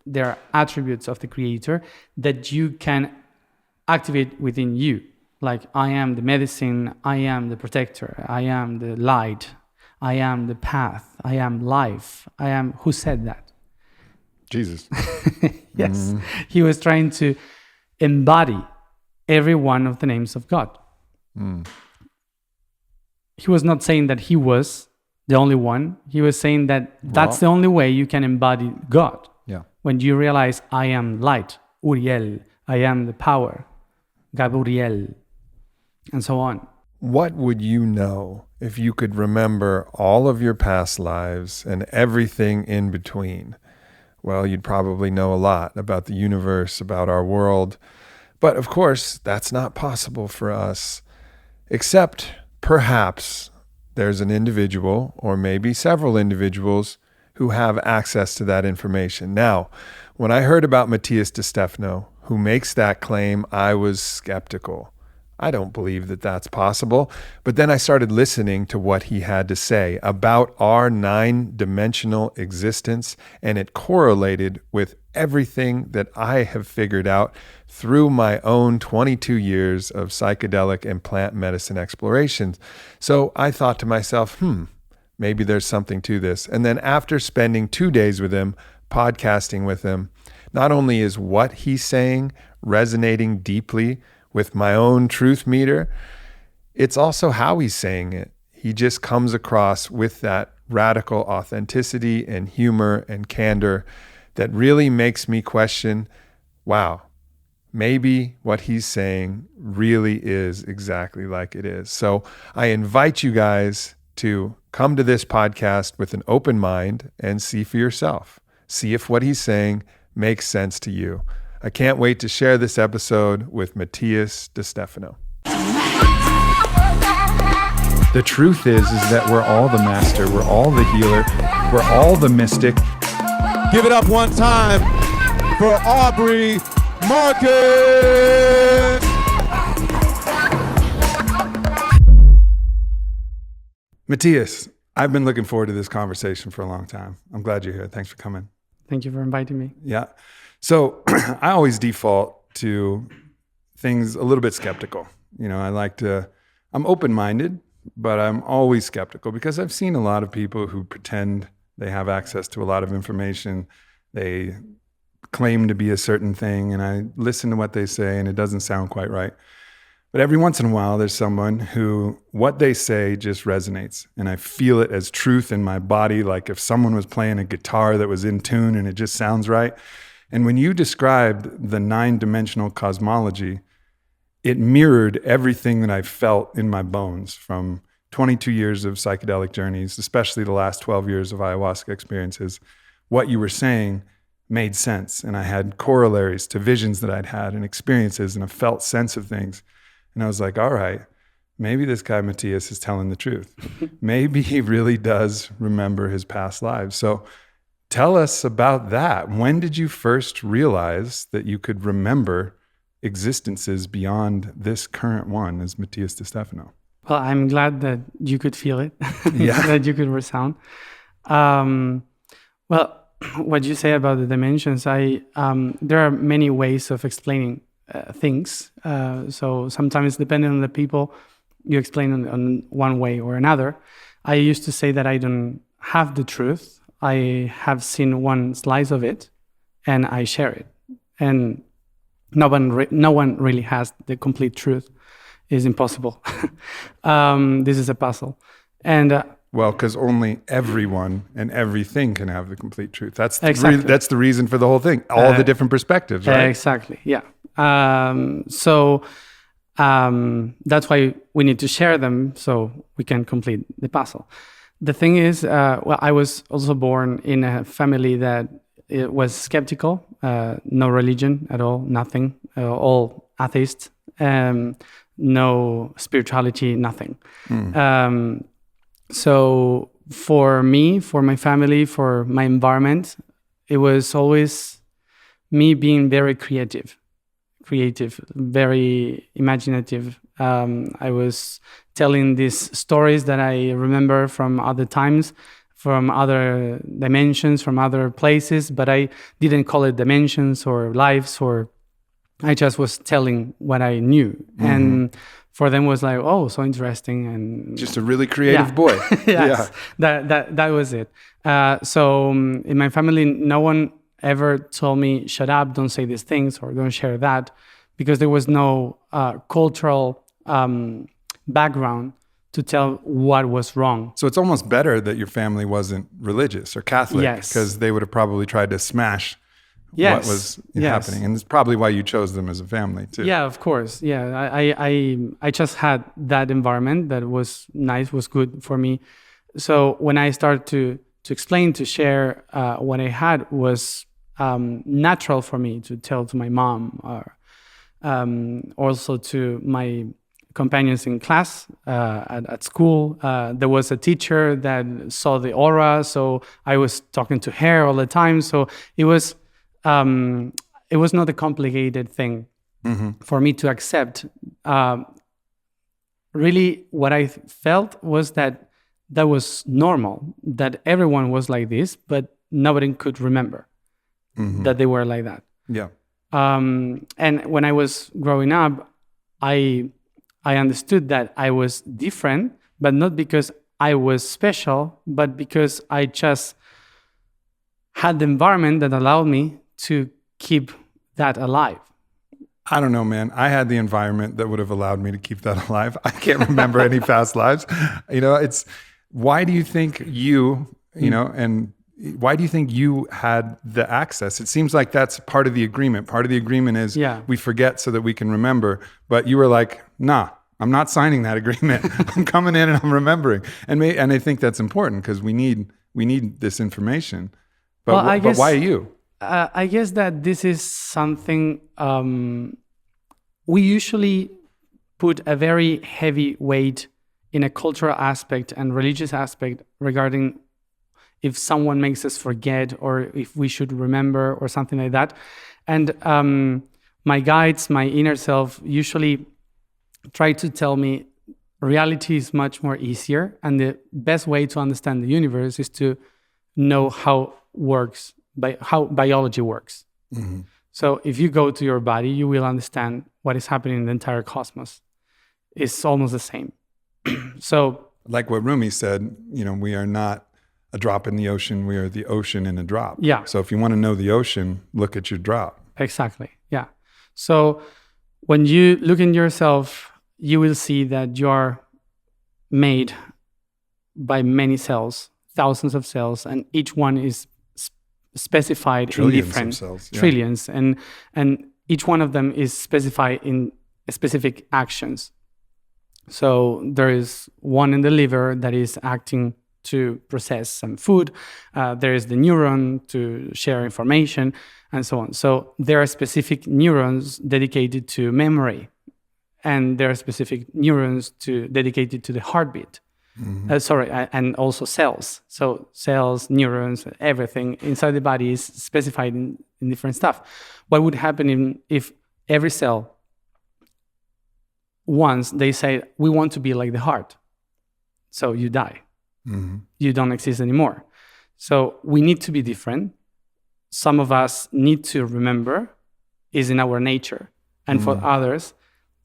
there are attributes of the creator that you can activate within you. Like, I am the medicine, I am the protector, I am the light, I am the path, I am life, I am... Who said that? Jesus. Yes. He was trying to embody every one of the names of God. He was not saying that he was the only one. He was saying that that's the only way you can embody God. Yeah. When you realize, I am light, Uriel, I am the power, Gabriel, and so on. What would you know if you could remember all of your past lives and everything in between? Well, you'd probably know a lot about the universe, about our world. But of course, that's not possible for us, except perhaps there's an individual, or maybe several individuals, who have access to that information. Now, when I heard about Matías De Stefano, who makes that claim, I was skeptical. I don't believe that that's possible. But then I started listening to what he had to say about our 9-dimensional existence, and it correlated with everything that I have figured out through my own 22 years of psychedelic and plant medicine explorations. So I thought to myself, maybe there's something to this. And then after spending 2 days with him, podcasting with him, not only is what he's saying resonating deeply with my own truth meter, it's also how he's saying it. He just comes across with that radical authenticity and humor and candor that really makes me question, wow, maybe what he's saying really is exactly like it is. So I invite you guys to come to this podcast with an open mind and see for yourself. See if what he's saying makes sense to you. I can't wait to share this episode with Matías De Stefano. The truth is that we're all the master, we're all the healer, we're all the mystic. Give it up one time for Aubrey Marcus. Matías, I've been looking forward to this conversation for a long time. I'm glad you're here. Thanks for coming. Thank you for inviting me. Yeah. So I always default to things a little bit skeptical. You know, I'm open-minded, but I'm always skeptical because I've seen a lot of people who pretend they have access to a lot of information. They claim to be a certain thing, and I listen to what they say, and it doesn't sound quite right. But every once in a while, there's someone who what they say just resonates, and I feel it as truth in my body, like if someone was playing a guitar that was in tune and it just sounds right. And when you described the 9-dimensional cosmology, it mirrored everything that I felt in my bones from 22 years of psychedelic journeys, especially the last 12 years of ayahuasca experiences. What you were saying made sense, and I had corollaries to visions that I'd had and experiences and a felt sense of things. And I was like, all right, maybe this guy Matías is telling the truth. Maybe he really does remember his past lives. So tell us about that. When did you first realize that you could remember existences beyond this current one as Matías De Stefano? Well, I'm glad that you could feel it, Yeah. that you could resound. Well, what you say about the dimensions, there are many ways of explaining things. So sometimes, depending on the people, you explain on one way or another. I used to say that I don't have the truth. I have seen one slice of it, and I share it. And no one really has the complete truth. It's impossible. This is a puzzle. And well, because only everyone and everything can have the complete truth. That's the Exactly. that's the reason for the whole thing. All the different perspectives, right? Exactly, yeah. So that's why we need to share them so we can complete the puzzle. The thing is, I was also born in a family that it was skeptical, no religion at all, nothing, all atheists, no spirituality, nothing. So for me, for my family, for my environment, it was always me being very creative, very imaginative. I was telling these stories that I remember from other times, from other dimensions, from other places, but I didn't call it dimensions or lives, or I just was telling what I knew. And for them was like, oh, so interesting. And just a really creative boy. Yes, that was it. So in my family, no one ever told me, shut up, don't say these things, or don't share that, because there was no cultural background to tell what was wrong. So it's almost better that your family wasn't religious or Catholic, because they would have probably tried to smash what was happening. And it's probably why you chose them as a family too. Yeah, of course. Yeah, I just had that environment that was nice, was good for me. So when I started to explain, to share what I had, was natural for me to tell to my mom, or also to my companions in class at school. There was a teacher that saw the aura, so I was talking to her all the time. So it was not a complicated thing for me to accept. Really, what I felt was that was normal, that everyone was like this, but nobody could remember that they were like that. Yeah. And when I was growing up, I understood that I was different, but not because I was special, but because I just had the environment that allowed me to keep that alive. I don't know, man. I had the environment that would have allowed me to keep that alive. I can't remember any past lives. It's why do you think and why do you think you had the access? It seems like that's part of the agreement. Part of the agreement is we forget so that we can remember. But you were like, nah, I'm not signing that agreement. I'm coming in and I'm remembering. And I think that's important because we need this information. But, but why you? I guess that this is something we usually put a very heavy weight in a cultural aspect and religious aspect regarding if someone makes us forget or if we should remember or something like that. And my guides, my inner self, usually try to tell me reality is much more easier, and the best way to understand the universe is to know how biology works. So if you go to your body, you will understand what is happening in the entire cosmos. It's almost the same. So, like what Rumi said, we are not a drop in the ocean, we are the ocean in a drop. Yeah. So if you want to know the ocean, look at your drop. Exactly. Yeah. So when you look in yourself, you will see that you are made by many cells, thousands of cells, and each one is specified in different cells, trillions, and each one of them is specified in specific actions. So there is one in the liver that is acting to process some food. There is the neuron to share information, and so on. So there are specific neurons dedicated to memory, and there are specific neurons dedicated to the heartbeat. And also cells. So cells, neurons, everything inside the body is specified in different stuff. What would happen if every cell, once they say, we want to be like the heart, so you die. You don't exist anymore. So we need to be different. Some of us need to remember, is in our nature. And for others,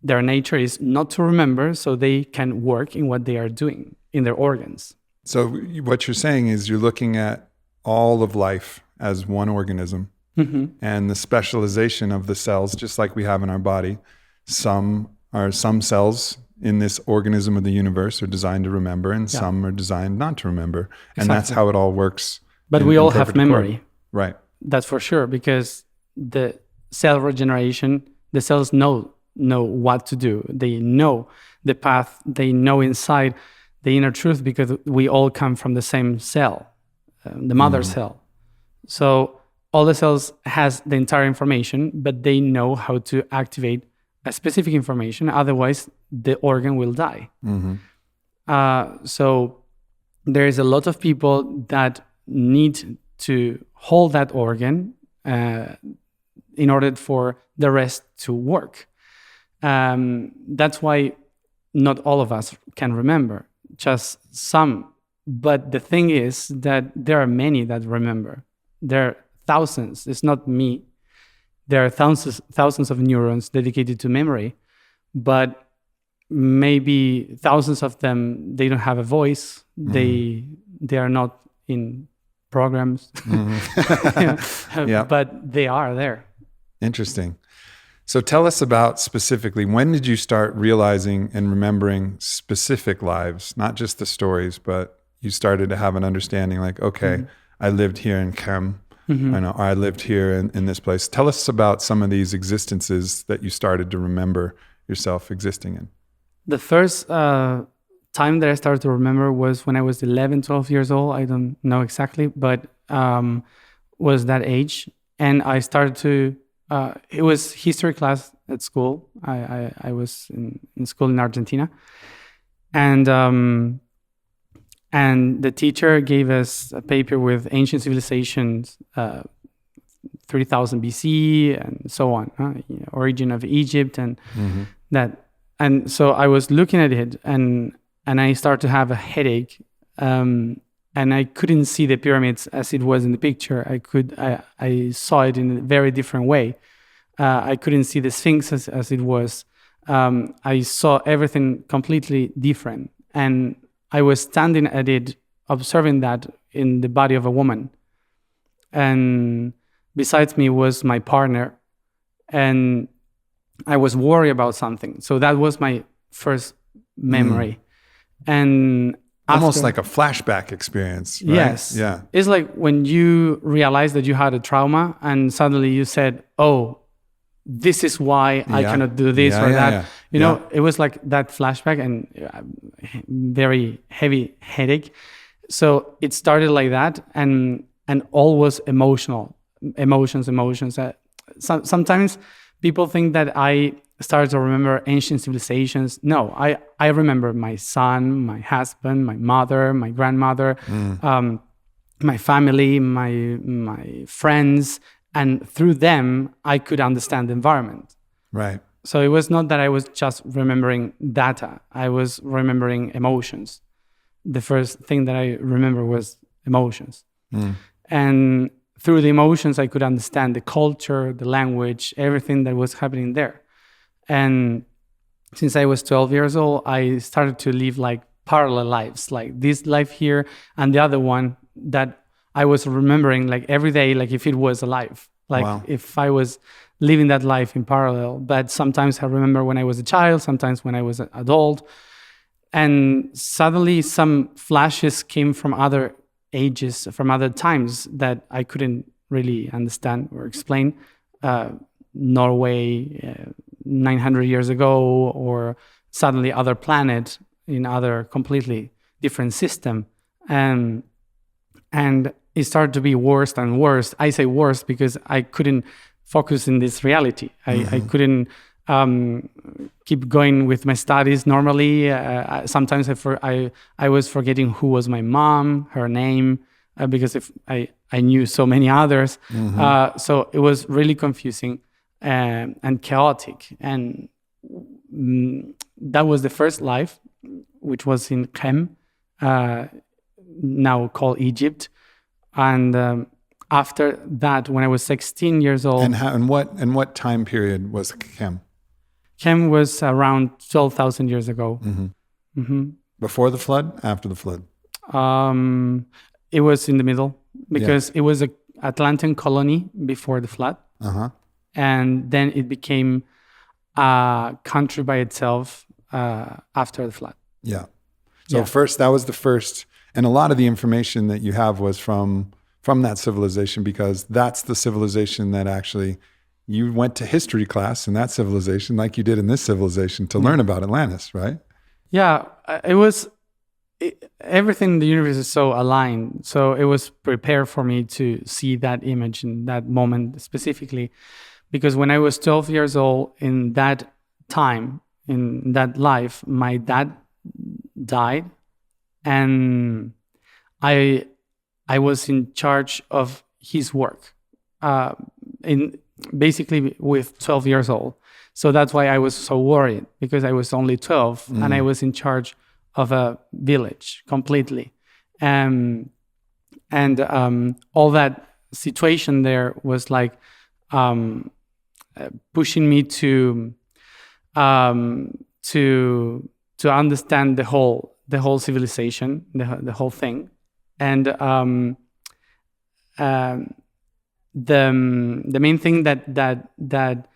their nature is not to remember, so they can work in what they are doing in their organs. So what you're saying is you're looking at all of life as one organism, and the specialization of the cells, just like we have in our body. Some cells in this organism of the universe are designed to remember, and some are designed not to remember. And that's how it all works. But we all have memory. Right. That's for sure, because the cell regeneration, the cells know what to do. They know the path. They know inside the inner truth, because we all come from the same cell, the mother cell. So all the cells has the entire information, but they know how to activate a specific information. Otherwise, the organ will die. So there is a lot of people that need to hold that organ in order for the rest to work. That's why not all of us can remember. Just some But the thing is that there are many that remember. There are thousands. It's not me. There are thousands of neurons dedicated to memory, but maybe thousands of them, they don't have a voice. They are not in programs, but they are there. Interesting. So tell us about specifically, when did you start realizing and remembering specific lives, not just the stories, but you started to have an understanding like, okay, I lived here in Chem. I know I lived here in this place. Tell us about some of these existences that you started to remember yourself existing in. The first time that I started to remember was when I was 11, 12 years old. I don't know exactly, but was that age. And I started to, it was history class at school. I was in school in Argentina. And the teacher gave us a paper with ancient civilizations, 3000 BC and so on, origin of Egypt and that. And so I was looking at it and I started to have a headache. And I couldn't see the pyramids as it was in the picture. I saw it in a very different way. I couldn't see the Sphinx as it was. I saw everything completely different. And I was standing at it, observing that in the body of a woman. And besides me was my partner. And I was worried about something. So that was my first memory. And almost like a flashback experience, right? Yes. Yeah. It's like when you realize that you had a trauma and suddenly you said, oh, this is why I cannot do this or that. You know, it was like that flashback and very heavy headache. So it started like that and all was emotions. Sometimes people think that I started to remember ancient civilizations. No, I remember my son, my husband, my mother, my grandmother, my family, my friends. And through them, I could understand the environment. Right. So it was not that I was just remembering data. I was remembering emotions. The first thing that I remember was emotions. And through the emotions, I could understand the culture, the language, everything that was happening there. And since I was 12 years old, I started to live like parallel lives, like this life here and the other one that I was remembering like every day, like if it was alive, like if I was living that life in parallel. But sometimes I remember when I was a child, sometimes when I was an adult. And suddenly some flashes came from other ages, from other times that I couldn't really understand or explain. Norway 900 years ago, or suddenly other planet in other completely different system. And it started to be worse and worse. I say worse because I couldn't focus in this reality. I couldn't keep going with my studies normally. Sometimes I was forgetting who was my mom, her name, because if I knew so many others. So it was really confusing and chaotic. And that was the first life, which was in Chem, now called Egypt. And after that, when I was 16 years old. And what time period was Chem? Chem was around 12,000 years ago. Before the flood, after the flood? It was in the middle because it was an Atlantean colony before the flood. And then it became a country by itself after the flood. Yeah. So first, that was the first. And a lot of the information that you have was from that civilization, because that's the civilization that actually you went to history class in that civilization, like you did in this civilization, to learn about Atlantis, right? Yeah, everything in the universe is so aligned. So it was prepared for me to see that image in that moment specifically, because when I was 12 years old, in that time, in that life, my dad died. And I was in charge of his work, basically with 12 years old. So that's why I was so worried, because I was only 12 and I was in charge of a village completely. And all that situation there was like pushing me to understand the whole civilization, the whole thing. And the main thing that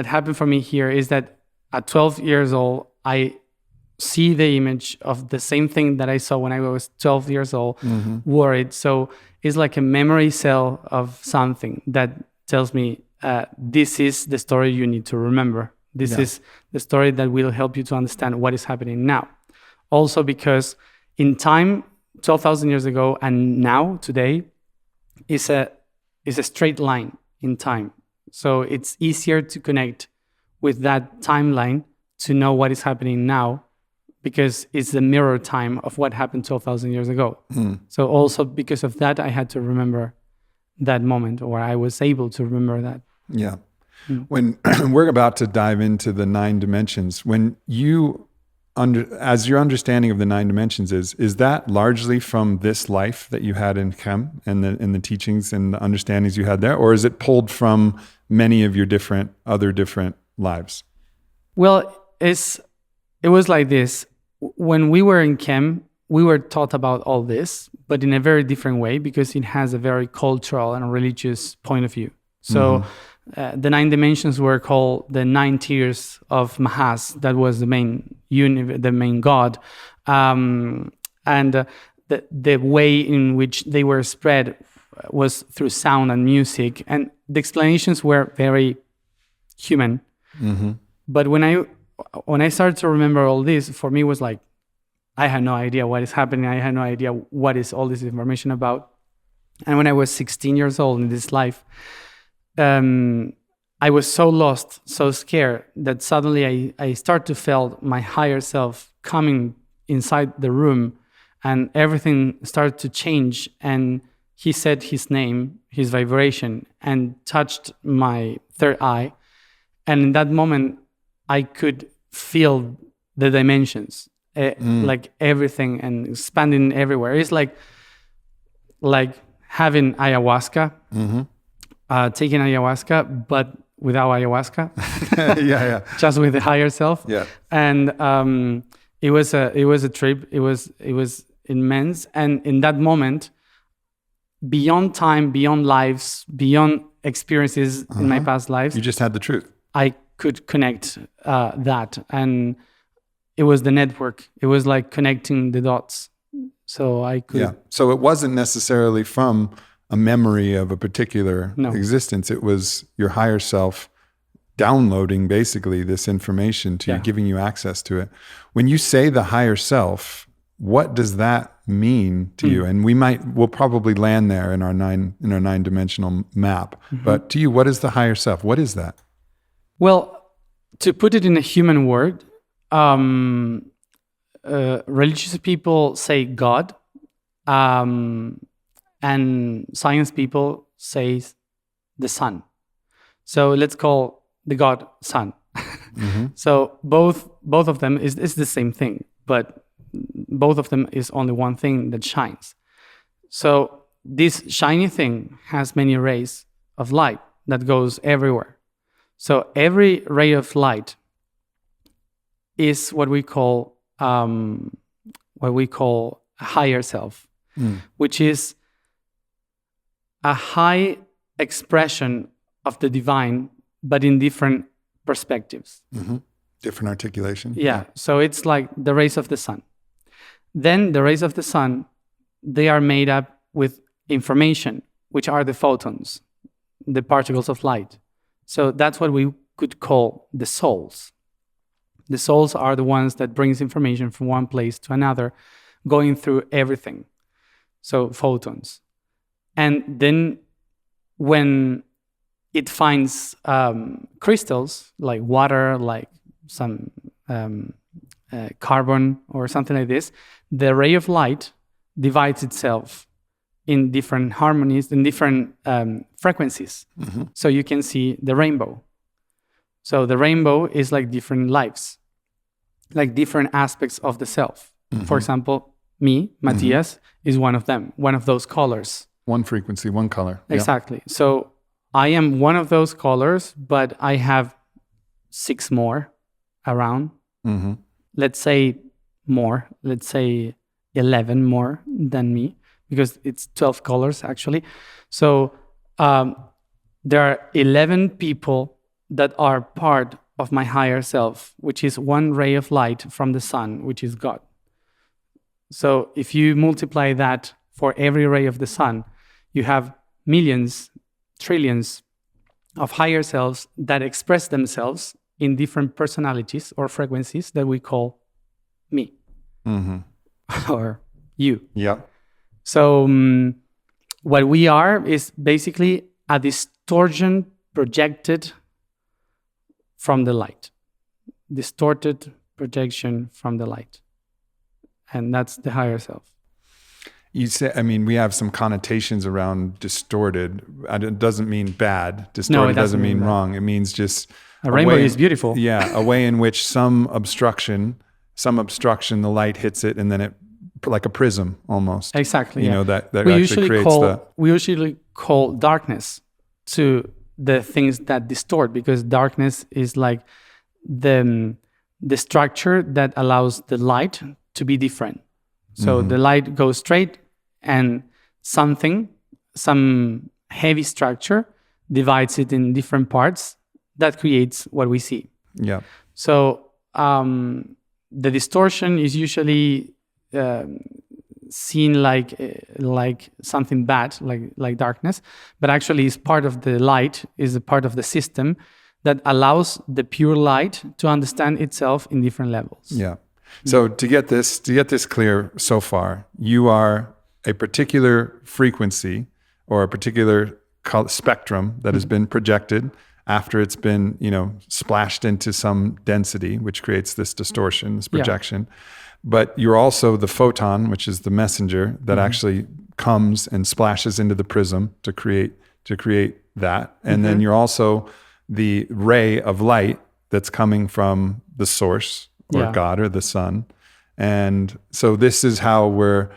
happened for me here is that at 12 years old, I see the image of the same thing that I saw when I was 12 years old, worried. So it's like a memory cell of something that tells me, this is the story you need to remember. This is the story that will help you to understand what is happening now. Also because in time, 12,000 years ago and now, today, is a straight line in time. So it's easier to connect with that timeline to know what is happening now, because it's the mirror time of what happened 12,000 years ago. So also because of that, I had to remember that moment, or I was able to remember that. Yeah. When we're about to dive into the 9 dimensions, when you as your understanding of the 9 dimensions is that largely from this life that you had in Chem and the teachings and the understandings you had there, or is it pulled from many of your other different lives? Well, it was like this. When we were in Chem, we were taught about all this, but in a very different way, because it has a very cultural and religious point of view. So the 9 dimensions were called the 9 tiers of Mahas. That was the main God. And the way in which they were spread was through sound and music. And the explanations were very human. But when I started to remember all this, for me was like, I had no idea what is happening. I had no idea what is all this information about. And when I was 16 years old in this life, I was so lost, so scared, that suddenly I start to feel my higher self coming inside the room, and everything started to change. And he said his name, his vibration, and touched my third eye. And in that moment, I could feel the dimensions, like everything, and expanding everywhere. It's like having ayahuasca, taking ayahuasca, but without ayahuasca. Just with the higher self. And it was a trip. It was immense. And in that moment, beyond time, beyond lives, beyond experiences in my past lives, you just had the truth. I could connect that, and it was the network. It was like connecting the dots. So I could. Yeah. So it wasn't necessarily from a memory of a particular existence. It was your higher self downloading basically this information to you, giving you access to it. When you say the higher self, what does that mean to you? And we'll probably land there in our 9-dimensional map. But to you, what is the higher self? What is that? Well, to put it in a human word, religious people say God, and science people say the sun. So let's call the God sun. So both of them is the same thing, but both of them is only one thing that shines. So this shiny thing has many rays of light that goes everywhere. So every ray of light is what we call a higher self, which is a high expression of the divine, but in different perspectives. Different articulation. Yeah. So it's like the rays of the sun. Then the rays of the sun, they are made up with information, which are the photons, the particles of light. So that's what we could call the souls. The souls are the ones that brings information from one place to another, going through everything. So photons. And then when it finds crystals, like water, like some carbon or something like this, the ray of light divides itself in different harmonies, in different frequencies. So you can see the rainbow. So the rainbow is like different lives, like different aspects of the self. For example, me, Matías, is one of them, one of those colors. One frequency, one color. Yeah. Exactly. So I am one of those colors, but I have 6 more around. Mm-hmm. Let's say more. Let's say 11 more than me, because it's 12 colors actually. So there are 11 people that are part of my higher self, which is one ray of light from the sun, which is God. So if you multiply that for every ray of the sun, you have millions, trillions of higher selves that express themselves in different personalities or frequencies that we call me or you. Yeah. So what we are is basically a distortion projected from the light. Distorted projection from the light. And that's the higher self. You say, I mean, we have some connotations around distorted. It doesn't mean bad. Distorted doesn't mean wrong. It means just a rainbow is beautiful. Yeah, a way in which some obstruction, the light hits it, and then it, like a prism almost. Exactly. You know, that actually creates we usually call darkness to the things that distort, because darkness is like the structure that allows the light to be different. So the light goes straight, and some heavy structure divides it in different parts that creates what we see. Yeah. So the distortion is usually seen like something bad, like darkness, but actually is part of the light, is a part of the system that allows the pure light to understand itself in different levels. Yeah. So to get this clear so far, you are a particular frequency or a particular spectrum that has been projected after it's been, splashed into some density, which creates this distortion, this projection. Yeah. But you're also the photon, which is the messenger that actually comes and splashes into the prism to create that. And then you're also the ray of light that's coming from the source, or God, or the sun. And so this is how we're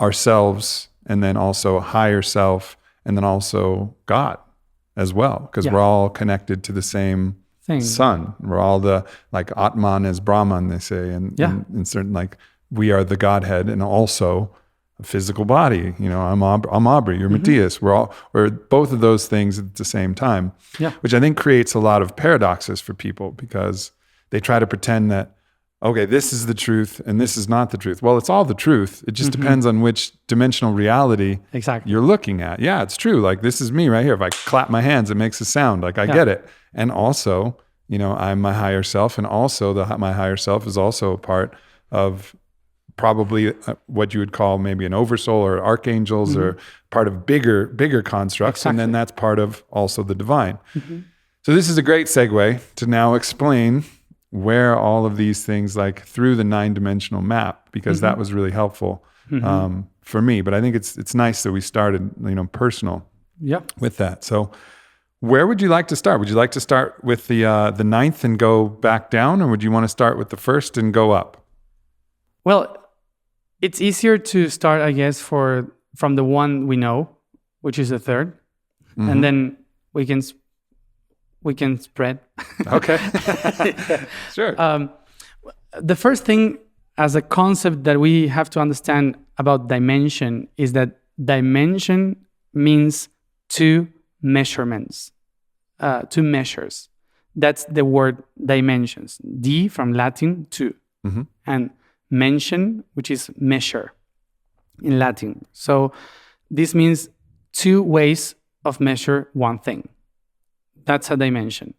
ourselves, and then also higher self, and then also God as well, because we're all connected to the same sun. We're all like Atman is Brahman, they say, and in certain, like, we are the Godhead, and also a physical body. I'm Aubrey, you're Matías. We're both of those things at the same time, which I think creates a lot of paradoxes for people, because they try to pretend that, okay, this is the truth and this is not the truth. Well, it's all the truth. It just depends on which dimensional reality you're looking at. Yeah, it's true. Like, this is me right here. If I clap my hands, it makes a sound. Like, I get it. And also, I'm my higher self. And also my higher self is also a part of probably what you would call maybe an oversoul or archangels, or part of bigger constructs. And then that's part of also the divine. So this is a great segue to now explain where all of these things, like through the 9-dimensional map, because that was really helpful for me. But I think it's nice that we started, personal with that. So where would you like to start? Would you like to start with the 9th and go back down, or would you want to start with the 1st and go up? Well, it's easier to start, I guess, from the one we know, which is the 3rd, and then we can spread. Okay. Sure. The first thing as a concept that we have to understand about dimension is that dimension means 2 measurements, 2 measures. That's the word dimensions. D from Latin, 2. And mention, which is measure in Latin. So this means 2 ways of measure one thing. That's a dimension,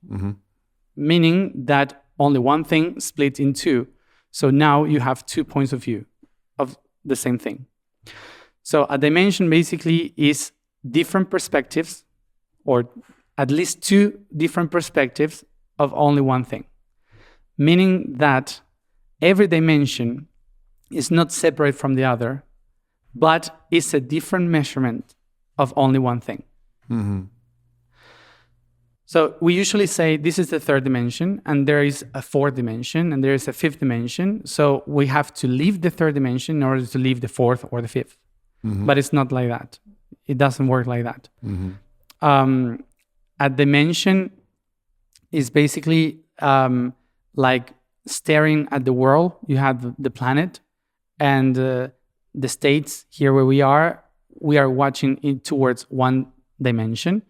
meaning that only one thing split in 2. So now you have 2 points of view of the same thing. So a dimension basically is different perspectives, or at least 2 different perspectives of only one thing, meaning that every dimension is not separate from the other, but is a different measurement of only one thing. So we usually say this is the third dimension, and there is a fourth dimension, and there is a fifth dimension. So we have to leave the third dimension in order to leave the fourth or the fifth. But it's not like that. It doesn't work like that. A dimension is basically like staring at the world. You have the planet and the states here where we are watching it towards one dimension.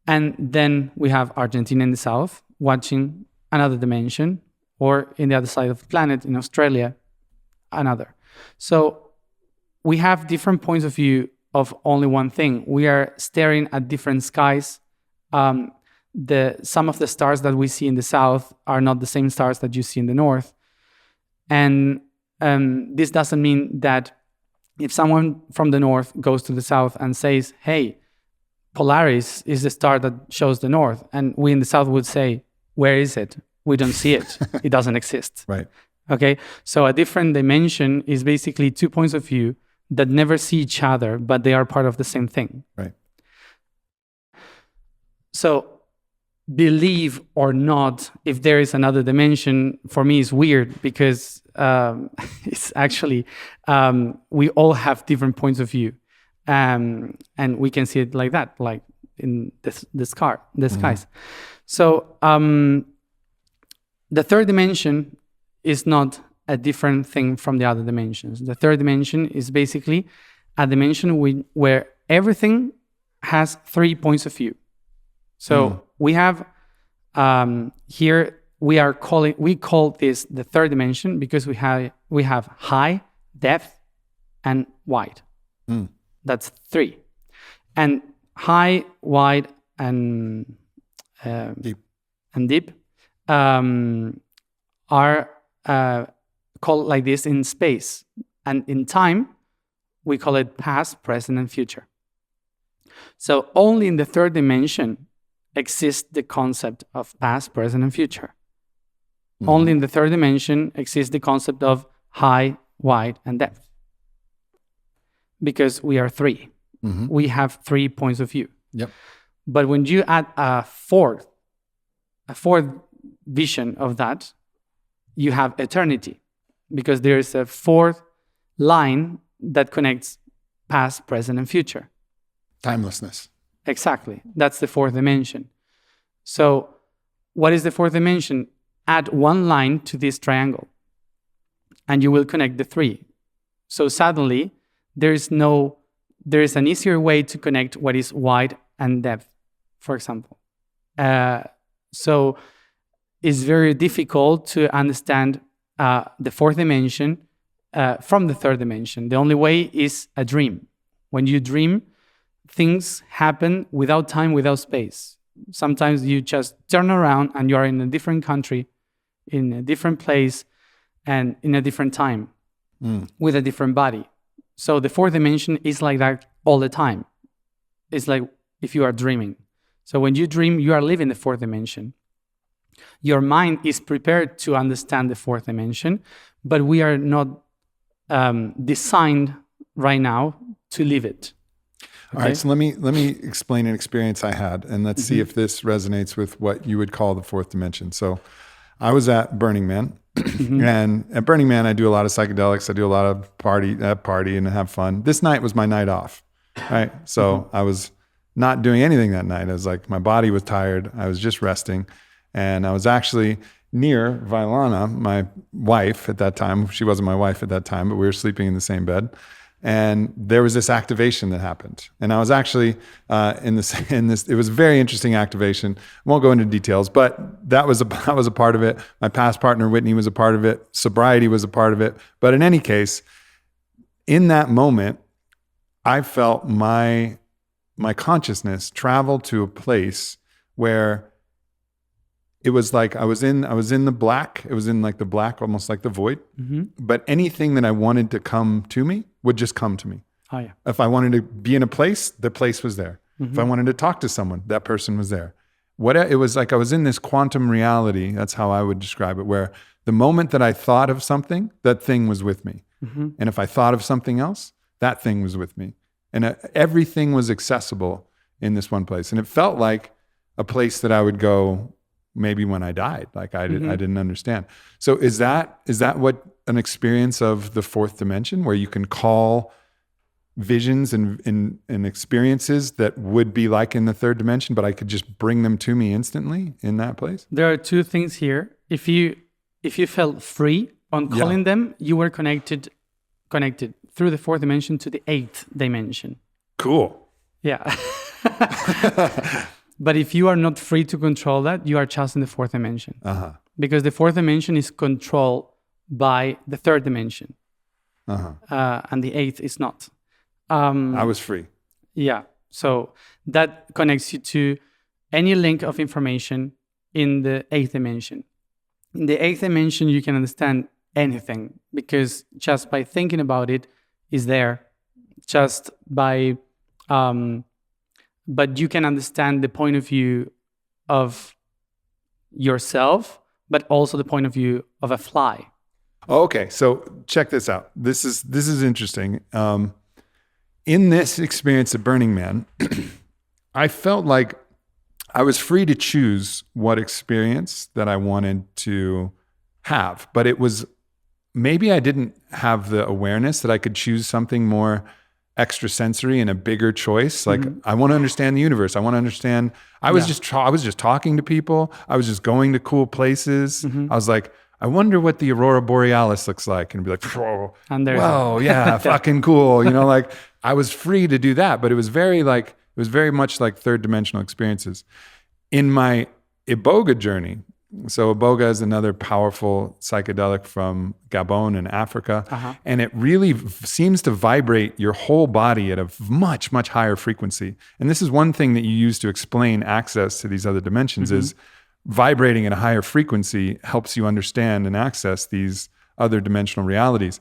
And then we have Argentina in the south watching another dimension, or in the other side of the planet in Australia, another. So we have different points of view of only one thing. We are staring at different skies. Some of the stars that we see in the south are not the same stars that you see in the north. And this doesn't mean that if someone from the north goes to the south and says, hey, Polaris is the star that shows the north, and we in the south would say, where is it? We don't see it. It doesn't exist. Right. Okay. So a different dimension is basically two points of view that never see each other, but they are part of the same thing. Right. So believe or not, if there is another dimension, for me is weird because it's actually, we all have different points of view. And we can see it like that, like in the skies. So the third dimension is not a different thing from the other dimensions. The third dimension is basically a dimension where everything has 3 points of view. So we have here we call this the third dimension because we have high, depth, and wide. That's 3. And high, wide, and deep are called like this in space. And in time, we call it past, present, and future. So only in the third dimension exists the concept of past, present, and future. Only in the third dimension exists the concept of high, wide, and depth. Because we are 3. We have 3 points of view. Yep. But when you add a fourth vision of that, you have eternity. Because there is a fourth line that connects past, present, and future. Timelessness. Exactly. That's the fourth dimension. So what is the fourth dimension? Add one line to this triangle, and you will connect the 3. So suddenly, there is an easier way to connect what is wide and depth, for example. So it's very difficult to understand the fourth dimension from the third dimension. The only way is a dream. When you dream, things happen without time, without space. Sometimes you just turn around and you are in a different country, in a different place, and in a different time, with a different body. So the fourth dimension is like that all the time. It's like if you are dreaming. So when you dream, you are living the fourth dimension. Your mind is prepared to understand the fourth dimension, but we are not designed right now to live it. Okay? All right, so let me explain an experience I had, and let's see if this resonates with what you would call the fourth dimension. So I was at Burning Man. And at Burning Man, I do a lot of psychedelics. I do a lot of party and have fun. This night was my night off, right? So I was not doing anything that night. I was like, my body was tired. I was just resting. And I was actually near Vailana, my wife at that time. She wasn't my wife at that time, but we were sleeping in the same bed. And there was this activation that happened. And I was actually in this, it was a very interesting activation. I won't go into details, but that was a part of it. My past partner, Whitney, was a part of it. Sobriety was a part of it. But in any case, in that moment, I felt my consciousness travel to a place where it was like I was in the black. It was in like the black, almost like the void. But anything that I wanted to come to me would just come to me. Oh, yeah. If I wanted to be in a place, the place was there. If I wanted to talk to someone, that person was there. It was like I was in this quantum reality. That's how I would describe it, where the moment that I thought of something, that thing was with me. And if I thought of something else, that thing was with me. And everything was accessible in this one place. And it felt like a place that I would go maybe when I died. Like I didn't understand. So is that what an experience of the fourth dimension, where you can call visions and experiences that would be like in the third dimension, but I could just bring them to me instantly in that place? There are two things here. If you felt free on calling them, you were connected through the fourth dimension to the eighth dimension. Cool. Yeah. But if you are not free to control that, you are just in the fourth dimension. Because the fourth dimension is controlled by the third dimension. And the eighth is not. I was free. Yeah. So that connects you to any link of information in the eighth dimension. In the eighth dimension, you can understand anything, because just by thinking about it is there. Just by, but you can understand the point of view of yourself, but also the point of view of a fly. Okay, so check this out. This is interesting. In this experience of Burning Man, I felt like I was free to choose what experience that I wanted to have, but it was, maybe I didn't have the awareness that I could choose something more extrasensory and a bigger choice. Like, I want to understand the universe. I want to understand. I was just talking to people. I was just going to cool places. I was like, I wonder what the aurora borealis looks like, and be like, whoa, yeah, fucking cool. You know, like I was free to do that, but it was very much like third dimensional experiences. In my Iboga journey, so Iboga is another powerful psychedelic from Gabon in Africa, and it really seems to vibrate your whole body at a much, much higher frequency. And this is one thing that you use to explain access to these other dimensions is vibrating at a higher frequency helps you understand and access these other dimensional realities.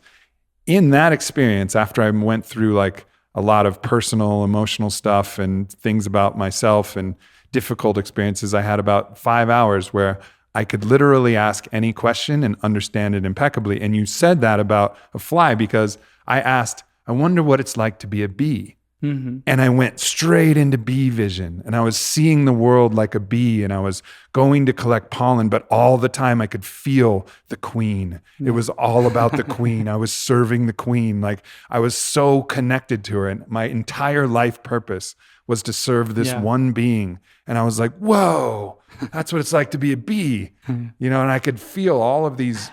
In that experience, after I went through like a lot of personal, emotional stuff and things about myself and difficult experiences, I had about 5 hours where I could literally ask any question and understand it impeccably. And you said that about a fly, because I asked, I wonder what it's like to be a bee. And I went straight into bee vision, and I was seeing the world like a bee, and I was going to collect pollen, but all the time I could feel the queen. It was all about the queen. I was serving the queen. Like I was so connected to her, and my entire life purpose was to serve this one being. And I was like, whoa, that's what it's like to be a bee. You know, and I could feel all of these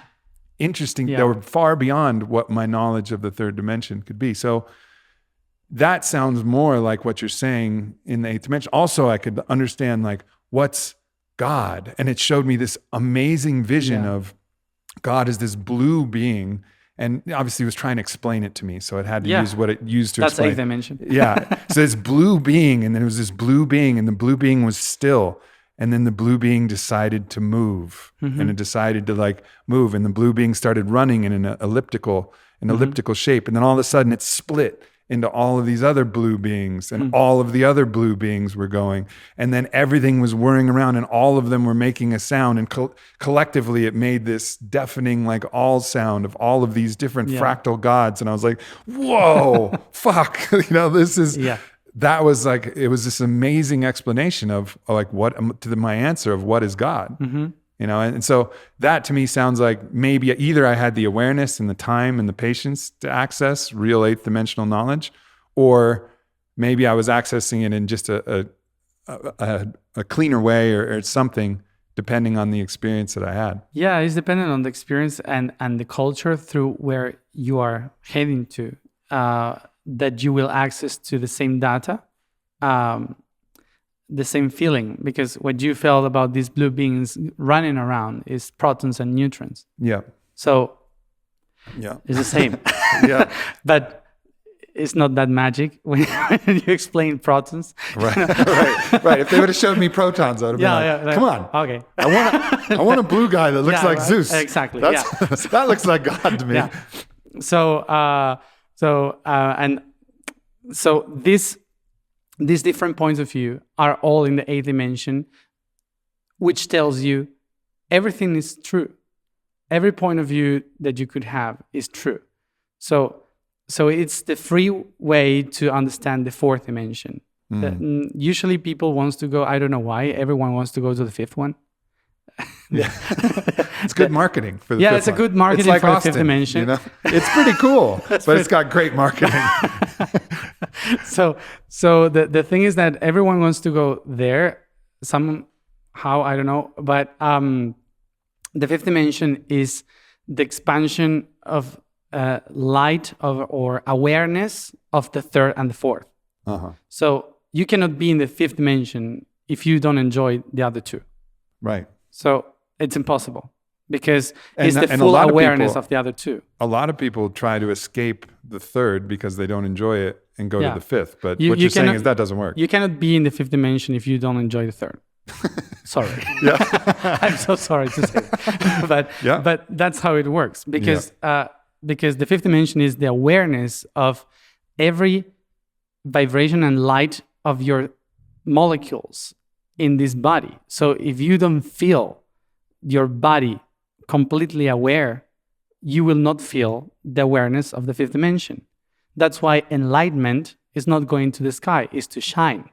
interesting, that were far beyond what my knowledge of the third dimension could be. So that sounds more like what you're saying in the eighth dimension. Also, I could understand like, what's God? And it showed me this amazing vision of God as this blue being. And obviously it was trying to explain it to me. So it had to use what it used to explain. That's eighth dimension. So this blue being, and then it was this blue being, and the blue being was still. And then the blue being decided to move, and it decided to like move. And the blue being started running in an elliptical shape. And then all of a sudden it split into all of these other blue beings, and all of the other blue beings were going. And then everything was whirring around, and all of them were making a sound. And collectively it made this deafening like all sound of all of these different fractal gods. And I was like, whoa, fuck. You know, this is, that was like, it was this amazing explanation of like what, to my answer of what is God. You know, and so that to me sounds like maybe either I had the awareness and the time and the patience to access real eighth dimensional knowledge, or maybe I was accessing it in just a cleaner way or something, depending on the experience that I had. Yeah, it's dependent on the experience and the culture through where you are heading to, that you will access to the same data. The same feeling, because what you felt about these blue beings running around is protons and neutrons. So it's the same. But it's not that magic when you explain protons. Right. If they would have showed me protons, I would have been like, come on. Okay. I want a blue guy that looks like Zeus. Exactly. That looks like God to me. So these different points of view are all in the eighth dimension, which tells you everything is true. Every point of view that you could have is true. So it's the free way to understand the fourth dimension. Usually people wants to go, I don't know why, everyone wants to go to the fifth one. Yeah. It's good marketing for the Yeah, fifth it's a one. good marketing It's like for the Austin, fifth dimension. You know? It's pretty cool, but it's got great marketing. So the thing is that everyone wants to go there somehow, I don't know, but the fifth dimension is the expansion of light or awareness of the third and the fourth. So you cannot be in the fifth dimension if you don't enjoy the other two. Right. So it's impossible because it's the full awareness of the other two. A lot of people try to escape the third because they don't enjoy it and go to the fifth. But what you're saying is that doesn't work. You cannot be in the fifth dimension if you don't enjoy the third. Sorry. I'm so sorry to say that. But that's how it works because the fifth dimension is the awareness of every vibration and light of your molecules in this body. So if you don't feel your body completely aware, you will not feel the awareness of the fifth dimension. That's why enlightenment is not going to the sky, is to shine.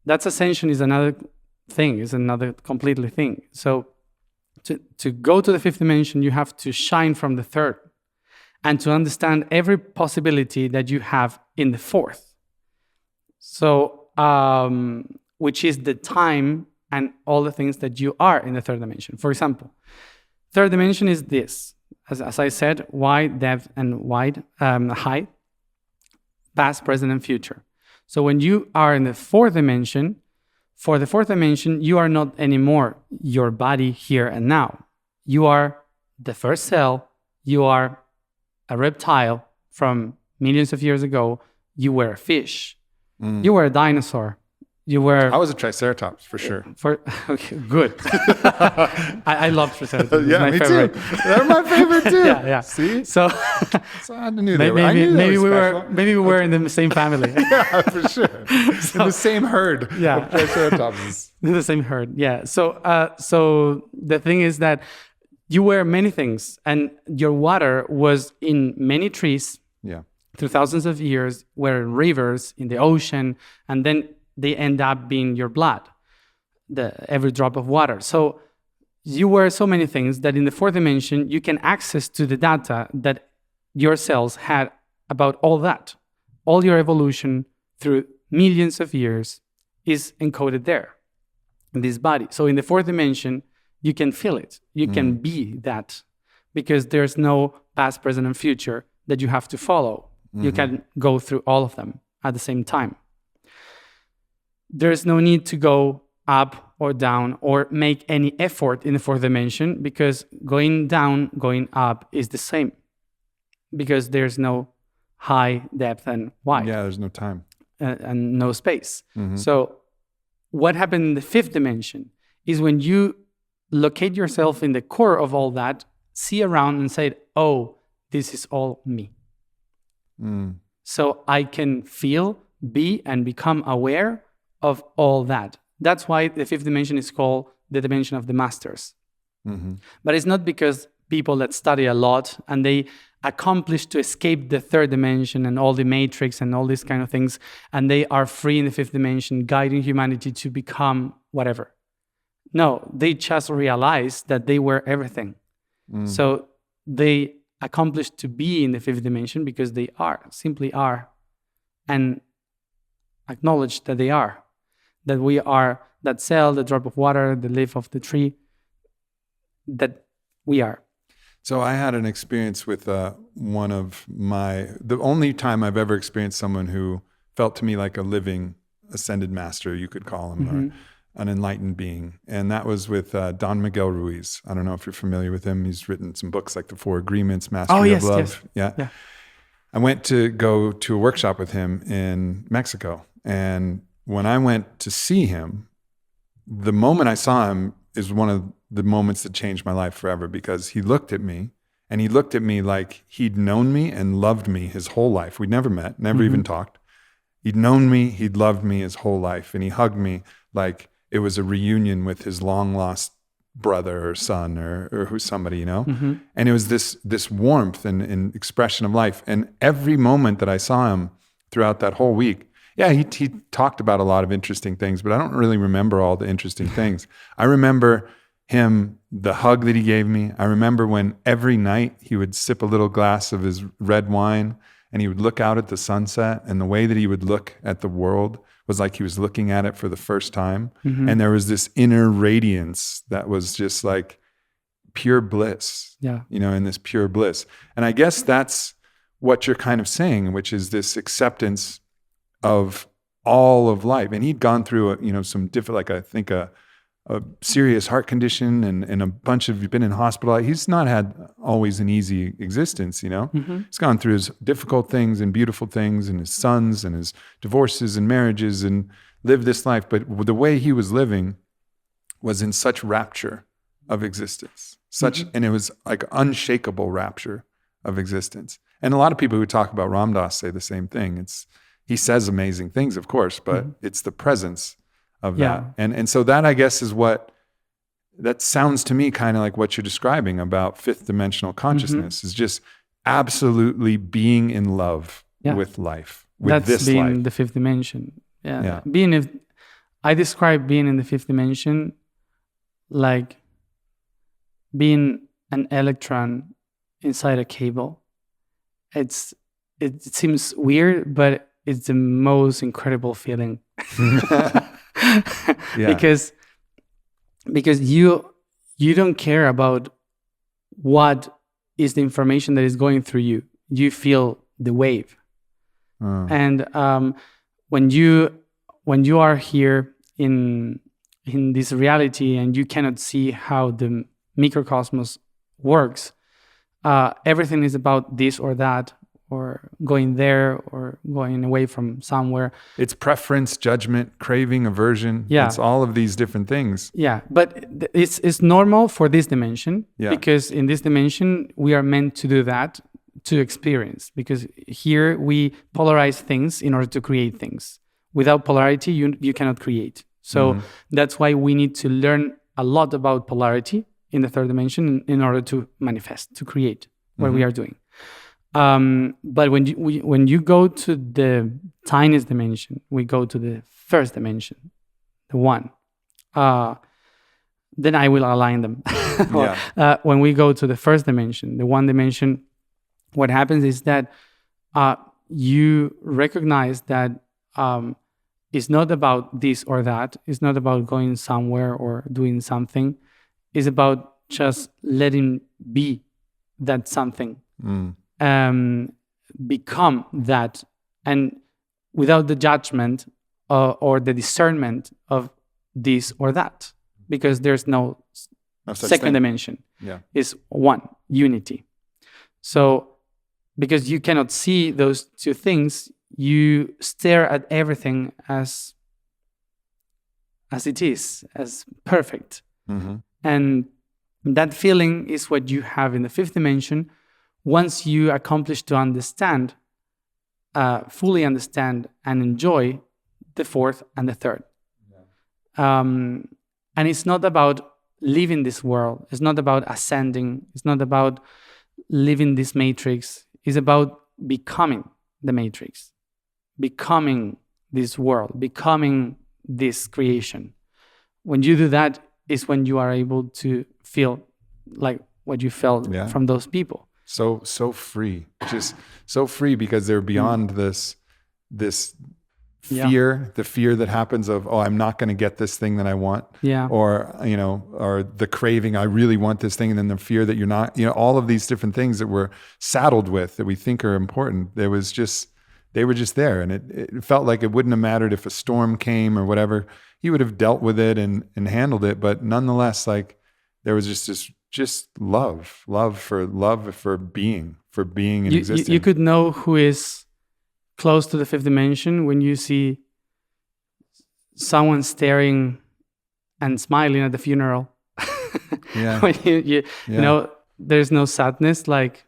That's ascension is another thing, is another completely thing. So to go to the fifth dimension, you have to shine from the third and to understand every possibility that you have in the fourth. So, which is the time and all the things that you are in the third dimension. For example, third dimension is this, as I said, wide, depth, and height, past, present, and future. So when you are in the fourth dimension, for the fourth dimension, you are not anymore your body here and now. You are the first cell. You are a reptile from millions of years ago. You were a fish. You were a dinosaur. You were. I was a triceratops for sure. Okay, good. I love triceratops. Yeah, my me favorite. too. They're my favorite too. Yeah. See, so I knew they were. I knew maybe they we were were maybe we were in the same family. Yeah, for sure. In the same herd. Yeah. Of triceratops. In the same herd. Yeah. So the thing is that you were many things, and your water was in many trees. Yeah. Through thousands of years, were in rivers, in the ocean, and then they end up being your blood, every drop of water. So you were so many things that in the fourth dimension, you can access to the data that your cells had about all that. All your evolution through millions of years is encoded there in this body. So in the fourth dimension, you can feel it. You can be that because there's no past, present, and future that you have to follow. You can go through all of them at the same time. There's no need to go up or down or make any effort in the fourth dimension because going down, going up is the same because there's no high, depth, and wide. Yeah, there's no time. And no space. So what happened in the fifth dimension is when you locate yourself in the core of all that, see around and say, oh, this is all me. So I can feel, be, and become aware of all that. That's why the fifth dimension is called the dimension of the masters. But it's not because people that study a lot and they accomplish to escape the third dimension and all the matrix and all these kind of things, and they are free in the fifth dimension, guiding humanity to become whatever. No, they just realized that they were everything. So they accomplished to be in the fifth dimension because they simply are, and acknowledge that they are, that we are that cell, the drop of water, the leaf of the tree, that we are. So I had an experience with the only time I've ever experienced someone who felt to me like a living ascended master, you could call him, or an enlightened being. And that was with Don Miguel Ruiz. I don't know if you're familiar with him. He's written some books like The Four Agreements, Mastery of Love. Yes. Yeah. I went to go to a workshop with him in Mexico. And when I went to see him, the moment I saw him is one of the moments that changed my life forever, because he looked at me and he looked at me like he'd known me and loved me his whole life. We'd never met, never even talked. He'd known me, he'd loved me his whole life. And he hugged me like it was a reunion with his long lost brother or son or who's somebody, you know? And it was this warmth and expression of life. And every moment that I saw him throughout that whole week, Yeah, he talked about a lot of interesting things, but I don't really remember all the interesting things. I remember the hug that he gave me. I remember when every night he would sip a little glass of his red wine and he would look out at the sunset, and the way that he would look at the world was like he was looking at it for the first time. And there was this inner radiance that was just like pure bliss, in this pure bliss. And I guess that's what you're kind of saying, which is this acceptance of all of life. And he'd gone through, some different, like I think a serious heart condition and a bunch of, you've been in hospital. He's not had always an easy existence, He's gone through his difficult things and beautiful things and his sons and his divorces and marriages and lived this life. But the way he was living was in such rapture of existence, and it was like unshakable rapture of existence. And a lot of people who talk about Ram Dass say the same thing. He says amazing things, of course, but it's the presence of that. And so that, I guess, is that sounds to me kind of like what you're describing about fifth dimensional consciousness, is just absolutely being in love with life, with That's this being life. the fifth dimension. I describe being in the fifth dimension like being an electron inside a cable. It seems weird, but it's the most incredible feeling. Because you don't care about what is the information that is going through you. You feel the wave. And when you are here in this reality and you cannot see how the microcosmos works, everything is about this or that, or going there or going away from somewhere. It's preference, judgment, craving, aversion. It's all of these different things. But it's normal for this dimension, because in this dimension we are meant to do that, to experience, because here we polarize things in order to create things. Without polarity, you cannot create. So that's why we need to learn a lot about polarity in the third dimension in order to manifest, to create what we are doing. But when you go to the tiniest dimension, we go to the first dimension, the one. Then I will align them. When we go to the first dimension, the one dimension, what happens is that you recognize that it's not about this or that. It's not about going somewhere or doing something. It's about just letting be that something. Become that, and without the judgment or the discernment of this or that, because there's no second dimension. It's one, unity. So because you cannot see those two things, you stare at everything as it is, as perfect. And that feeling is what you have in the fifth dimension once you accomplish to understand, fully understand and enjoy the fourth and the third. And it's not about leaving this world. It's not about ascending. It's not about living this matrix. It's about becoming the matrix, becoming this world, becoming this creation. When you do that is when you are able to feel like what you felt from those people. So free, just so free, because they're beyond this fear, the fear that happens of, I'm not going to get this thing that I want, or or the craving, I really want this thing, and then the fear that you're not, all of these different things that we're saddled with that we think are important. They were just there, and it felt like it wouldn't have mattered if a storm came or whatever. He would have dealt with it and handled it, but nonetheless, like there was just love for being and existing. You could know who is close to the fifth dimension when you see someone staring and smiling at the funeral. When you know, there's no sadness, like,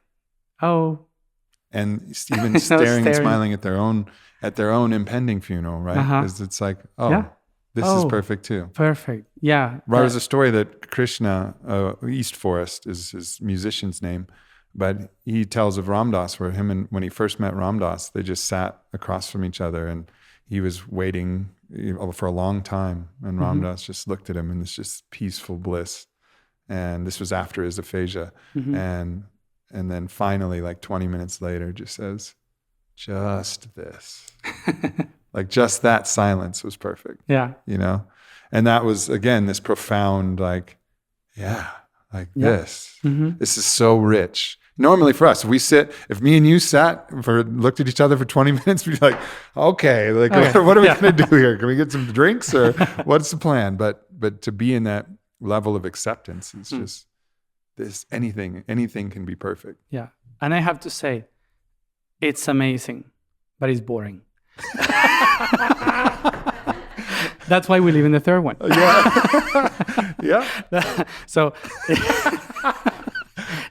and even staring and smiling at their own impending funeral, right? Because it's like, this is perfect too. Perfect. Yeah. There's a story that Krishna, East Forest is his musician's name, but he tells of Ram Dass, where when he first met Ram Dass, they just sat across from each other, and he was waiting for a long time, and Ramdas just looked at him in this just peaceful bliss. And this was after his aphasia. And then finally, like 20 minutes later, just says, just this. Like just that silence was perfect. Yeah. You know? And that was, again, this profound, like, this. This is so rich. Normally for us, if me and you looked at each other for 20 minutes, we'd be like, okay, like what are we going to do here? Can we get some drinks or what's the plan? But to be in that level of acceptance, it's just this, anything can be perfect. Yeah. And I have to say, it's amazing, but it's boring. That's why we live in the third one. Yeah. So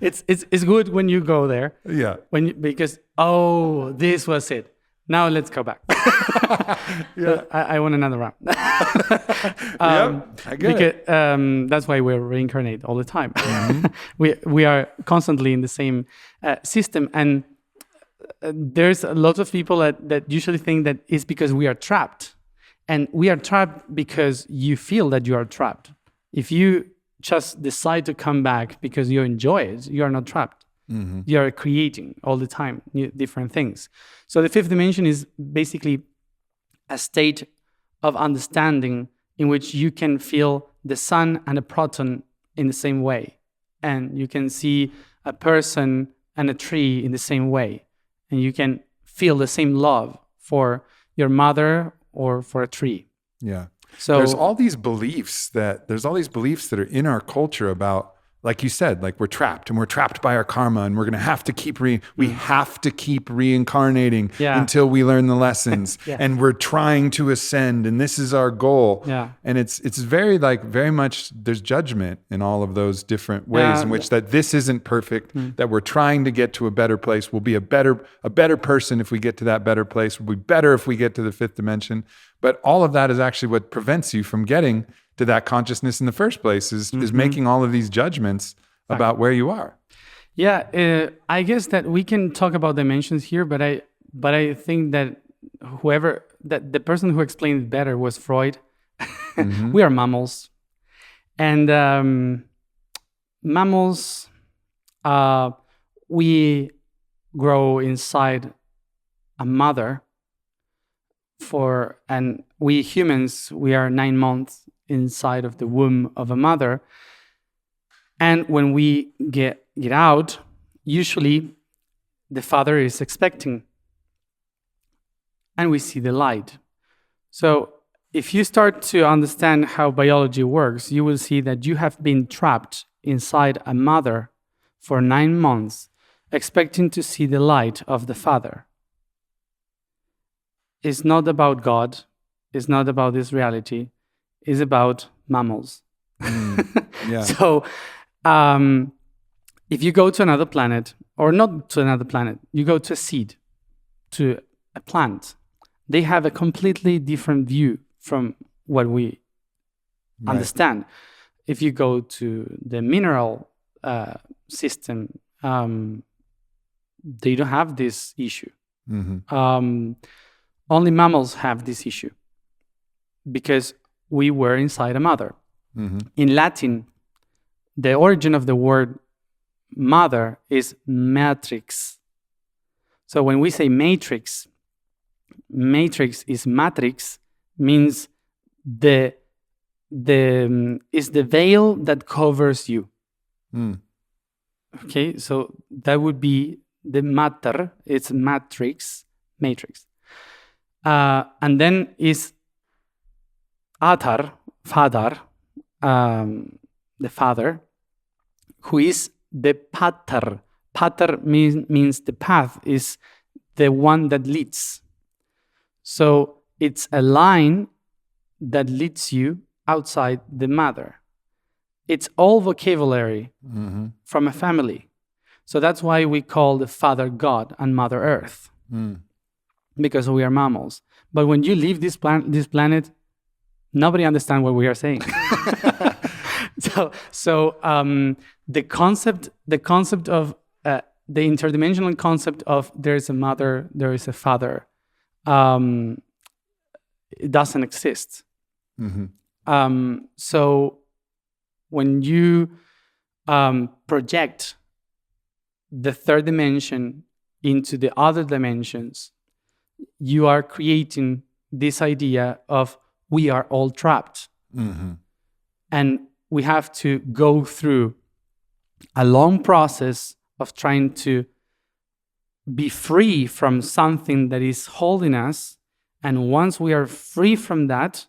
it's good when you go there. Yeah. Because this was it. Now let's go back. Yeah. I want another round. I get it. That's why we reincarnate all the time. We are constantly in the same system, and there's a lot of people that usually think that it's because we are trapped. And we are trapped because you feel that you are trapped. If you just decide to come back because you enjoy it, you are not trapped. You are creating all the time different things. So the fifth dimension is basically a state of understanding in which you can feel the sun and a proton in the same way. And you can see a person and a tree in the same way. And you can feel the same love for your mother or for a tree. Yeah. So there's all these beliefs that are in our culture about, like you said, like we're trapped and we're trapped by our karma, and we're going to have to keep reincarnating until we learn the lessons. And we're trying to ascend, and this is our goal. Yeah. And it's very much there's judgment in all of those different ways in which that this isn't perfect, that we're trying to get to a better place. We'll be a better person if we get to that better place. We'll be better if we get to the fifth dimension. But all of that is actually what prevents you from getting to that consciousness in the first place, is making all of these judgments about where you are. Yeah, I guess that we can talk about dimensions here, but I think that the person who explained it better was Freud. We are mammals, and mammals, we grow inside a mother. And we humans, we are 9 months inside of the womb of a mother. And when we get out, usually the father is expecting. And we see the light. So if you start to understand how biology works, you will see that you have been trapped inside a mother for 9 months, expecting to see the light of the father. It's not about God. It's not about this reality. It's about mammals. Yeah. So if you go to another planet, or not to another planet, you go to a seed, to a plant, they have a completely different view from what we understand. If you go to the mineral system, they don't have this issue. Only mammals have this issue because we were inside a mother. In Latin, the origin of the word mother is matrix. So when we say matrix is matrix, means is the veil that covers you. Okay, so that would be the matter. It's matrix. And then is Atar, father, the father, who is the pater. Pater means the path, is the one that leads. So it's a line that leads you outside the mother. It's all vocabulary from a family. So that's why we call the Father God and Mother Earth, because we are mammals. But when you leave this planet, nobody understands what we are saying. So the concept of the interdimensional concept of there is a mother, there is a father, it doesn't exist. Mm-hmm. So when you project the third dimension into the other dimensions, you are creating this idea of we are all trapped. Mm-hmm. And we have to go through a long process of trying to be free from something that is holding us. And once we are free from that,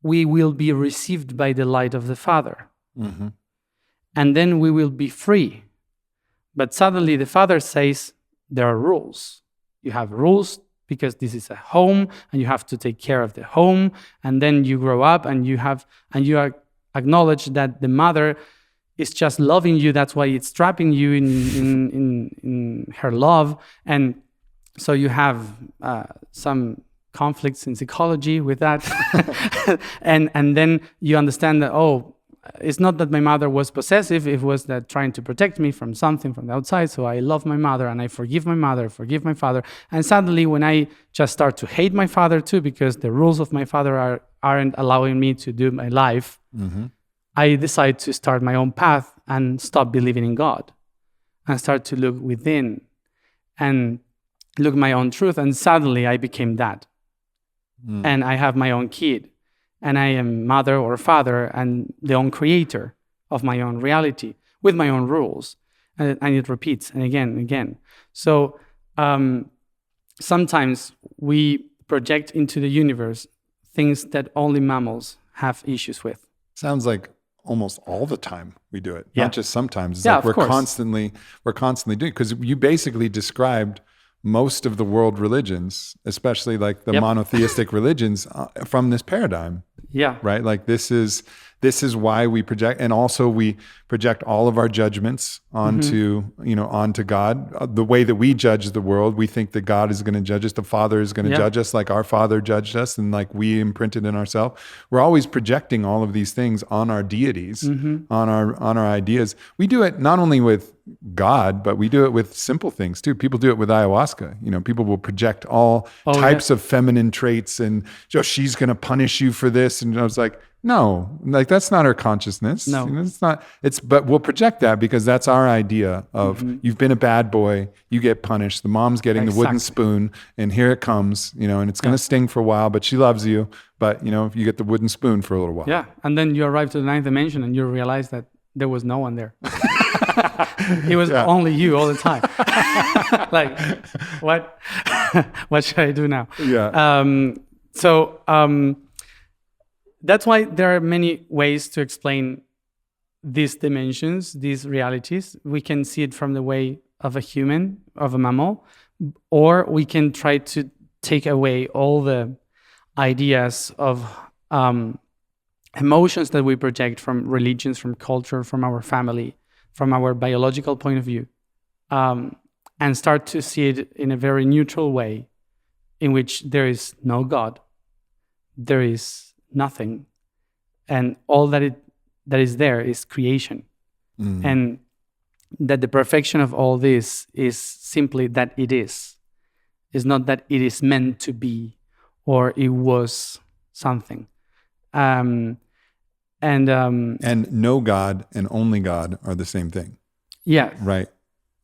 we will be received by the light of the Father. Mm-hmm. And then we will be free. But suddenly the Father says, there are rules. You have rules because this is a home and you have to take care of the home. And then you grow up and you acknowledge that the mother is just loving you. That's why it's trapping you in her love. And so you have some conflicts in psychology with that. and then you understand that, it's not that my mother was possessive, it was that trying to protect me from something from the outside. So I love my mother and I forgive my mother, forgive my father. And suddenly when I just start to hate my father too, because the rules of my father aren't allowing me to do my life, Mm-hmm. I decide to start my own path and stop believing in God and start to look within and look my own truth. And suddenly I became that. And I have my own kid. And I am mother or father and the own creator of my own reality with my own rules. And it repeats and again and again. So sometimes we project into the universe things that only mammals have issues with. Sounds like almost all the time we do it, Yeah. not just sometimes. It's Yeah, like of course. we're constantly doing, because you basically described most of the world religions, especially like the Yep. monotheistic religions, from this paradigm. Yeah. Right? Like this is why we project, and also we project all of our judgments onto, onto God. The way that we judge the world, we think that God is going to judge us, the Father is going to Yeah. judge us like our Father judged us, and like we imprinted in ourselves. We're always projecting all of these things on our deities, on our ideas. We do it not only with God, but we do it with simple things too. People do it with ayahuasca. People will project all types of feminine traits, and she's going to punish you for this. And I was like, no, like that's not our consciousness. No. It's not. But we'll project that because that's our idea of you've been a bad boy, you get punished. The mom's getting the wooden spoon, and here it comes. And it's going to sting for a while, but she loves you. But you get the wooden spoon for a little while. Yeah. And then you arrive to the ninth dimension and you realize that there was no one there. It was only you all the time. Like, what should I do now? Yeah. That's why there are many ways to explain these dimensions, these realities. We can see it from the way of a human, of a mammal, or we can try to take away all the ideas of emotions that we project from religions, from culture, from our family, from our biological point of view, and start to see it in a very neutral way, in which there is no God, there is nothing, and all that is there is creation, and that the perfection of all this is simply that it is. It's not that it is meant to be or it was something. And no God and only God are the same thing. Yeah. Right.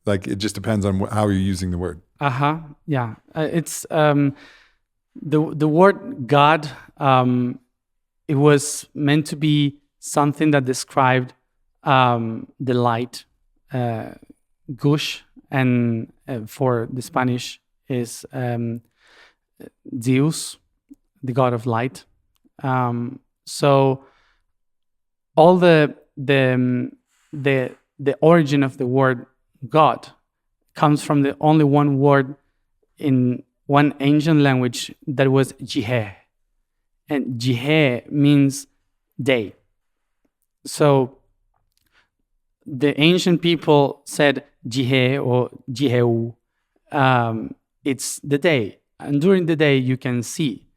Like it just depends on how you're using the word. Yeah. It's the word God. It was meant to be something that described the light, gush, and for the Spanish is Zeus, the god of light. So all the origin of the word God comes from the only one word in one ancient language that was Jiheh. And Jiheh means day. So the ancient people said Jiheh or Jiheu. It's the day. And during the day, you can see.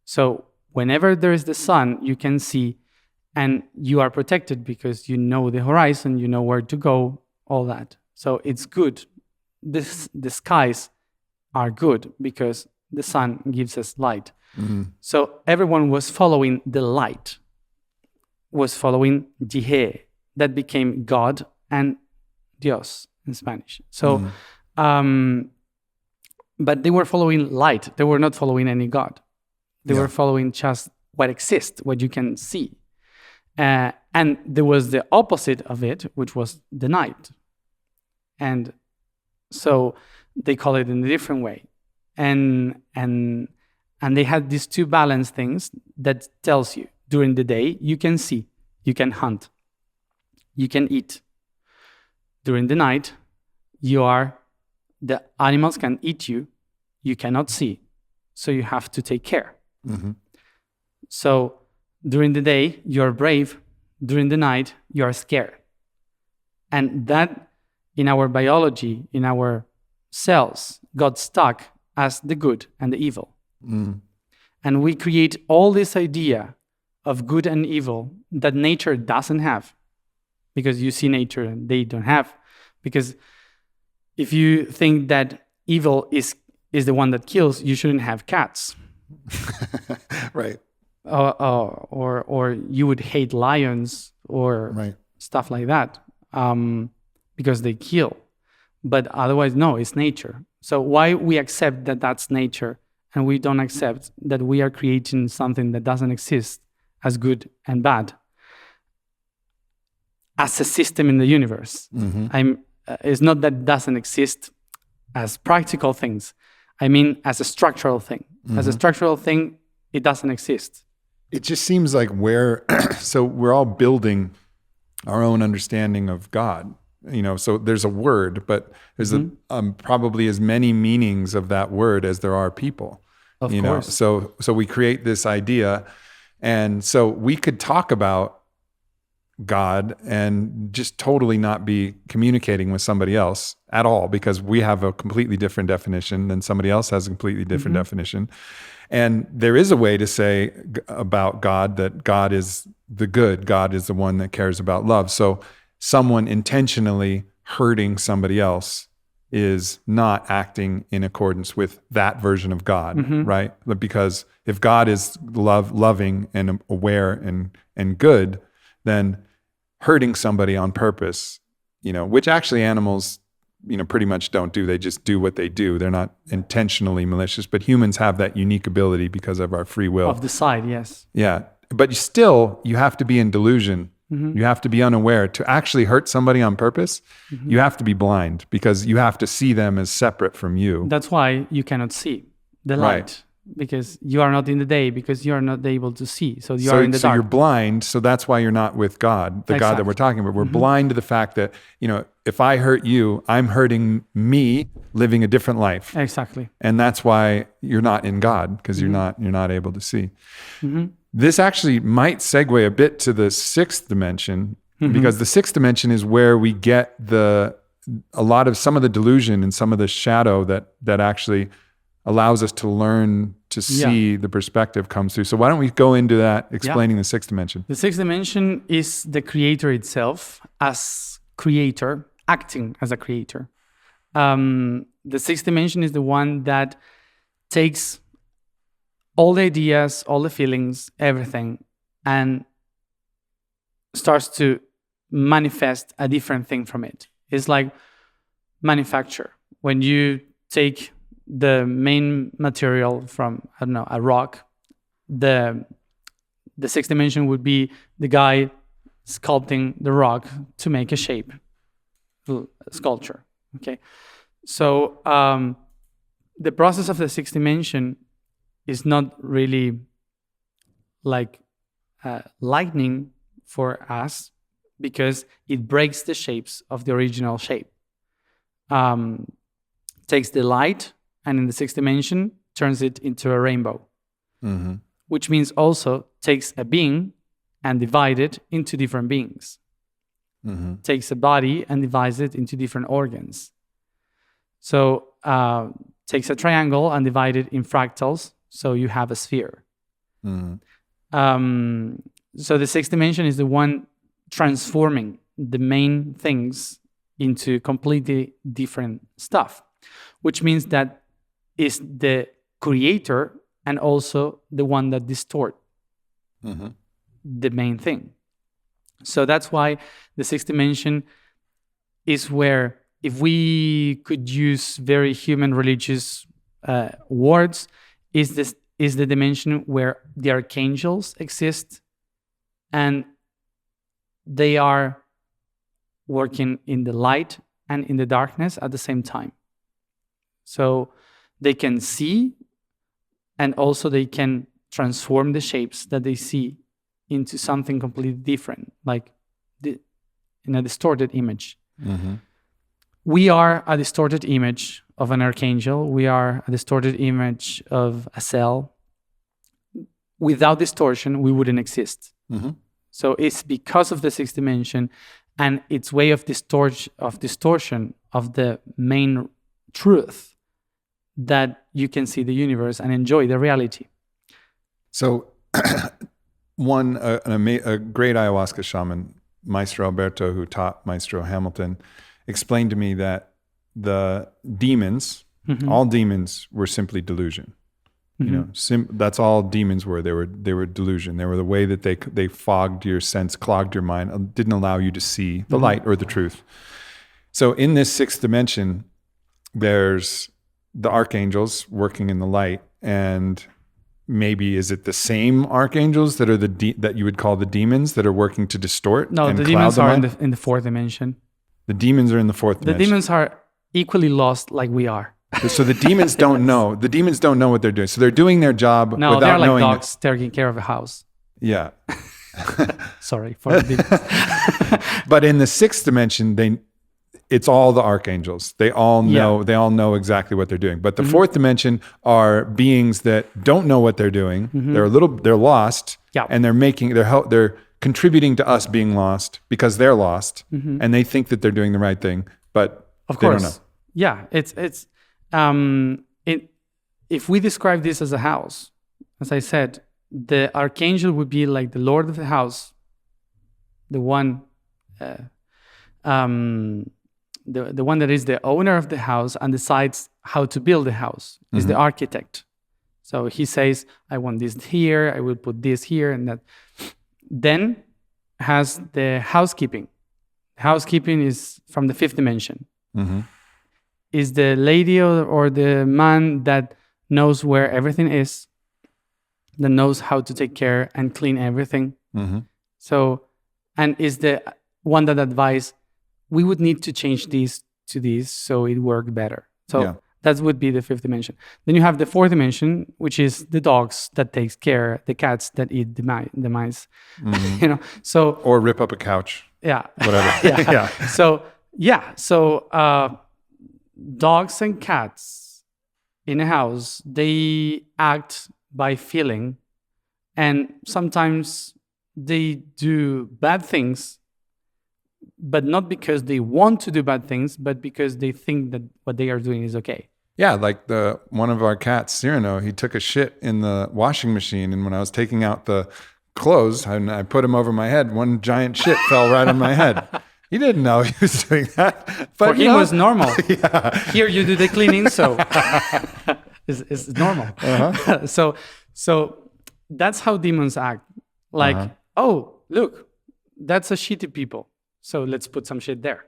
So whenever there is the sun, you can see. And you are protected because you know the horizon, you know where to go, all that. So it's good. The skies are good because the sun gives us light. So everyone was following the light, was following Jihe, that became God and Dios in Spanish. So, but they were following light. They were not following any God. They were following just what exists, what you can see. And there was the opposite of it, which was the night. And so they call it in a different way. And they had these two balanced things that tells you during the day, you can see, you can hunt, you can eat. During the night, the animals can eat you, you cannot see. So you have to take care. So during the day, you're brave. During the night, you're scared. And that in our biology, in our cells, got stuck as the good and the evil. And we create all this idea of good and evil that nature doesn't have. Because you see nature and they don't have. Because if you think that evil is the one that kills, you shouldn't have cats. Right. Or you would hate lions or stuff like that because they kill. But otherwise, no, it's nature. So why we accept that that's nature and we don't accept that we are creating something that doesn't exist as good and bad as a system in the universe? It's not that it doesn't exist as practical things. I mean, as a structural thing. As a structural thing, it doesn't exist. It just seems like we're all building our own understanding of God. So there's a word, but there's probably as many meanings of that word as there are people. Of course. So we create this idea, and so we could talk about God and just totally not be communicating with somebody else at all because we have a completely different definition and somebody else has a completely different definition. And there is a way to say about God that God is the good. God is the one that cares about love. So someone intentionally hurting somebody else is not acting in accordance with that version of God, right? Because if God is loving and aware and good, then hurting somebody on purpose, which actually animals, pretty much don't do. They just do what they do. They're not intentionally malicious, but humans have that unique ability because of our free will. Of the side, yes. Yeah. But you have to be in delusion. You have to be unaware. To actually hurt somebody on purpose, you have to be blind because you have to see them as separate from you. That's why you cannot see the light. Because you are not in the day, because you are not able to see. So you are in the dark. So you're blind. So that's why you're not with God, the God that we're talking about. We're blind to the fact that, if I hurt you, I'm hurting me living a different life. Exactly. And that's why you're not in God, because you're not able to see. This actually might segue a bit to the sixth dimension, because the sixth dimension is where we get some of the delusion and some of the shadow that actually allows us to learn to see the perspective comes through. So why don't we go into that, explaining the sixth dimension? The sixth dimension is the creator itself as creator, acting as a creator. The sixth dimension is the one that takes all the ideas, all the feelings, everything, and starts to manifest a different thing from it. It's like manufacture. When you take the main material from, a rock, the sixth dimension would be the guy sculpting the rock to make a shape, sculpture. Okay, so the process of the sixth dimension is not really like lightning for us because it breaks the shapes of the original shape. Takes the light and in the sixth dimension turns it into a rainbow, which means also takes a being and divide it into different beings. Takes a body and divides it into different organs. So takes a triangle and divide it in fractals, so you have a sphere. So the sixth dimension is the one transforming the main things into completely different stuff, which means that is the creator and also the one that distort the main thing. So that's why the sixth dimension is where, if we could use very human religious words, is the dimension where the archangels exist, and they are working in the light and in the darkness at the same time. So they can see, and also they can transform the shapes that they see into something completely different, like in a distorted image. We are a distorted image of an archangel. We are a distorted image of a cell. Without distortion, we wouldn't exist. So it's because of the sixth dimension and its way of distortion of the main truth that you can see the universe and enjoy the reality. So a great ayahuasca shaman, Maestro Alberto, who taught Maestro Hamilton, explained to me that the demons, all demons, were simply delusion. That's all demons were. They were delusion. They were the way that they fogged your sense, clogged your mind, didn't allow you to see the light or the truth. So in this sixth dimension, there's the archangels working in the light, and maybe is it the same archangels that are that you would call the demons that are working to distort? No, and the cloud demons the are mind? in the fourth dimension. The demons are in the fourth dimension. The demons are equally lost like we are. So the demons don't know. The demons don't know what they're doing. So they're doing their job No, without they're like knowing dogs taking care of a house. Yeah. Sorry for the demons. But in the sixth dimension, it's all the archangels. They all know. Yeah. They all know exactly what they're doing. But the fourth dimension are beings that don't know what they're doing. They're lost, Yeah. and they're contributing to us being lost because they're lost, and they think that they're doing the right thing, but Of they course. don't know. Yeah, if we describe this as a house, as I said, the archangel would be like the lord of the house, the one, the one that is the owner of the house and decides how to build the house, is the architect. So he says, I want this here, I will put this here and that. Then has the housekeeping. Housekeeping is from the fifth dimension. Is the lady or the man that knows where everything is, that knows how to take care and clean everything. So, and is the one that advises, we would need to change this to this so it worked better. So that would be the fifth dimension. Then you have the fourth dimension, which is the dogs that takes care, the cats that eat the mice. So Or rip up a couch. yeah, Whatever. So dogs and cats in a house, they act by feeling, and sometimes they do bad things, but not because they want to do bad things, but because they think that what they are doing is okay. Yeah, like one of our cats, Cyrano, he took a shit in the washing machine, and when I was taking out the clothes and I put him over my head, one giant shit fell right on my head. He didn't know he was doing that. But For him, it was normal. Yeah. Here you do the cleaning, so it's normal. So that's how demons act. Like, oh, look, that's a shitty people. So let's put some shit there.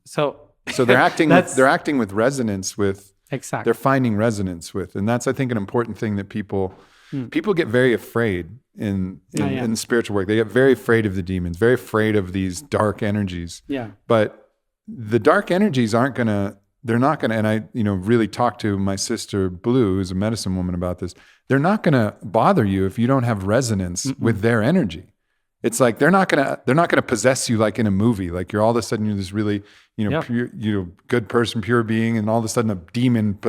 So they're acting. They're acting with resonance with. Exactly. They're finding resonance with, and that's, I think, an important thing that people get very afraid in the spiritual work. They get very afraid of the demons, very afraid of these dark energies. Yeah. But the dark energies they're not gonna, and I, really talked to my sister Blue, who's a medicine woman, about this. They're not gonna bother you if you don't have resonance with their energy. It's like they're not gonna possess you like in a movie. Like you're all of a sudden you're this really, pure, good person, pure being, and all of a sudden a demon,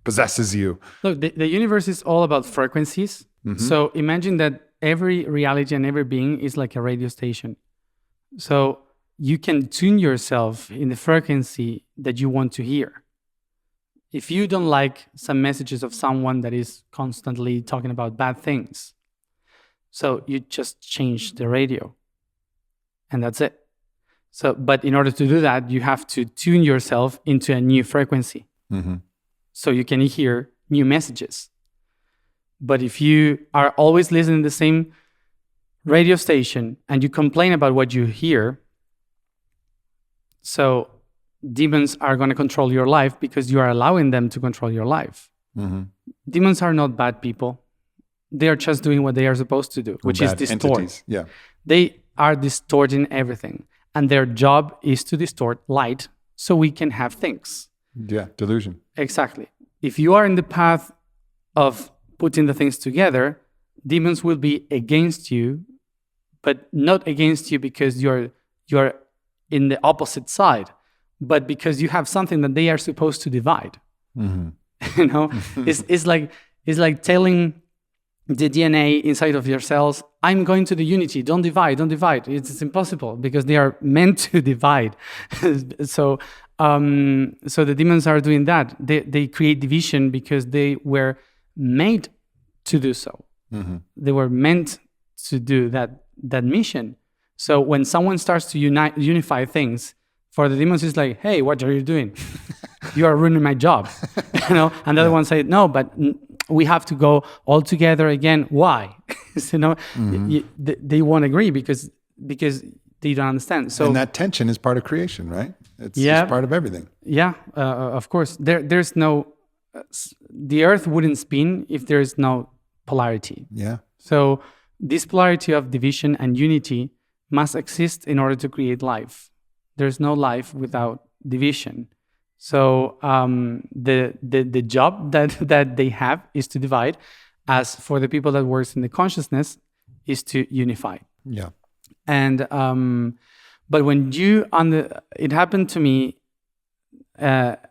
possesses you. Look, the universe is all about frequencies. So imagine that every reality and every being is like a radio station. So you can tune yourself in the frequency that you want to hear. If you don't like some messages of someone that is constantly talking about bad things, so you just change the radio and that's it. So, but in order to do that, you have to tune yourself into a new frequency. So you can hear new messages. But if you are always listening to the same radio station and you complain about what you hear, so demons are going to control your life because you are allowing them to control your life. Mm-hmm. Demons are not bad people. They are just doing what they are supposed to do, which is distort. Entities. Yeah. They are distorting everything. And their job is to distort light so we can have things. Yeah. Delusion. Exactly. If you are in the path of putting the things together, demons will be against you, but not against you because you're in the opposite side, but because you have something that they are supposed to divide. Mm-hmm. You know, it's like telling the DNA inside of your cells, I'm going to the unity, don't divide. It's impossible because they are meant to divide. So the demons are doing that. They create division because they were made to do so. Mm-hmm. They were meant to do that mission. So when someone starts to unify things, for the demons, it's like, hey, what are you doing? You are ruining my job. You know. And the other one say, no, but we have to go all together again. Why? You know, they won't agree because they don't understand. So and that tension is part of creation, right? It's just part of everything. Yeah, of course. There's no the Earth wouldn't spin if there's no polarity. Yeah. So this polarity of division and unity must exist in order to create life. There's no life without division. So the job that they have is to divide. As for the people that works in the consciousness, is to unify. Yeah. And but when it happened to me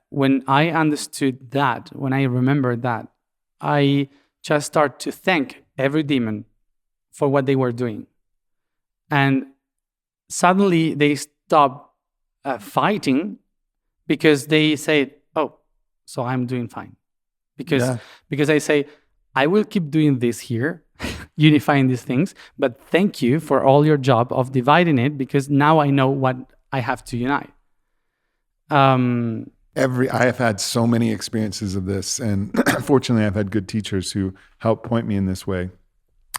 when I understood that, when I remembered that, I just start to thank every demon for what they were doing, and suddenly they stop fighting because they say, "Oh, so I'm doing fine," because I say, "I will keep doing this here." Unifying these things, but thank you for all your job of dividing it because now I know what I have to unite. I have had so many experiences of this, and fortunately I've had good teachers who help point me in this way.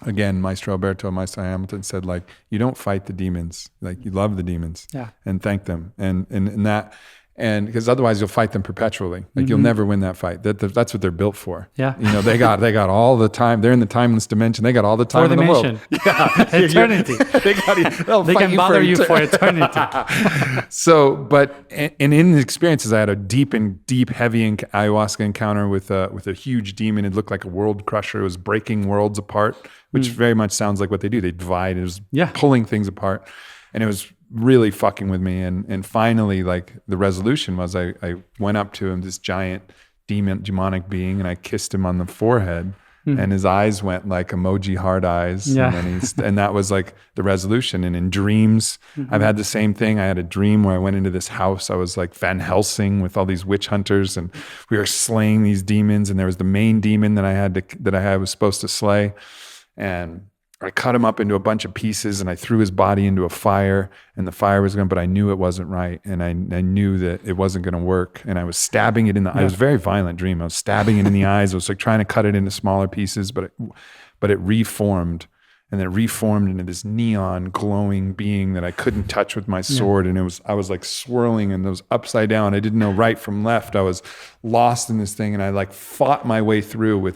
Again, Maestro Alberto, Maestro Hamilton said, like, you don't fight the demons, like you love the demons and thank them. And because otherwise you'll fight them perpetually. Like you'll never win that fight. That's what they're built for. Yeah. You know, they got all the time. They're in the timeless dimension. They got all the time in the world. Yeah. Eternity. They can bother you for eternity. So, but and in the experiences, I had a deep, heavy ayahuasca encounter with a huge demon. It looked like a world crusher. It was breaking worlds apart, which very much sounds like what they do. They divide. It was pulling things apart. And it was really fucking with me. And finally, like, the resolution was I went up to him, this giant demonic being, and I kissed him on the forehead. And his eyes went like emoji heart eyes. Yeah. And that was like the resolution. And in dreams, I've had the same thing. I had a dream where I went into this house. I was like Van Helsing with all these witch hunters, and we were slaying these demons. And there was the main demon that I was supposed to slay. And I cut him up into a bunch of pieces, and I threw his body into a fire, and the fire was going, but I knew it wasn't right. And I knew that it wasn't going to work. And I was stabbing it in the, it was a very violent dream. I was stabbing it in the eyes. I was like trying to cut it into smaller pieces, but it reformed, and then it reformed into this neon glowing being that I couldn't touch with my sword. And I was like swirling, and it was upside down. I didn't know right from left. I was lost in this thing. And I like fought my way through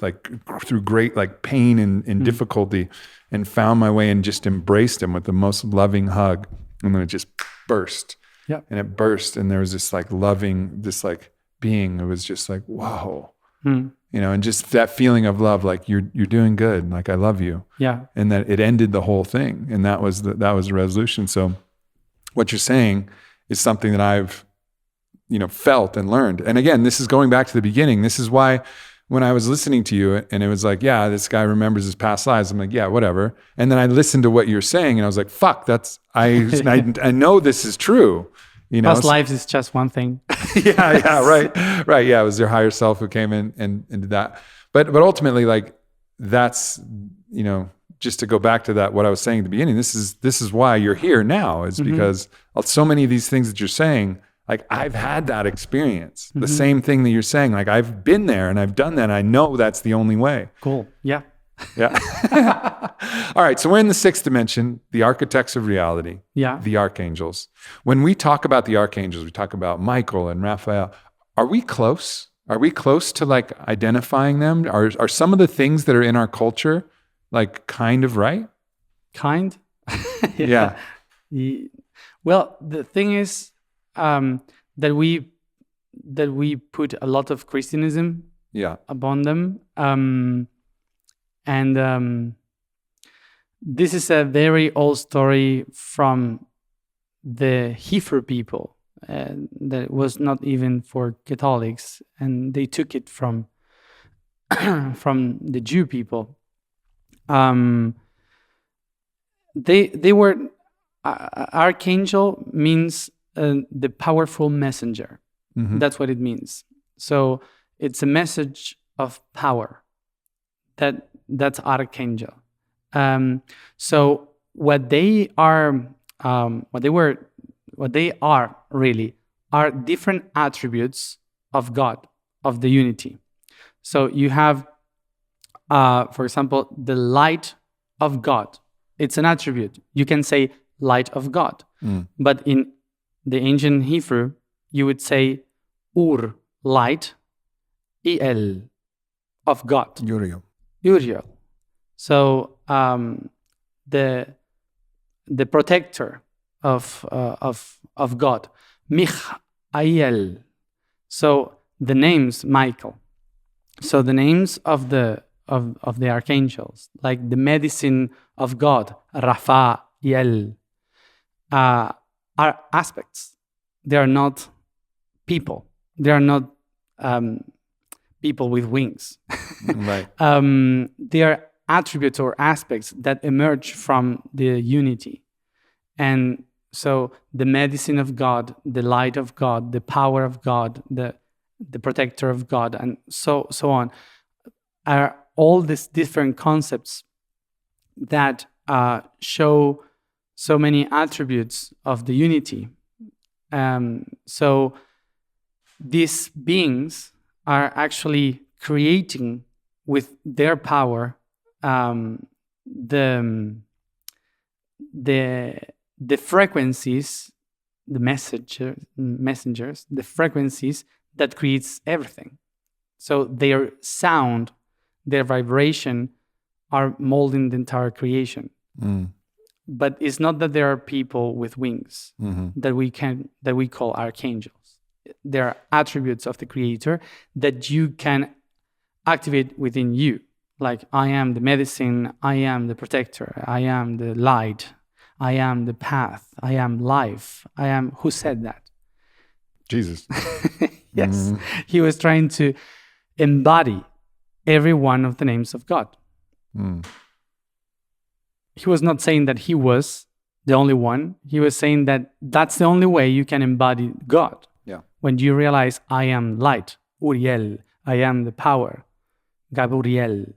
through great like pain and difficulty, and found my way and just embraced him with the most loving hug. And then it just burst. Yeah. And it burst. And there was this like loving, this like being. It was just like, whoa. You know, and just that feeling of love, like you're doing good. Like, I love you. Yeah. And that it ended the whole thing. And that was the resolution. So what you're saying is something that I've, you know, felt and learned. And again, this is going back to the beginning. This is why when I was listening to you and it was like, yeah, this guy remembers his past lives, I'm like, yeah, whatever. And then I listened to what you're saying and I was like, fuck, I know this is true. You know, past lives is just one thing. right. Yeah, it was your higher self who came in and did that. But ultimately, like, that's, you know, just to go back to that, what I was saying at the beginning, this is why you're here now, is because so many of these things that you're saying, like I've had that experience. The same thing that you're saying. Like I've been there and I've done that. And I know that's the only way. Cool. Yeah. Yeah. All right. So we're in the sixth dimension, the architects of reality, Yeah. the archangels. When we talk about the archangels, we talk about Michael and Raphael. Are we close? Are we close to like identifying them? Are some of the things that are in our culture like kind of right? Kind. Yeah. Well, the thing is that we put a lot of Christianism Yeah. upon them, and this is a very old story from the Heifer people. That was not even for Catholics, and they took it from from the Jew people. They were archangel means the powerful messenger. Mhm. That's what it means. So it's a message of power. That's archangel. So what they are, what they are really are different attributes of God, of the unity. So you have, for example, the light of God. It's an attribute. You can say light of God. But in the ancient Hebrew, you would say Ur, light, El, of God. Uriel. Uriel. So the protector of God, Michael. So the names Michael. So the names of the archangels, like the medicine of God, Raphael, are aspects. They are not people. They are not people with wings. Right. They are attributes or aspects that emerge from the unity. And so the medicine of God, the light of God, the power of God, the protector of God, and so on, are all these different concepts that show so many attributes of the unity. So these beings are actually creating with their power the frequencies, the messengers, the frequencies that creates everything. So their sound, their vibration are molding the entire creation. But it's not that there are people with wings that we call archangels. They are attributes of the Creator that you can activate within you. Like, I am the medicine, I am the protector, I am the light, I am the path, I am life, I am... Who said that? Jesus. Yes. He was trying to embody every one of the names of God. He was not saying that he was the only one. He was saying that that's the only way you can embody God. Yeah. When you realize, I am light, Uriel, I am the power, Gabriel,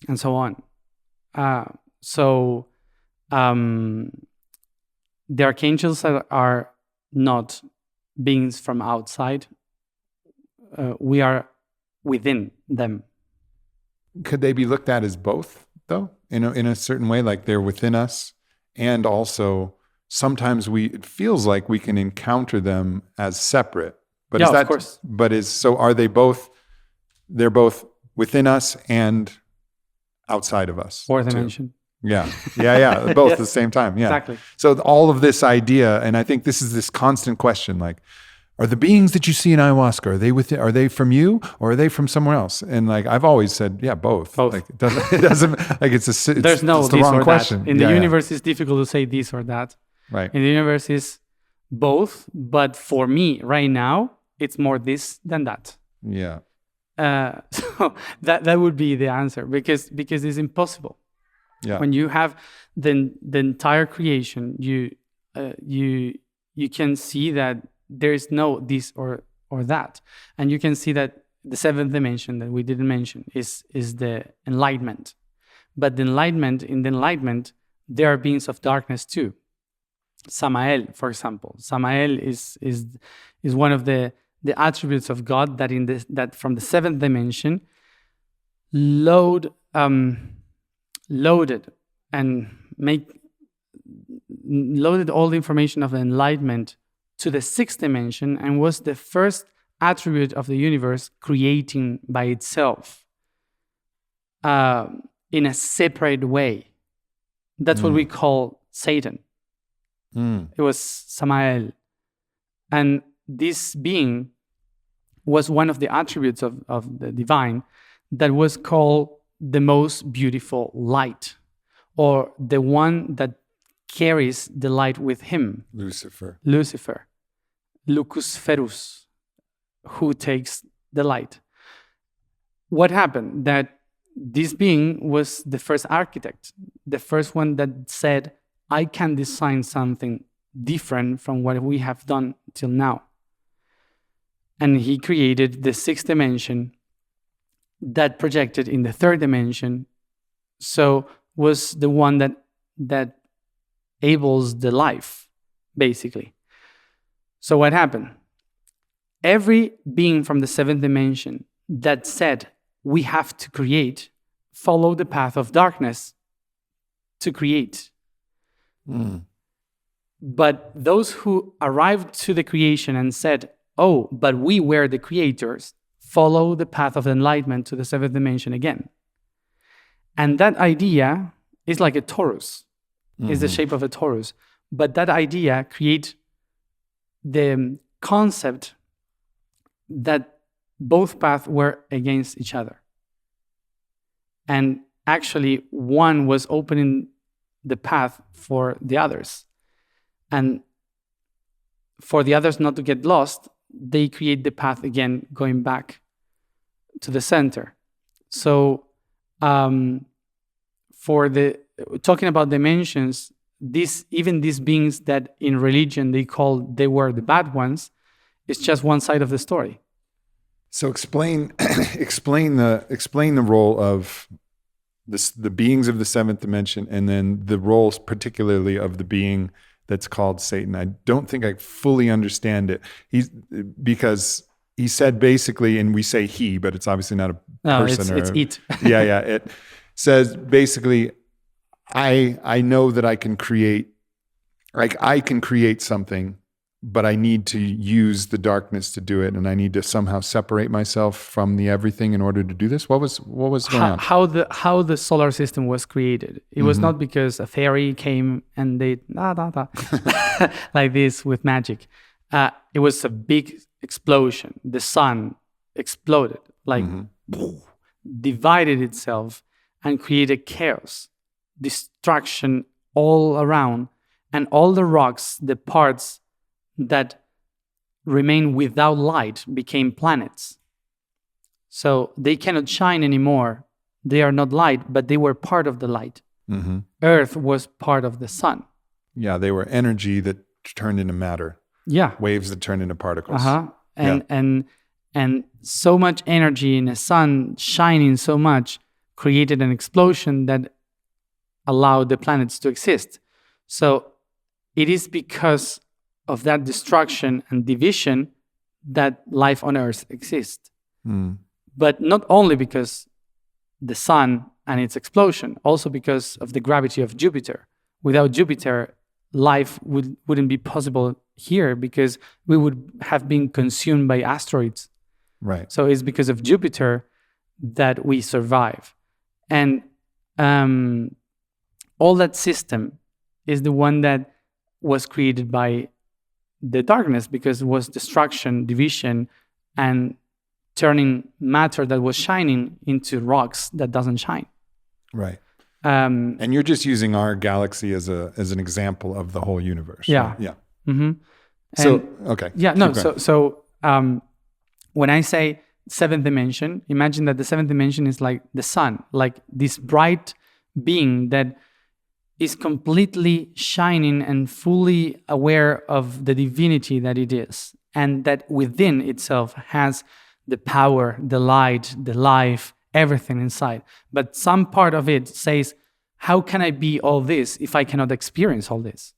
and so on. The archangels are not beings from outside. We are within them. Could they be looked at as both, though, in a certain way? Like they're within us, and also sometimes it feels like we can encounter them as separate. But yeah, is that, of course. So are they both? They're both within us and outside of us. Fourth too. dimension. Yeah, both at the same time. Yeah, exactly. So all of this idea, and I think this is this constant question, like, are the beings that you see in ayahuasca, are they from you or are they from somewhere else? And like I've always said, yeah, both. Both. Like it doesn't like it's there's no it's the this wrong or question. that. In the universe, it's difficult to say this or that. Right. In the universe, is both. But for me, right now, it's more this than that. Yeah. So that would be the answer because it's impossible. Yeah. When you have the entire creation, you can see that there is no this or that, and you can see that the seventh dimension that we didn't mention is the enlightenment. But in the enlightenment, there are beings of darkness too. Samael, for example. Samael is one of the attributes of God that from the seventh dimension loaded and loaded all the information of the enlightenment to the sixth dimension, and was the first attribute of the universe creating by itself in a separate way. That's what we call Satan. It was Samael. And this being was one of the attributes of the divine that was called the most beautiful light, or the one that carries the light with him. Lucifer. Lucus Ferus, who takes the light. What happened? That this being was the first architect, the first one that said, I can design something different from what we have done till now. And he created the sixth dimension that projected in the third dimension. So was the one that enables the life, basically. So what happened? Every being from the seventh dimension that said, we have to create, follow the path of darkness to create. But those who arrived to the creation and said, oh, but we were the creators, follow the path of enlightenment to the seventh dimension again. And that idea is like a torus, is the shape of a torus. But that idea creates the concept that both paths were against each other. And actually, one was opening the path for the others. And for the others not to get lost, they create the path again, going back to the center. So, talking about dimensions, even these beings that in religion they were the bad ones, it's just one side of the story. So explain the role of the beings of the seventh dimension, and then the roles particularly of the being that's called Satan. I don't think I fully understand it. Because he said basically, and we say he, but it's obviously not a person. It's it. Yeah. It says basically, I know that I can create something, but I need to use the darkness to do it, and I need to somehow separate myself from the everything in order to do this. What was going on? How the solar system was created. It was not because a fairy came and they like this with magic. It was a big explosion. The sun exploded, divided itself and created chaos, destruction all around, and all the rocks, the parts that remain without light became planets. So they cannot shine anymore. They are not light, but they were part of the light. Earth was part of the sun. Yeah, they were energy that turned into matter. Yeah. Waves that turned into particles. And so much energy in the sun shining so much created an explosion that allowed the planets to exist. So it is because of that destruction and division that life on Earth exists. But not only because the sun and its explosion, also because of the gravity of Jupiter. Without Jupiter, life wouldn't be possible here because we would have been consumed by asteroids. Right. So it's because of Jupiter that we survive. And all that system is the one that was created by the darkness, because it was destruction, division, and turning matter that was shining into rocks that doesn't shine. Right. And you're just using our galaxy as an example of the whole universe. Yeah. Right? Yeah. Mm-hmm. So, okay. Yeah, no, so when I say seventh dimension, imagine that the seventh dimension is like the sun, like this bright being that is completely shining and fully aware of the divinity that it is, and that within itself has the power, the light, the life, everything inside. But some part of it says, how can I be all this if I cannot experience all this?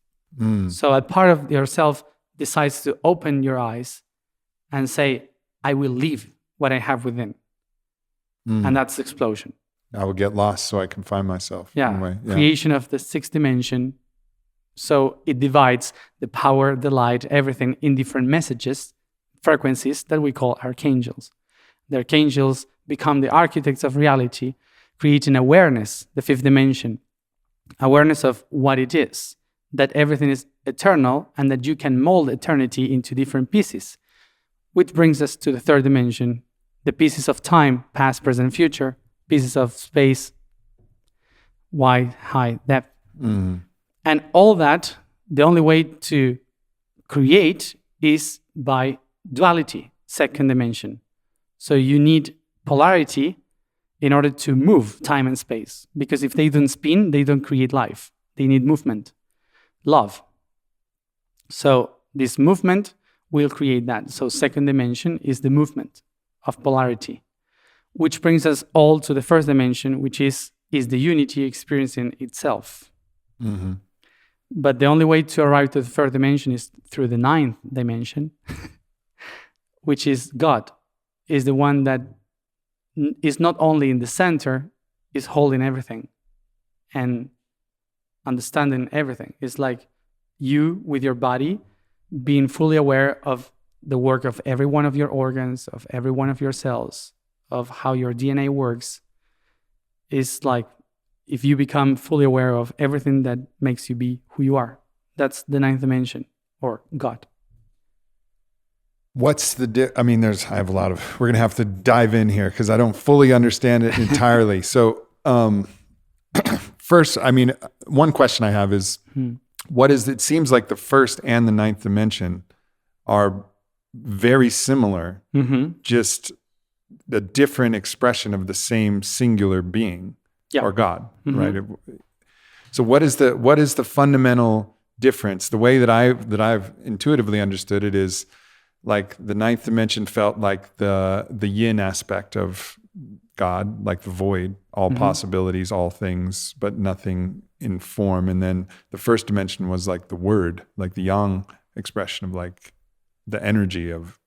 So a part of yourself decides to open your eyes and say, I will leave what I have within. And that's the explosion. I will get lost so I can find myself. in a way. Creation of the sixth dimension. So it divides the power, the light, everything in different messages, frequencies that we call archangels. The archangels become the architects of reality, creating awareness, the fifth dimension, awareness of what it is, that everything is eternal and that you can mold eternity into different pieces, which brings us to the third dimension, the pieces of time, past, present, future, pieces of space, wide, high, depth. And all that, the only way to create is by duality, second dimension. So you need polarity in order to move time and space. Because if they don't spin, they don't create life. They need movement, love. So this movement will create that. So second dimension is the movement of polarity, which brings us all to the first dimension, which is the unity experiencing itself. But the only way to arrive to the third dimension is through the ninth dimension, which is God, is the one that is not only in the center, is holding everything and understanding everything. It's like you with your body being fully aware of the work of every one of your organs, of every one of your cells, of how your DNA works. Is like if you become fully aware of everything that makes you be who you are. That's the ninth dimension, or God. What's the I mean, I have a lot of, we're going to have to dive in here because I don't fully understand it entirely. So first, I mean, one question I have is, what is, it seems like the first and the ninth dimension are very similar, just a different expression of the same singular being or God, right? So what is the fundamental difference? The way that I've intuitively understood it is like the ninth dimension felt like the yin aspect of God, like the void, all possibilities, all things, but nothing in form. And then the first dimension was like the word, like the yang expression of like the energy of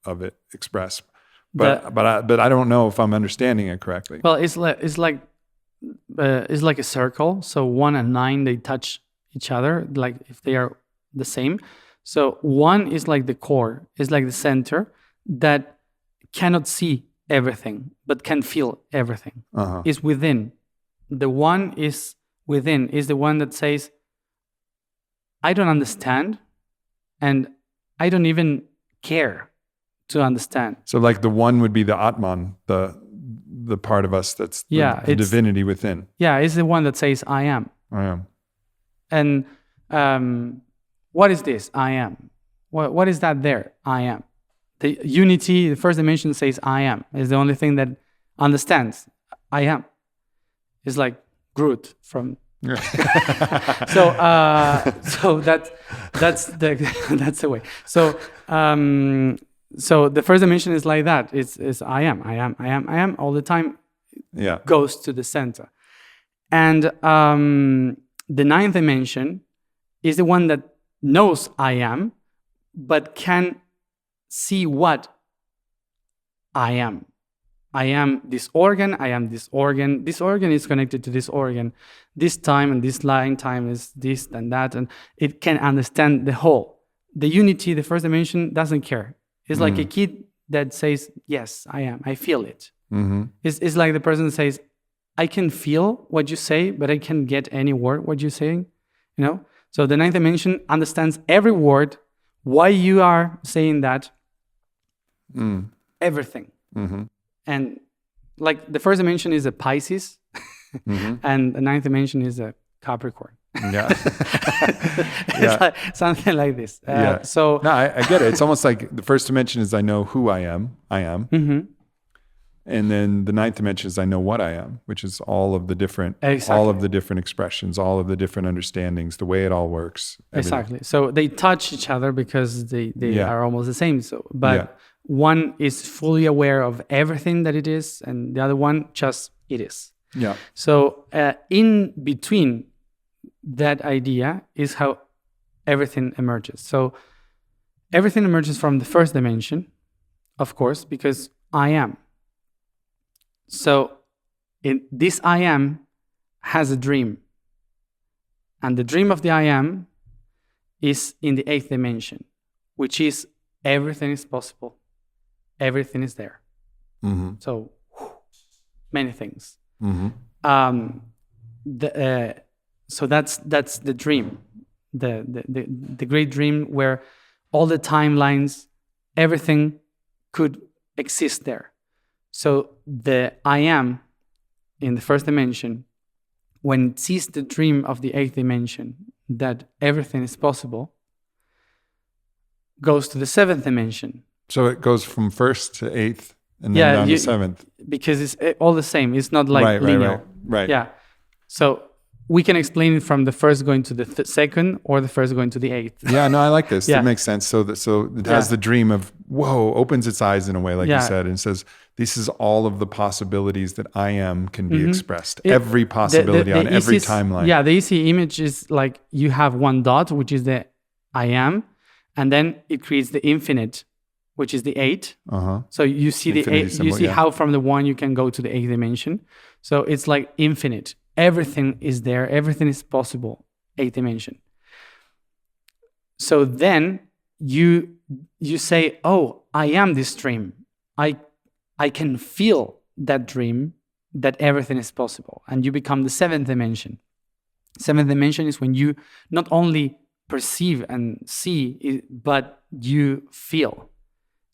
it expressed. But I don't know if I'm understanding it correctly. Well, it's like a circle. So 1 and 9, they touch each other, like if they are the same. So 1 is like the core, is like the center that cannot see everything, but can feel everything. Is within. The 1 is within, is the one that says, I don't understand, and I don't even care to understand. So like the 1 would be the Atman, the part of us that's the divinity within. Yeah, it's the one that says, I am. I am. And what is this? I am. What is that there? I am. The unity, the first dimension says, I am. Is the only thing that understands. I am. It's like Groot from... so that's the way. So the first dimension is like that. It's I am all the time. Yeah. Goes to the center. And the ninth dimension is the one that knows I am, but can see what I am. I am this organ, I am this organ. This organ is connected to this organ. This time and this line time is this and that. And it can understand the whole. The unity, the first dimension, doesn't care. It's like a kid that says, yes, I am. I feel it. It's like the person that says, I can feel what you say, but I can't get any word what you're saying. You know? So the ninth dimension understands every word, why you are saying that, everything. And like the first dimension is a Pisces, and the ninth dimension is a Capricorn. Yeah. It's like something like this. So no, I get it. It's almost like the first dimension is I know who I am. And then the ninth dimension is I know what I am, which is all of the different expressions, all of the different understandings, the way it all works. Everything. Exactly. So they touch each other because they are almost the same. So, but one is fully aware of everything that it is, and the other one just it is. Yeah. So in between that idea is how everything emerges. So everything emerges from the first dimension, of course, because I am. So this I am has a dream. And the dream of the I am is in the 8th dimension, which is everything is possible. Everything is there. Mm-hmm. So many things. Mm-hmm. So that's the dream, the great dream where all the timelines, everything could exist there. So the I am in the first dimension, when it sees the dream of the 8th dimension that everything is possible, goes to the 7th dimension. So it goes from 1st to 8th and then down to 7th. Because it's all the same. It's not like linear. Right. Yeah. So we can explain it from the first going to the second or the first going to the 8th. Yeah, no, I like this. Yeah. That makes sense. So it has the dream of, whoa, opens its eyes in a way, like you said, and says, this is all of the possibilities that I am can be expressed. Every possibility on every timeline. Yeah, the easy image is like you have one dot, which is the I am, and then it creates the infinite, which is the 8. So you see the 8, symbol, you see how from the 1 you can go to the 8th dimension. So it's like infinite. Everything is there. Everything is possible. 8th dimension. So then you say, oh, I am this dream. I can feel that dream, that everything is possible. And you become the 7th dimension. 7th dimension is when you not only perceive and see, but you feel.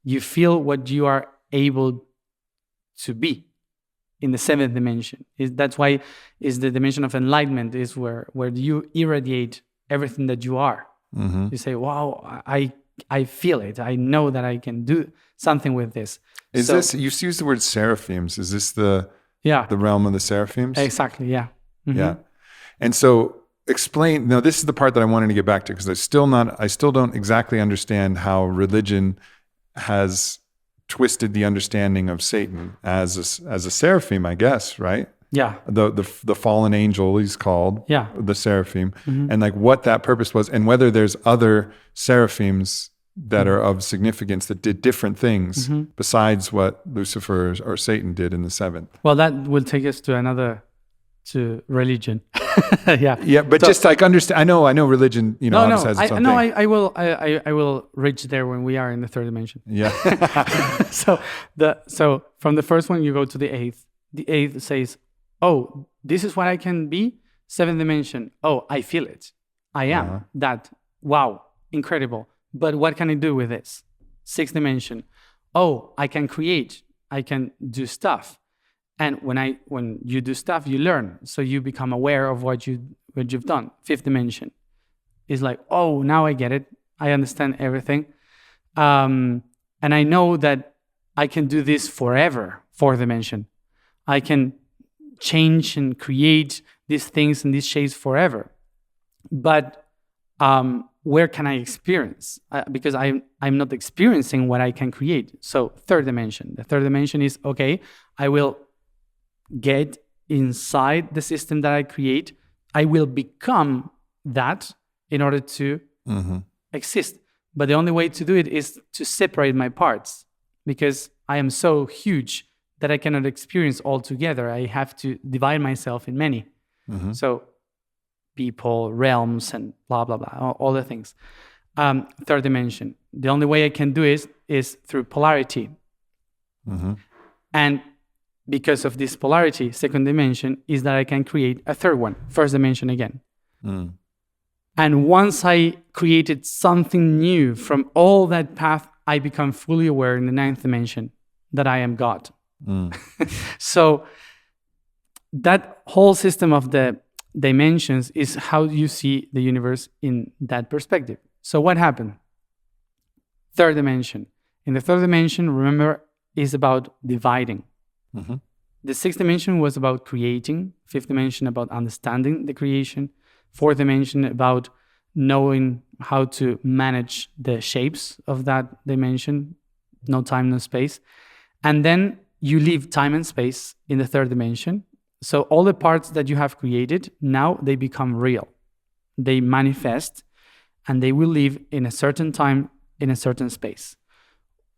You feel what you are able to be in the 7th dimension. That's why is the dimension of enlightenment, is where you irradiate everything that you are. You say, wow, I feel it. I know that I can do something with this. Is this, you used the word seraphims. Is this the realm of the seraphims? Exactly, yeah. Mm-hmm. Yeah. And so explain, now this is the part that I wanted to get back to, because I still don't exactly understand how religion has twisted the understanding of Satan as a seraphim, I guess, right? Yeah. The fallen angel, he's called. Yeah. The seraphim. And like what that purpose was, and whether there's other seraphims that are of significance that did different things besides what Lucifer or Satan did in the 7th. Well, that will take us to religion. Yeah, but so, just like understand. I know religion. Has its own thing. I will reach there when we are in the 3rd dimension. Yeah. So from the first one you go to the 8th. The 8th says, "Oh, this is what I can be." 7th dimension. Oh, I feel it. I am that. Wow, incredible. But what can I do with this? 6th dimension. Oh, I can create. I can do stuff. And when you do stuff, you learn. So you become aware of what you've done. 5th dimension is like, oh, now I get it. I understand everything. And I know that I can do this forever. 4th dimension. I can change and create these things and these shapes forever. But where can I experience? Because I'm not experiencing what I can create. So 3rd dimension. The 3rd dimension is, okay, I will get inside the system that I create. I will become that in order to exist. But the only way to do it is to separate my parts, because I am so huge that I cannot experience all together. I have to divide myself in many. So people, realms, and blah, blah, blah, all the things. 3rd dimension. The only way I can do it is through polarity. And because of this polarity, 2nd dimension, is that I can create a 3rd one, 1st dimension again. And once I created something new from all that path, I become fully aware in the 9th dimension that I am God. So that whole system of the dimensions is how you see the universe in that perspective. So what happened? 3rd dimension. In the 3rd dimension, remember, is about dividing. The 6th dimension was about creating. 5th dimension about understanding the creation. 4th dimension about knowing how to manage the shapes of that dimension. No time, no space. And then you leave time and space in the 3rd dimension. So all the parts that you have created, now they become real. They manifest. and they will live in a certain time, in a certain space.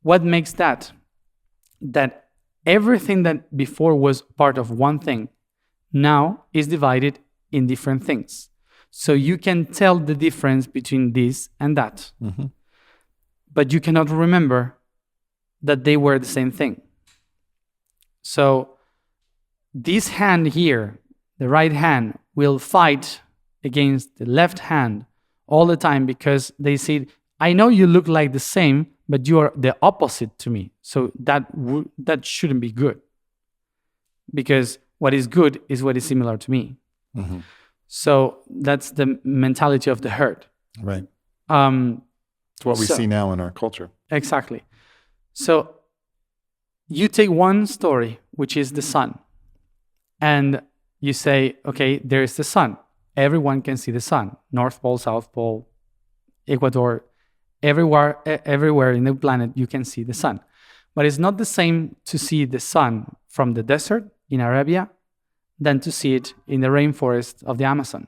What makes that? That everything that before was part of one thing now is divided in different things. So you can tell the difference between this and that. Mm-hmm. But you cannot remember that they were the same thing. So this hand here, the right hand, will fight against the left hand all the time because they say, I know you look like the same, but you are the opposite to me. So that shouldn't be good. Because what is good is what is similar to me. Mm-hmm. So that's the mentality of the herd. Right. It's what we see now in our culture. Exactly. So you take one story, which is the sun, and you say, okay, there is the sun. Everyone can see the sun. North Pole, South Pole, Ecuador, everywhere in the planet, you can see the sun. But it's not the same to see the sun from the desert in Arabia than to see it in the rainforest of the Amazon.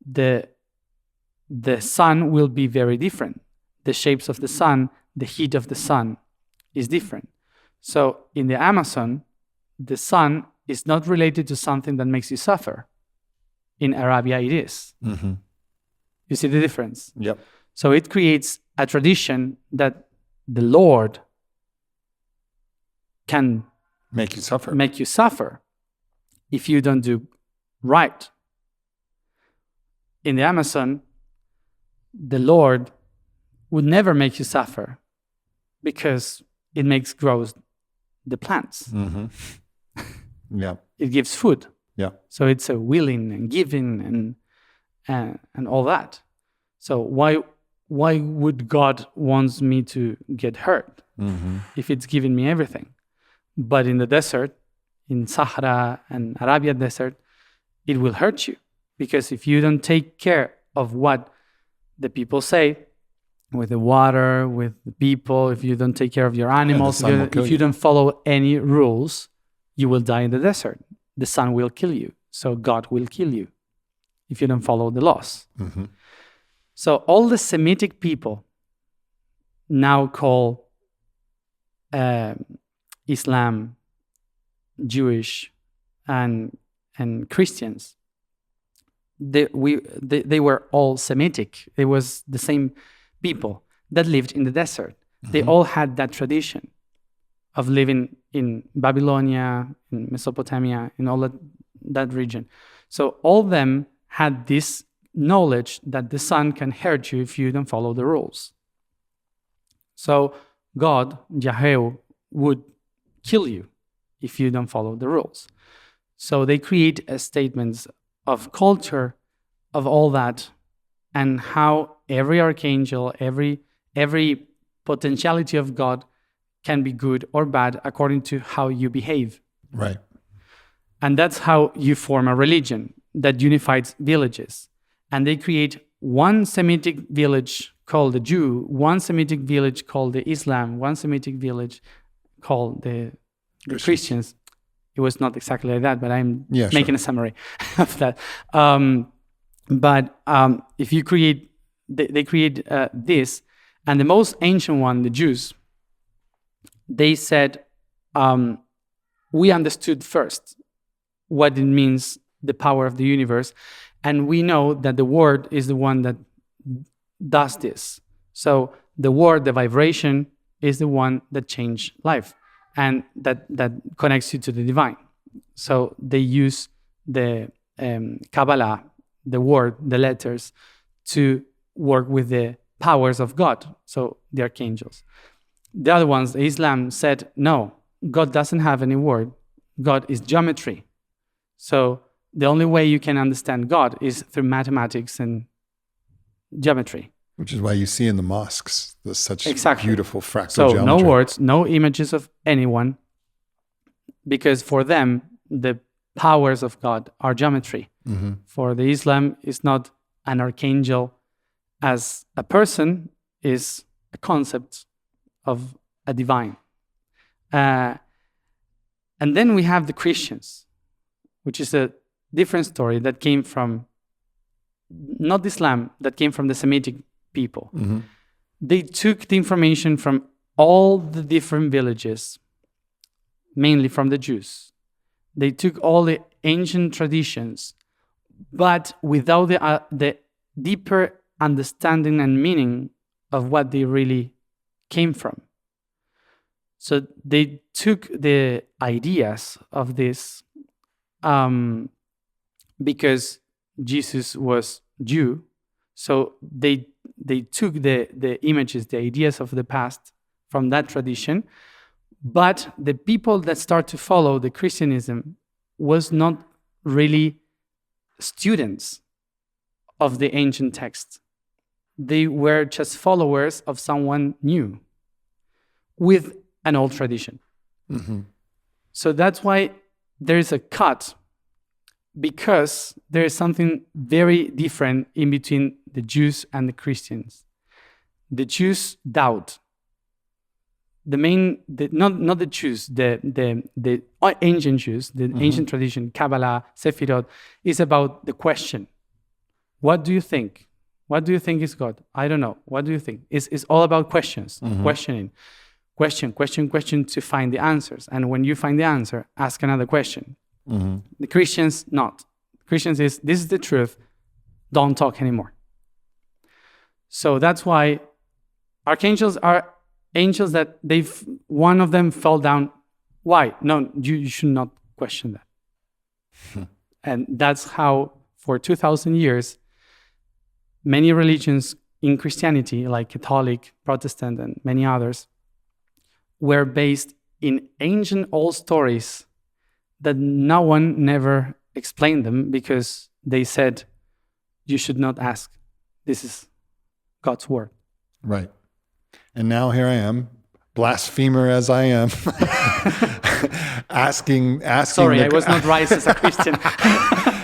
The sun will be very different. The shapes of the sun, the heat of the sun is different. So in the Amazon, the sun is not related to something that makes you suffer. In Arabia, it is. Mm-hmm. You see the difference? Yep. So it creates a tradition that the Lord can make you suffer if you don't do right. In the Amazon, the Lord would never make you suffer because it makes grow the plants. Mm-hmm. Yeah. It gives food. Yeah. So it's a willing and giving and all that. So why would God wants me to get hurt if it's giving me everything? But in the desert, in Sahara and Arabia desert, it will hurt you because if you don't take care of what the people say, with the water, with the people, if you don't take care of your animals, if you don't follow any rules, you will die in the desert. The sun will kill you. So God will kill you if you don't follow the laws. Mm-hmm. So all the Semitic people now call Islam, Jewish, and Christians. They were all Semitic. It was the same people that lived in the desert. Mm-hmm. They all had that tradition of living in Babylonia, in Mesopotamia, in all that region. So all of them had this knowledge that the sun can hurt you if you don't follow the rules. So God, Yahweh, would kill you if you don't follow the rules. So they create statements of culture, of all that, and how every archangel, every potentiality of God can be good or bad according to how you behave. Right. And that's how you form a religion that unifies villages. And they create one Semitic village called the Jew, one Semitic village called the Islam, one Semitic village called the Christians. It was not exactly like that, but I'm making a summary of that. But if you create, they create this, and the most ancient one, the Jews, they said, we understood first what it means, the power of the universe, and we know that the word is the one that does this. So the word, the vibration, is the one that changed life and that connects you to the divine. So they use the Kabbalah, the word, the letters, to work with the powers of God, so the archangels. The other ones, Islam, said, no, God doesn't have any word. God is geometry. So the only way you can understand God is through mathematics and geometry. Which is why you see in the mosques such beautiful fractal so geometry. No words, no images of anyone, because for them, the powers of God are geometry. Mm-hmm. For the Islam, it's not an archangel as a person, is a concept of a divine. And then we have the Christians, which is a different story that came from not Islam, that came from the Semitic people. Mm-hmm. They took the information from all the different villages, mainly from the Jews. They took all the ancient traditions, but without the deeper understanding and meaning of what they really came from. So they took the ideas of this because Jesus was Jew. So they took the images, the ideas of the past from that tradition. But the people that start to follow the Christianism was not really students of the ancient text. They were just followers of someone new with an old tradition. Mm-hmm. So that's why there is a cut, because there is something very different in between the Jews and the Christians. The Jews doubt. Not the Jews, the ancient Jews, the ancient tradition, Kabbalah, Sefirot, is about the question. What do you think? What do you think is God? I don't know. What do you think? It's all about questions, questioning. Question to find the answers. And when you find the answer, ask another question. Mm-hmm. The Christians, not. Christians is, this is the truth. Don't talk anymore. So that's why archangels are angels that one of them fell down. Why? No, you should not question that. And that's how, for 2,000 years, many religions in Christianity, like Catholic, Protestant, and many others, were based in ancient old stories that no one never explained them, because they said, you should not ask. This is God's word. Right. And now here I am, blasphemer as I am, asking. Sorry, I was not raised as a Christian.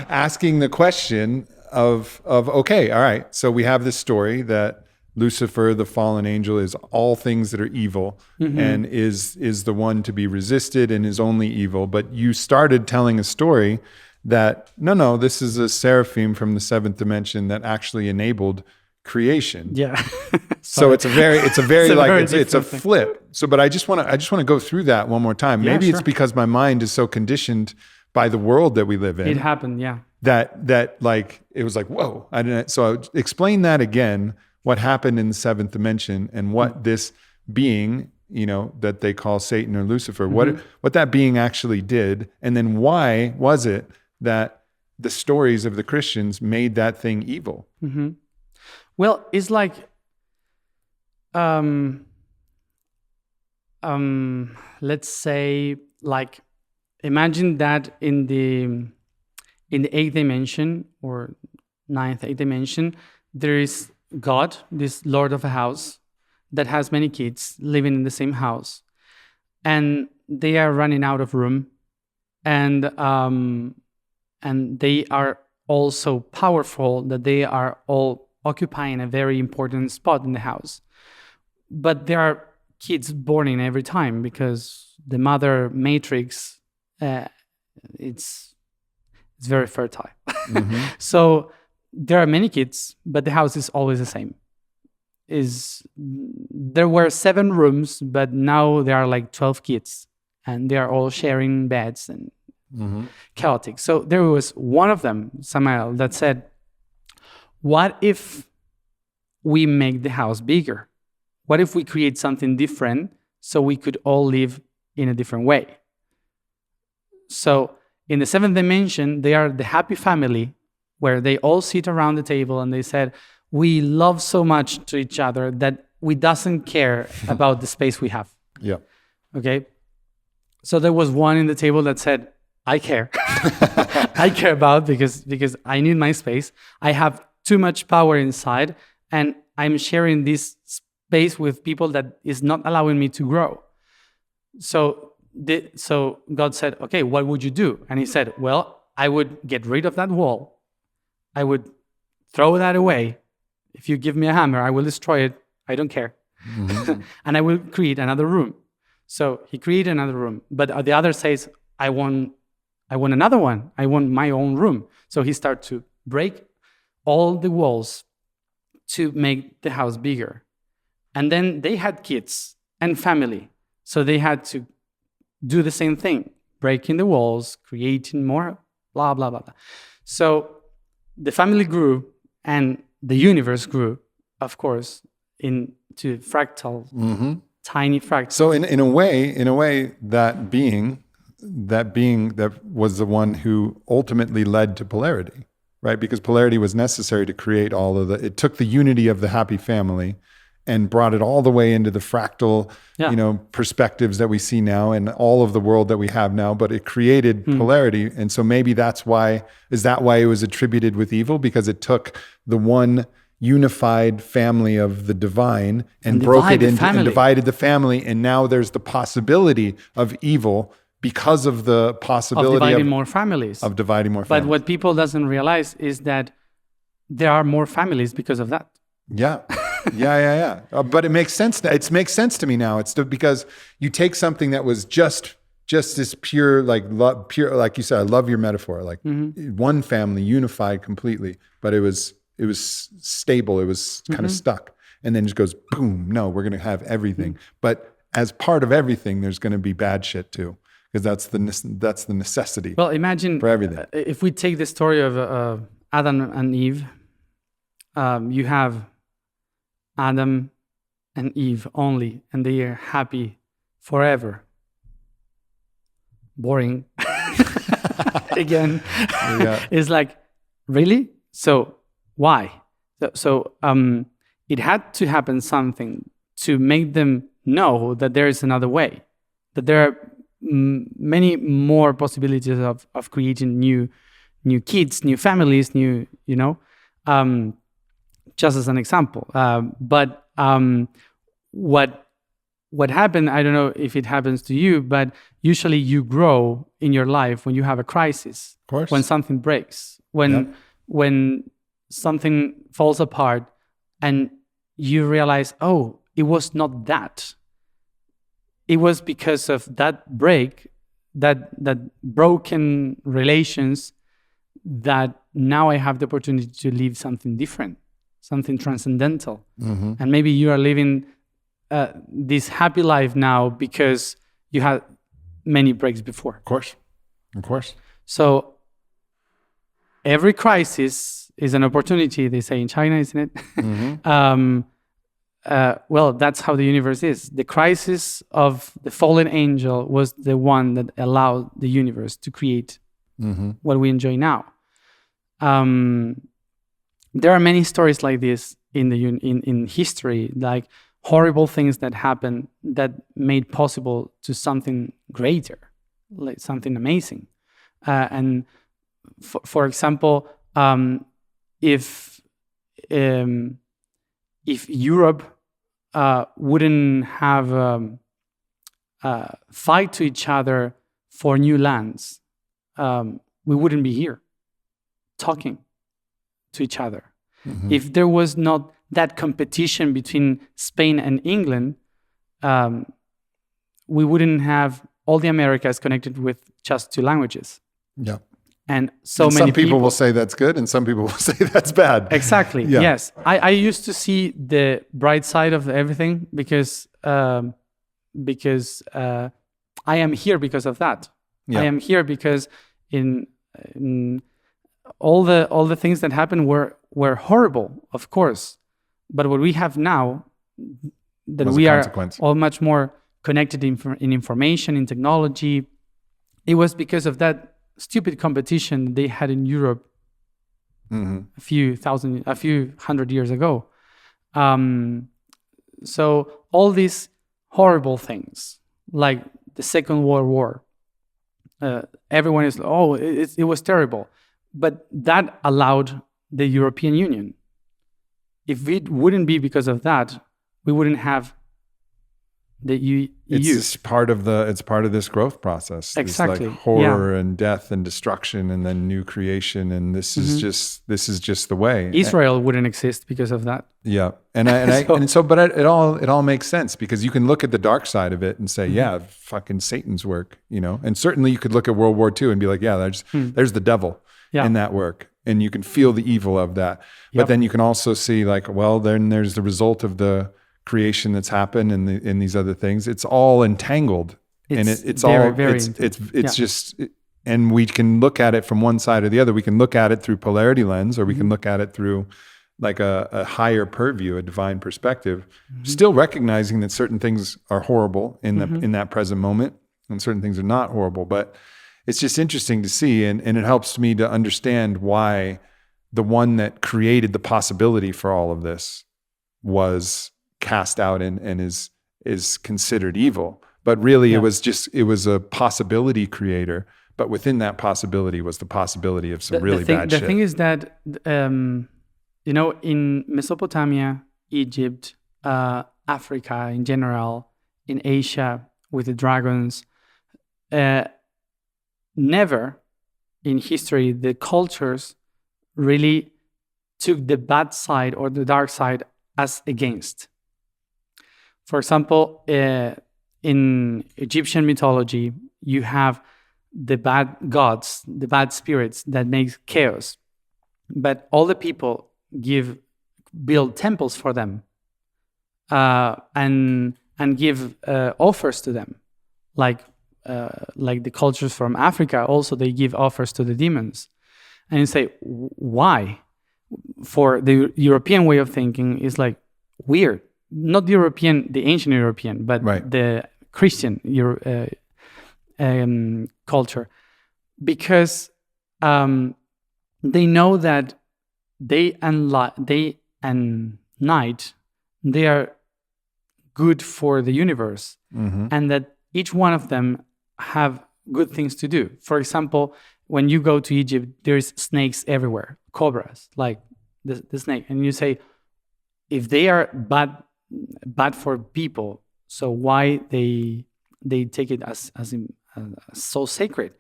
Asking the question of okay, all right. So we have this story that Lucifer, the fallen angel, is all things that are evil, and is the one to be resisted and is only evil. But you started telling a story that no, this is a seraphim from the seventh dimension that actually enabled creation. Yeah. So it's a very it's a thing. flip. So, but I just want to go through that one more time. Yeah, Maybe sure. it's because my mind is so conditioned by the world that we live in. It happened, yeah. That like it was like, whoa. I didn't. So explain that again. What happened in the seventh dimension, and what this being, that they call Satan or Lucifer, what that being actually did, and then why was it that the stories of the Christians made that thing evil? Mm-hmm. Well, it's like, let's say, like, imagine that in the eighth dimension or eighth dimension, there is God, this lord of a house, that has many kids living in the same house, and they are running out of room, and they are all so powerful that they are all occupying a very important spot in the house. But there are kids born in every time, because the mother matrix, it's very fertile. So there are many kids, but the house is always the same. There were 7 rooms, but now there are like 12 kids, and they are all sharing beds and chaotic. So there was one of them, Samael, that said, what if we make the house bigger? What if we create something different so we could all live in a different way? So in the 7th dimension, they are the happy family, where they all sit around the table and they said, we love so much to each other that we doesn't care about the space we have. Yeah. Okay. So there was one in the table that said, I care. I care about because I need my space. I have too much power inside, and I'm sharing this space with people that is not allowing me to grow. So God said, okay, what would you do? And he said, well, I would get rid of that wall. I would throw that away. If you give me a hammer, I will destroy it. I don't care. And I will create another room. So he created another room. But the other says, I want another one. I want my own room. So he started to break all the walls to make the house bigger. And then they had kids and family. So they had to do the same thing, breaking the walls, creating more, blah, blah, blah, blah. So the family grew and the universe grew, of course, into fractal, tiny fractals. So in a way, that being that was the one who ultimately led to polarity, right? Because polarity was necessary to create all of it took the unity of the happy family and brought it all the way into the fractal, perspectives that we see now and all of the world that we have now, but it created polarity. And so maybe is that why it was attributed with evil? Because it took the one unified family of the divine and broke it into and divided the family. And now there's the possibility of evil because of the possibility of dividing more families. But what people doesn't realize is that there are more families because of that. Yeah. But it makes sense. It makes sense to me now. It's because you take something that was just this pure, like you said, I love your metaphor, like one family unified completely, but it was stable. It was kind of stuck. And then it just goes, boom, no, we're going to have everything. But as part of everything, there's going to be bad shit too. Because that's the necessity. Well, imagine for everything. If we take the story of Adam and Eve, you have Adam and Eve only, and they are happy forever. Boring. Again, it's like, really? So why? So it had to happen something to make them know that there is another way, that there are many more possibilities of creating new kids, new families, just as an example. But what happened, I don't know if it happens to you, but usually you grow in your life when you have a crisis, of course. When something breaks, when something falls apart and you realize, oh, it was not that. It was because of that break, that broken relations, that now I have the opportunity to live something different, something transcendental. And maybe you are living this happy life now because you had many breaks before. Of course. So every crisis is an opportunity, they say in China, isn't it? Well, that's how the universe is. The crisis of the fallen angel was the one that allowed the universe to create what we enjoy now. There are many stories like this in history, like horrible things that happened that made possible to something greater, like something amazing. And for example, if Europe wouldn't have fight to each other for new lands, we wouldn't be here talking to each other. If there was not that competition between Spain and England, we wouldn't have all the Americas connected with just 2 languages. Yeah. And some people will say that's good and some people will say that's bad. Exactly. Yeah. Yes. I used to see the bright side of everything because I am here because of that. Yeah. I am here because in all the things that happened were horrible, of course. But what we have now, that we are all much more connected in information, in technology, it was because of that stupid competition they had in Europe a few hundred years ago. So all these horrible things, like the Second World War, everyone is, it was terrible. But that allowed the European Union. If it wouldn't be because of that, we wouldn't have the EU. It's part of this growth process. Exactly. Like horror and death and destruction and then new creation. And this is just the way. Israel wouldn't exist because of that. Yeah. But it all makes sense because you can look at the dark side of it and say, yeah, fucking Satan's work, and certainly you could look at World War II and be like, yeah, there's the devil in that work. and you can feel the evil of that. But then you can also see like, well, then there's the result of the creation that's happened and in these other things. It's all entangled, and it's very, all very it's just. And we can look at it from one side or the other. We can look at it through polarity lens, or we can look at it through like a higher purview, a divine perspective, still recognizing that certain things are horrible in that present moment and certain things are not horrible. But it's just interesting to see, and it helps me to understand why the one that created the possibility for all of this was cast out and is considered evil. But really it was a possibility creator. But within that possibility was the possibility of some really bad shit. The thing is that, in Mesopotamia, Egypt, Africa in general, in Asia with the dragons, never in history the cultures really took the bad side or the dark side as against. For example, in Egyptian mythology, you have the bad gods, the bad spirits that make chaos. But all the people build temples for them and give offers to them. Like the cultures from Africa, also they give offers to the demons. And you say, why? For the European way of thinking is like weird. Not the ancient European, but the Christian culture, because they know that day and night they are good for the universe, and that each one of them have good things to do. For example, when you go to Egypt, there's snakes everywhere, cobras, like the snake, and you say, if they are bad for people, so why they take it as so sacred?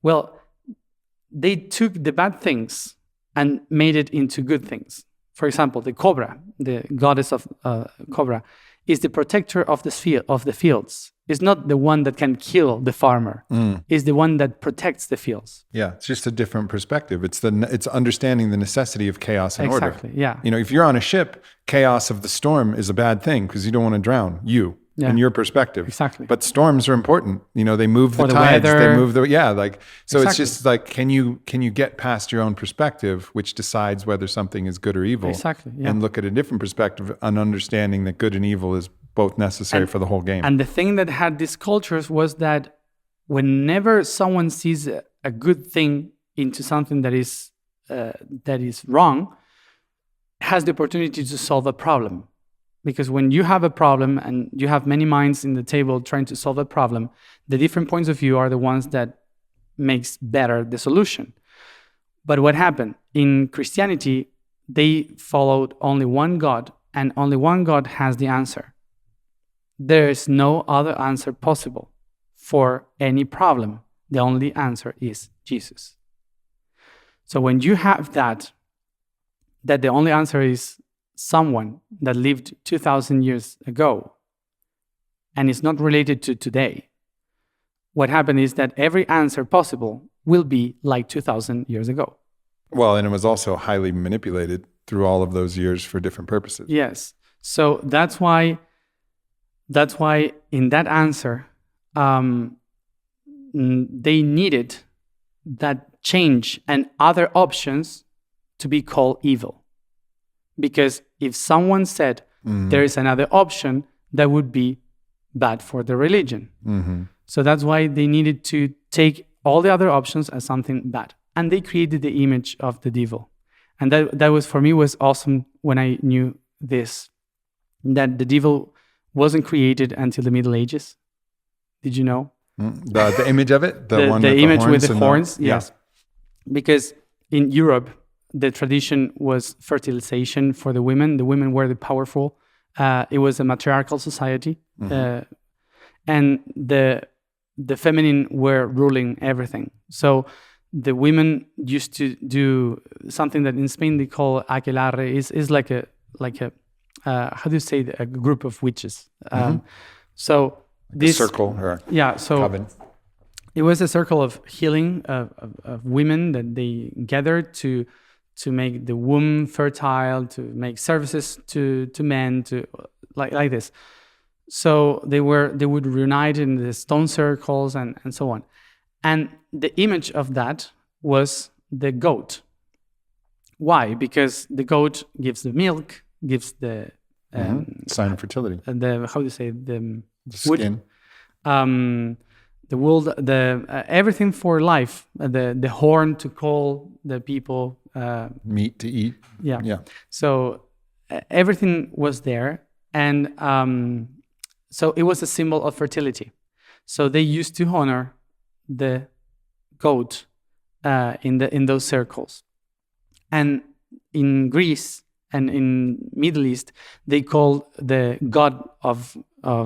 Well, they took the bad things and made it into good things. For example, the cobra, the goddess of cobra, is the protector of the fields. It's not the one that can kill the farmer. It's the one that protects the fields. Yeah, it's just a different perspective. It's understanding the necessity of chaos and order. Exactly. Yeah. If you're on a ship, chaos of the storm is a bad thing because you don't want to drown in your perspective. Exactly. But storms are important. They move the tides, they move so exactly. It's just like, can you get past your own perspective, which decides whether something is good or evil? Exactly. Yeah. And look at a different perspective, an understanding that good and evil is both necessary for the whole game. And the thing that had these cultures was that whenever someone sees a good thing into something that is wrong, has the opportunity to solve a problem. Because when you have a problem and you have many minds in the table trying to solve a problem, the different points of view are the ones that makes better the solution. But what happened? In Christianity, they followed only one God, and only one God has the answer. There is no other answer possible for any problem. The only answer is Jesus. So when you have that the only answer is someone that lived 2,000 years ago and is not related to today, what happened is that every answer possible will be like 2,000 years ago. Well, and it was also highly manipulated through all of those years for different purposes. Yes. So that's why in that answer, they needed that change and other options to be called evil. Because if someone said there is another option, that would be bad for the religion. So that's why they needed to take all the other options as something bad. And they created the image of the devil. And that was, for me, was awesome when I knew this, that the devil wasn't created until the Middle Ages. Did you know? The image of it? The image with the horns? Yes. Because in Europe, the tradition was fertilization for the women. The women were the powerful. It was a matriarchal society. And the feminine were ruling everything. So the women used to do something that in Spain they call aquelarre. Is like a how do you say a group of witches. So this circle or so coven. it was a circle of healing of women that they gathered to make the womb fertile, to make services to men, to like this. So they would reunite in the stone circles and so on. And the image of that was the goat. Why? Because the goat gives the milk, gives the sign of fertility. The how do you say the skin. Wood, the wool, the everything for life. The horn to call the people Meat to eat. Yeah. So everything was there, and so it was a symbol of fertility. So they used to honor the goat in those circles. And in Greece and in Middle East, they call the god of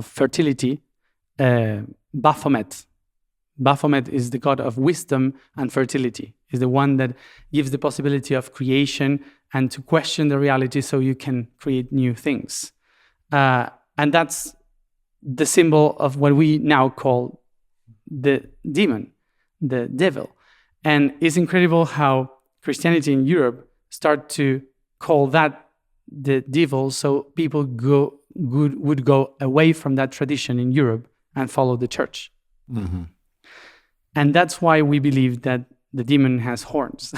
fertility Baphomet. Baphomet is the god of wisdom and fertility. Is the one that gives the possibility of creation and to question the reality so you can create new things. And that's the symbol of what we now call the demon, the devil. And it's incredible how Christianity in Europe start to call that the devil, so people would go away from that tradition in Europe and follow the church. Mm-hmm. And that's why we believe that the demon has horns.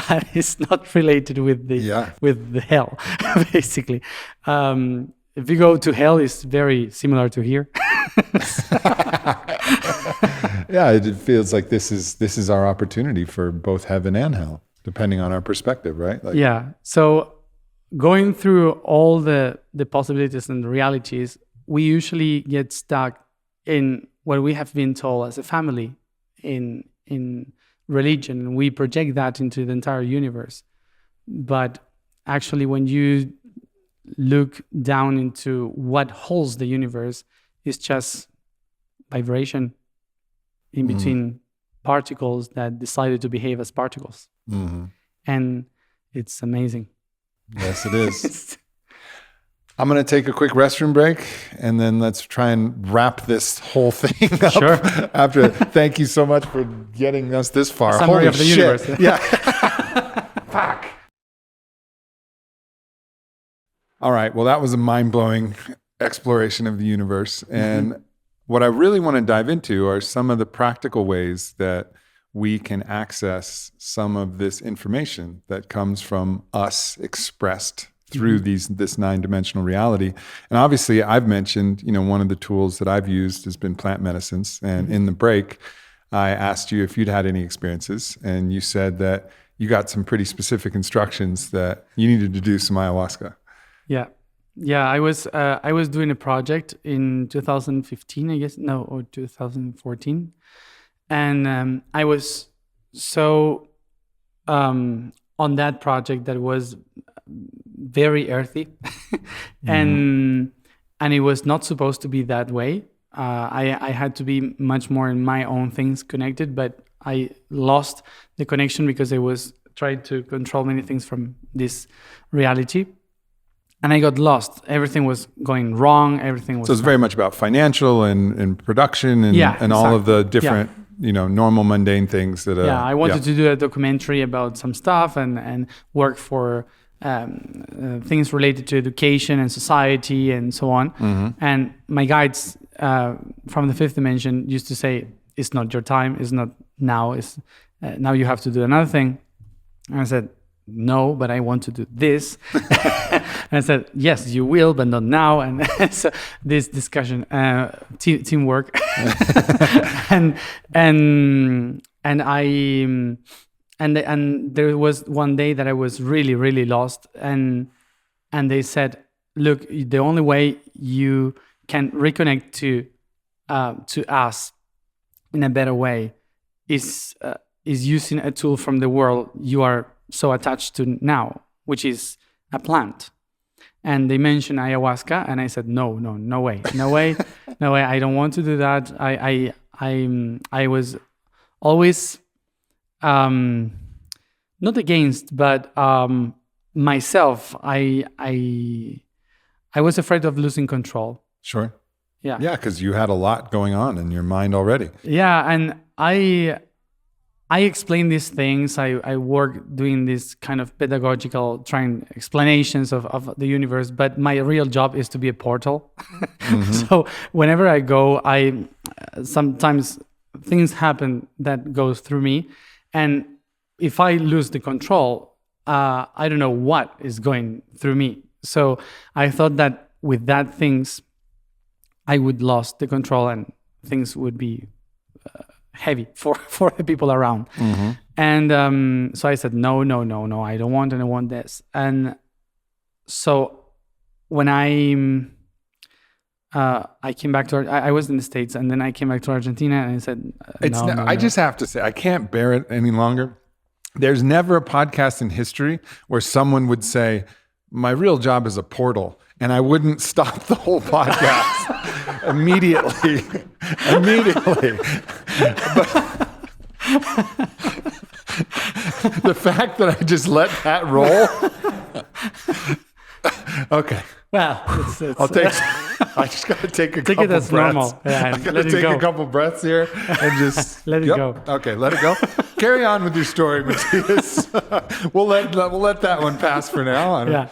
but it's not related with the hell, basically. If you go to hell, it's very similar to here. Yeah, it feels like this is our opportunity for both heaven and hell, depending on our perspective, right? Like, yeah. So going through all the possibilities and the realities, we usually get stuck in what we have been told as a family in religion, and we project that into the entire universe. But actually, when you look down into what holds the universe, it's just vibration in between particles that decided to behave as particles. Mm-hmm. And it's amazing. Yes, it is. I'm going to take a quick restroom break, and then let's try and wrap this whole thing up. Sure. After, thank you so much for getting us this far. Summary Holy of the shit. universe. Yeah. Fuck. All right. Well, that was a mind-blowing exploration of the universe. And what I really want to dive into are some of the practical ways that we can access some of this information that comes from us expressed through this 9-dimensional reality. And obviously I've mentioned, one of the tools that I've used has been plant medicines. And in the break, I asked you if you'd had any experiences, and you said that you got some pretty specific instructions that you needed to do some ayahuasca. Yeah. I was doing a project in 2015, I guess, or 2014, and I was so on that project that was very earthy, and it was not supposed to be that way. I had to be much more in my own things connected, but I lost the connection because I was trying to control many things from this reality. And I got lost. Everything was going wrong. Everything was. So it's very much about financial and production and all of the different, normal mundane things that. I wanted to do a documentary about some stuff and work for things related to education and society and so on. Mm-hmm. And my guides from the fifth dimension used to say, "It's not your time. It's not now. It's now you have to do another thing." And I said, "No, but I want to do this." And I said, "Yes, you will, but not now." And so this discussion, teamwork, and there was one day that I was really, really lost, and they said, "Look, the only way you can reconnect to us in a better way is using a tool from the world you are so attached to now, which is a plant." And they mentioned ayahuasca, and I said, no way. I don't want to do that. I was always not against, but myself. I was afraid of losing control. Sure. Yeah. Yeah, because you had a lot going on in your mind already. Yeah, and I explain these things. I work doing this kind of pedagogical, trying explanations of the universe. But my real job is to be a portal. So whenever I go, I sometimes things happen that goes through me, and if I lose the control, I don't know what is going through me. So I thought that with that things, I would lost the control and things would be heavy for the people around. And so I said, no, I don't want this. And so when I came back to, I was in the States, and then I came back to Argentina, and I said, I just have to say, I can't bear it any longer. There's never a podcast in history where someone would say, my real job is a portal, and I wouldn't stop the whole podcast immediately. But the fact that I just let that roll. Okay. well, I'll take. I just got to take a couple it as breaths. normal. Yeah, I got to let it take go. a couple breaths here and just Let it go. Okay, let it go. Carry on with your story, Matías. We'll let that one pass for now. I don't- Yeah.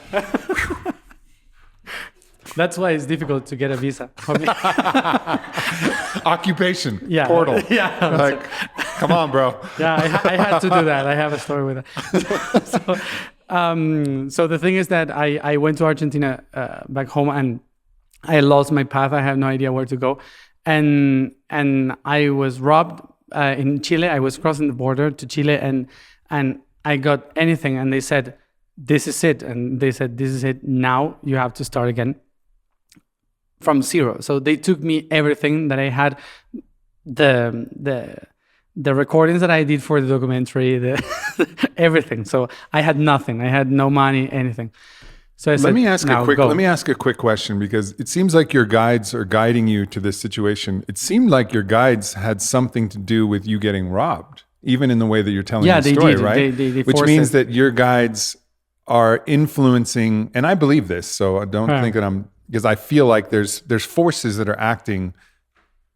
That's why it's difficult to get a visa. For me. Occupation. Yeah. Portal. Yeah. Like, come on, bro. Yeah, I had to do that. I have a story with that. So the thing is that I went to Argentina back home, and I lost my path. I have no idea where to go, and I was robbed in Chile. I was crossing the border to Chile, and I got anything, and they said, "This is it," and they said, "This is it. Now you have to start again from zero." So they took me everything that I had, the recordings that I did for the documentary, everything. So I had nothing. I had no money, anything. So I said, Let me ask go. a quick question, because it seems like your guides are guiding you to this situation. It seemed like your guides had something to do with you getting robbed, even in the way that you're telling the they story, did. right? They Which forced means it. that your guides are influencing, and I believe this, so I don't think that because I feel like there's forces that are acting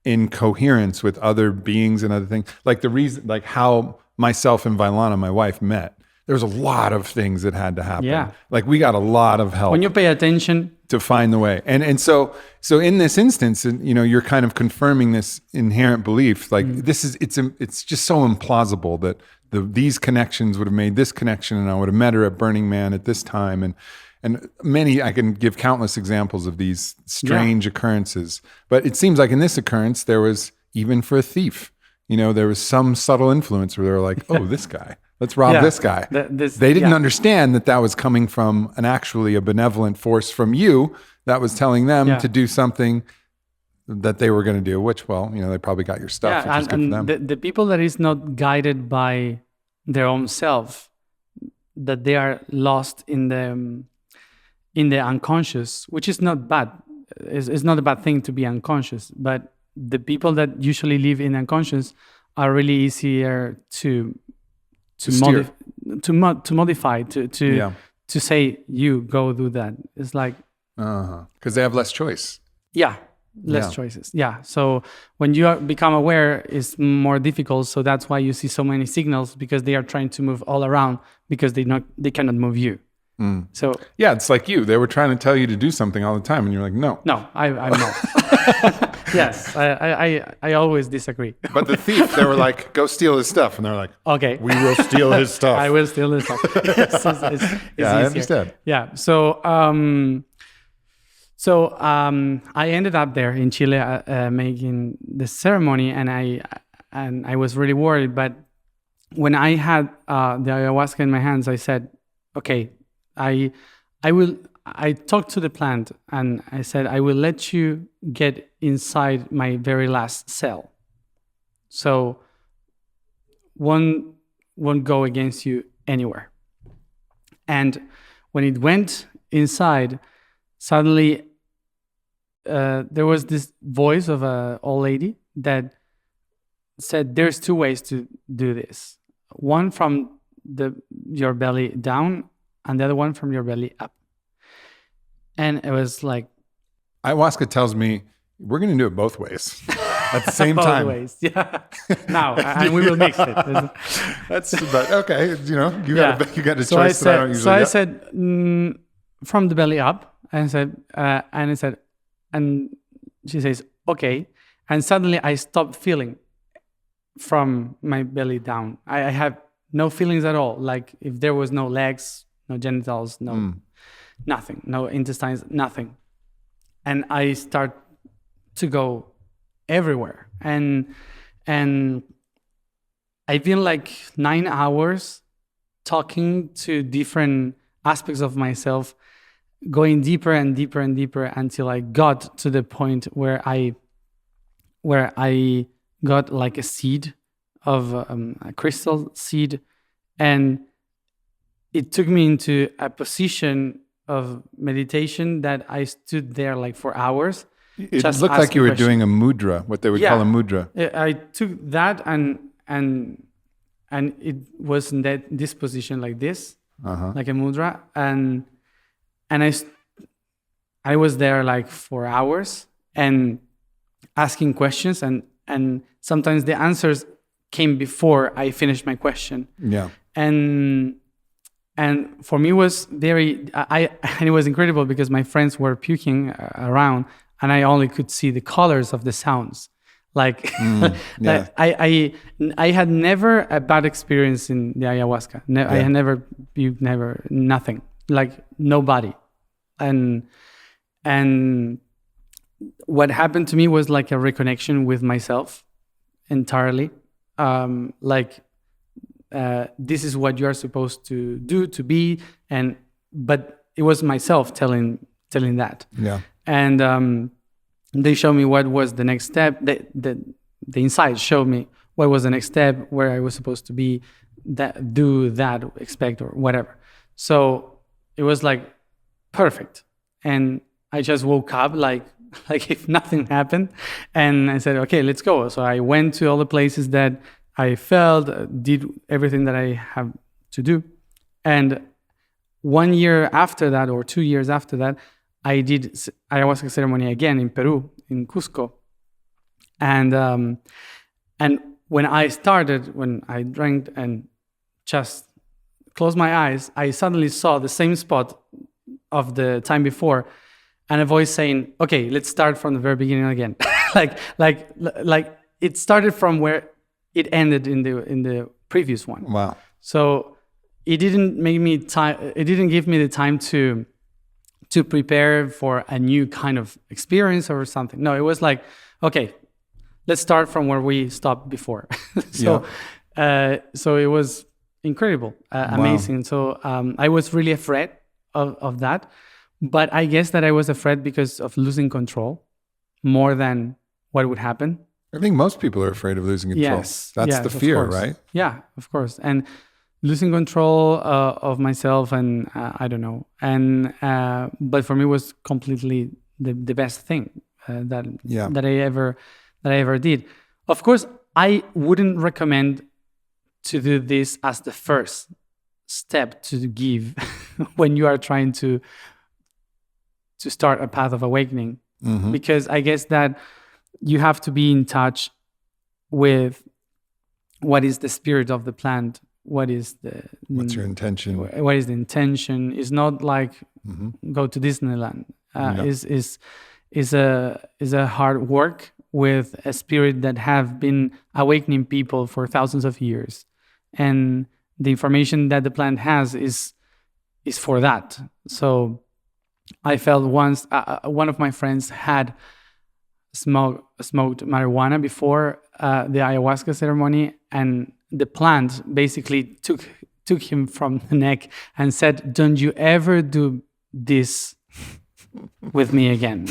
in coherence with other beings and other things. Like the reason, like how myself and Vailana, my wife, met. There was a lot of things that had to happen. Yeah. Like we got a lot of help When you pay attention, to find the way. And so in this instance, you're kind of confirming this inherent belief. Like it's just so implausible that these connections would have made this connection, and I would have met her at Burning Man at this time. And many, I can give countless examples of these strange occurrences. But it seems like in this occurrence, there was, even for a thief, there was some subtle influence where they were like, oh, this guy, let's rob this guy. They didn't understand that was coming from a benevolent force from you that was telling them to do something that they were going to do, which, well, they probably got your stuff, which is good for them. The people that is not guided by their own self, that they are lost in the unconscious, which is not bad. It's not a bad thing to be unconscious, but the people that usually live in unconscious are really easier to modify, to say, you go do that. It's like, because they have less choice. Less choices. So when you become aware, it's more difficult. So that's why you see so many signals, because they are trying to move all around, because they cannot move you. So it's like you. They were trying to tell you to do something all the time, and you're like, no, I'm not. Yes, I always disagree. But the thief, they were like, go steal his stuff, and they're like, Okay, we will steal his stuff. I will steal this stuff. Yes, it's I easier. understand. Yeah. So I ended up there in Chile making the ceremony, and I was really worried. But when I had the ayahuasca in my hands, I said, okay, I talked to the plant, and I said, I will let you get inside my very last cell. So won't go against you anywhere. And when it went inside, suddenly there was this voice of an old lady that said, there's two ways to do this. One from your belly down, and the other one from your belly up. And it was like, ayahuasca tells me We're going to do it both ways at the same Both time. ways. Yeah. Now, and we will mix it. That's but okay. You know, you got a So choice that I don't usually I get. said from the belly up, and I said, and she says, okay. And suddenly I stopped feeling from my belly down. I have no feelings at all. Like if there was no legs, no genitals, nothing, no intestines, nothing. And I start to go everywhere. And I've been like 9 hours talking to different aspects of myself, going deeper and deeper and deeper until I got to the point where I got like a seed of a crystal seed, and it took me into a position of meditation that I stood there like for hours. It just looked like asking you were questions. doing a mudra, what they would call a mudra. I took that and it was in this position like this, like a mudra, and I was there like for hours and asking questions, and sometimes the answers came before I finished my question. Yeah. And for me it was very and it was incredible because my friends were puking around and I only could see the colors of the sounds. Like yeah. I had never a bad experience in the ayahuasca. I had never puked, never, nothing, like nobody. And what happened to me was like a reconnection with myself entirely. This is what you are supposed to do, to be, but it was myself telling that. Yeah. And they showed me what was the next step. The insight showed me what was the next step, where I was supposed to be, do that, expect, or whatever. So it was like perfect. And I just woke up like if nothing happened, and I said, okay, let's go. So I went to all the places that I felt, did everything that I have to do. And 1 year after that, or 2 years after that, I did ayahuasca ceremony again in Peru, in Cusco. And when I drank and just closed my eyes, I suddenly saw the same spot of the time before, and a voice saying, okay, let's start from the very beginning again. like it started from where it ended in the previous one. Wow. So it didn't give me the time to prepare for a new kind of experience or something. No, it was like, okay, let's start from where we stopped before. So it was incredible, amazing. So I was really afraid of that, but I guess that I was afraid because of losing control more than what would happen. I think most people are afraid of losing control. Yes. That's the fear, right? Yeah, of course. And losing control of myself, and I don't know. And but for me, it was completely the best thing that I ever did. Of course, I wouldn't recommend to do this as the first step to give when you are trying to start a path of awakening, because I guess that you have to be in touch with what is the spirit of the plant. What's your intention? What is the intention? It's not like go to Disneyland. Is a hard work with a spirit that have been awakening people for thousands of years, and the information that the plant has is for that. So I felt once one of my friends had smoked marijuana before the ayahuasca ceremony, and the plant basically took him from the neck and said, "Don't you ever do this with me again?"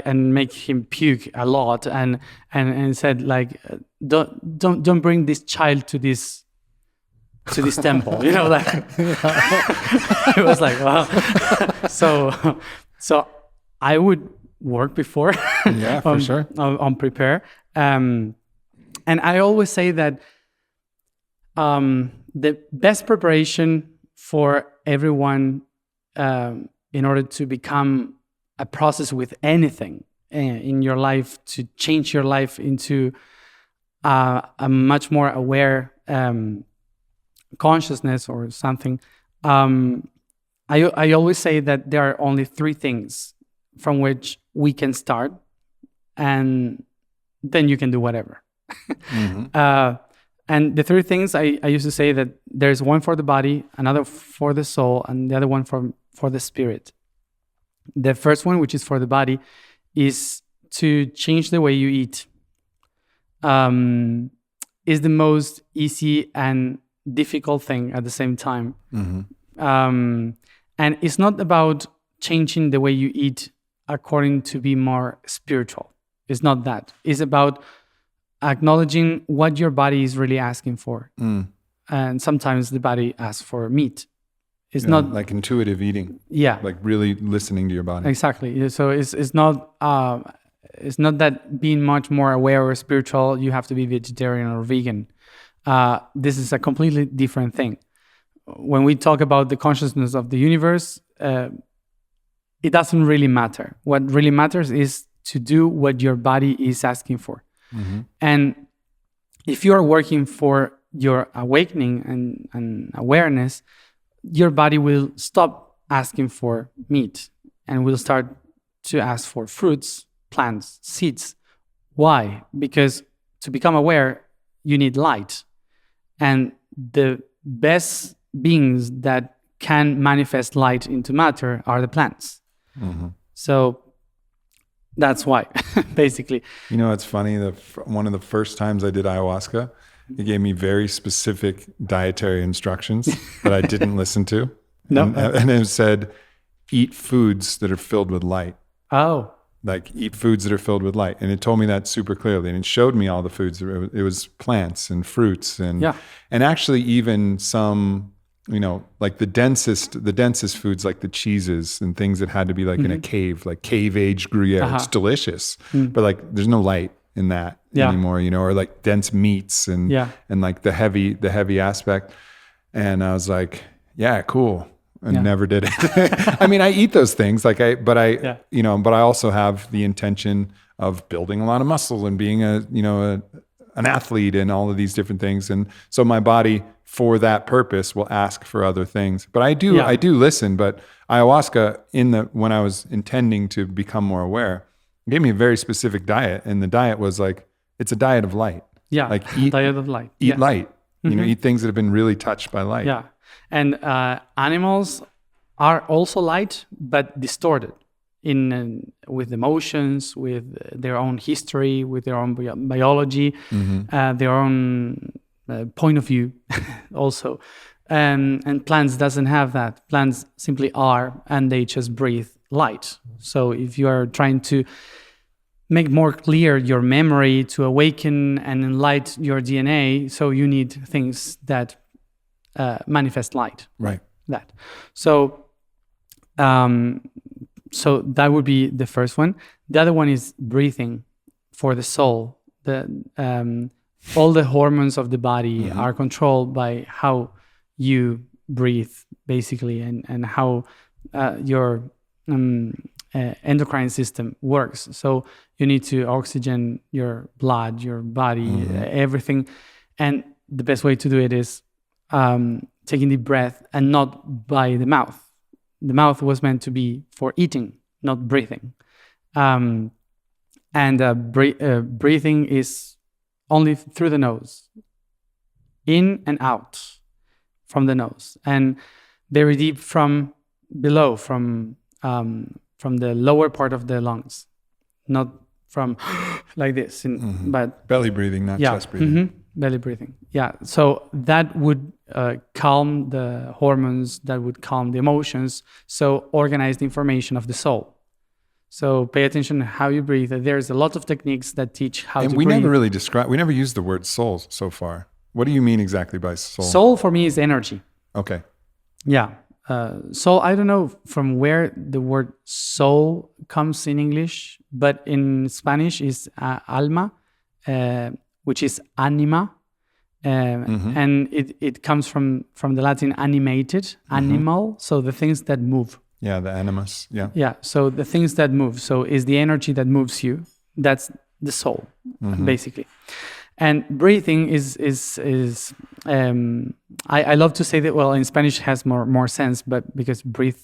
And make him puke a lot, and said like, "Don't bring this child to this temple," you know, like. It was like, wow. So I would work before, for sure, on prepare, and I always say that the best preparation for everyone in order to become a process with anything in your life to change your life into a much more aware consciousness or something, I always say that there are only 3 things from which we can start, and then you can do whatever. And the 3 things I used to say that there's one for the body, another for the soul, and the other one for the spirit. The first one, which is for the body, is to change the way you eat. Is the most easy and difficult thing at the same time. And it's not about changing the way you eat according to be more spiritual. It's not that. It's about acknowledging what your body is really asking for. And sometimes the body asks for meat. It's not like intuitive eating. Yeah. Like really listening to your body. Exactly. So it's not that being much more aware or spiritual, you have to be vegetarian or vegan. This is a completely different thing. When we talk about the consciousness of the universe, it doesn't really matter. What really matters is to do what your body is asking for. And if you are working for your awakening and awareness, your body will stop asking for meat and will start to ask for fruits, plants, seeds. Why? Because to become aware, you need light. And the best beings that can manifest light into matter are the plants. So that's why, basically. You know, it's funny. One of the first times I did ayahuasca, it gave me very specific dietary instructions that I didn't listen to. And it said, eat foods that are filled with light. Oh. Like eat foods that are filled with light. And it told me that super clearly. And it showed me all the foods. It was plants and fruits and actually even some, you know, like the densest foods, like the cheeses and things that had to be like in a cave, like cave aged Gruyere. It's delicious, but like there's no light in that anymore, you know, or like dense meats and like the heavy aspect. And I was like, yeah, cool. And never did it. I mean, I eat those things but I also have the intention of building a lot of muscle and being an athlete and all of these different things. And so my body for that purpose will ask for other things, but I do listen. But ayahuasca when I was intending to become more aware, gave me a very specific diet. And the diet was like, it's a diet of light. Yeah. Like eat diet of light. Eat light, you know, eat things that have been really touched by light. Yeah. And animals are also light, but distorted with emotions, with their own history, with their own biology, their own point of view also. And plants doesn't have that. Plants simply are, and they just breathe light. So if you are trying to make more clear your memory, to awaken and enlighten your DNA, so you need things that manifest light. Right. That. So that would be the first one. The other one is breathing for the soul. All the hormones of the body are controlled by how you breathe, basically, and how your endocrine system works. So you need to oxygen your blood, your body, everything. And the best way to do it is taking deep breath and not by the mouth. The mouth was meant to be for eating, not breathing. And breathing is only through the nose, in and out from the nose, and very deep from below, from the lower part of the lungs, not from like this, but belly breathing, not chest breathing. Belly breathing. Yeah. So that would calm the hormones, that would calm the emotions. So organize the information of the soul. So pay attention to how you breathe. There's a lot of techniques that teach how to breathe. And we never used the word soul so far. What do you mean exactly by soul? Soul for me is energy. Okay. Yeah. Soul, I don't know from where the word soul comes in English, but in Spanish is alma, which is anima. And it comes from the Latin animated, animal. So the things that move. Yeah, the animus. Yeah. Yeah. So the things that move. So is the energy that moves you. That's the soul, basically. And breathing I love to say that, well, in Spanish it has more sense, but because breathe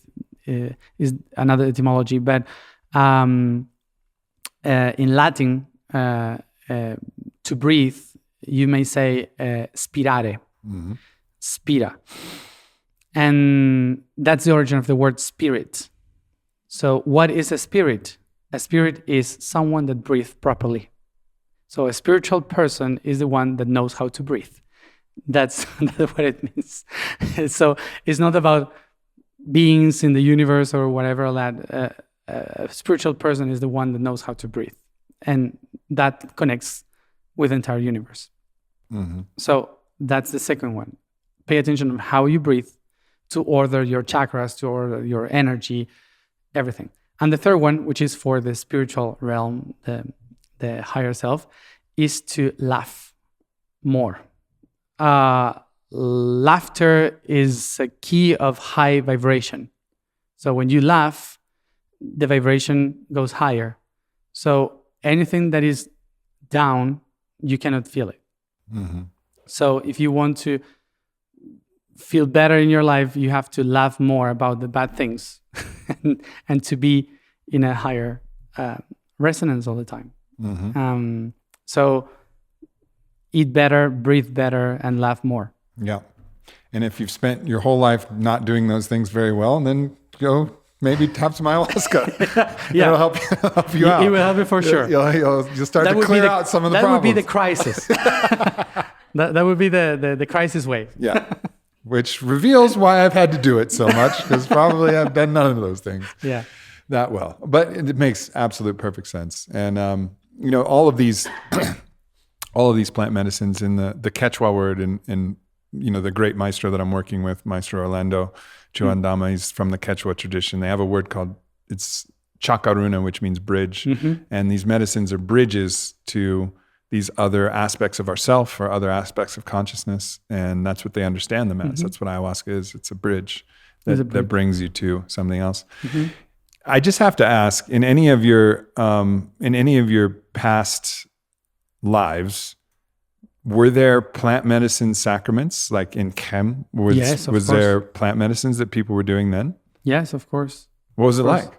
is another etymology. But in Latin, to breathe, you may say spirare, spira. And that's the origin of the word spirit. So what is a spirit? A spirit is someone that breathes properly. So a spiritual person is the one that knows how to breathe. That's what it means. So it's not about beings in the universe or whatever. A spiritual person is the one that knows how to breathe. And that connects with the entire universe. So that's the second one. Pay attention to how you breathe to order your chakras, to order your energy, everything. And the third one, which is for the spiritual realm, the higher self, is to laugh more. Laughter is a key of high vibration. So when you laugh, the vibration goes higher. So anything that is down, you cannot feel it. So if you want to feel better in your life, you have to laugh more about the bad things and to be in a higher resonance all the time. So eat better, breathe better, and laugh more. Yeah. And if you've spent your whole life not doing those things very well, then go maybe have some ayahuasca. It'll help you out. It will help you for sure. You'll start to clear out some of the problems. That would be the crisis. that would be the crisis wave. Yeah. Which reveals why I've had to do it so much, because probably I've done none of those things that well. But it makes absolute perfect sense. And all of these plant medicines in the Quechua word and the great maestro that I'm working with, Maestro Orlando Chuandama, he's from the Quechua tradition. They have a word called, it's chakaruna, which means bridge. And these medicines are bridges to these other aspects of ourself or other aspects of consciousness. And that's what they understand them as. That's what ayahuasca is. It's a bridge that brings you to something else. I just have to ask, in any of your past lives, were there plant medicine sacraments, like in Chem? Yes, of course. Was there plant medicines that people were doing then? Yes, of course. What was it like?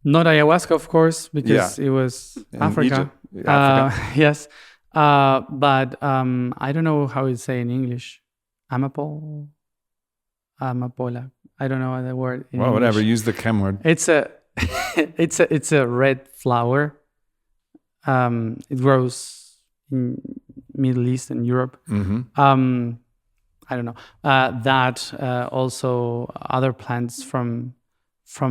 Not ayahuasca, of course, because it was Africa. Yes. But I don't know how it's say in English. Amapola. I don't know the word in English. Whatever. Use the Chem word. It's a red flower. It grows in Middle East and Europe. I don't know. That also other plants from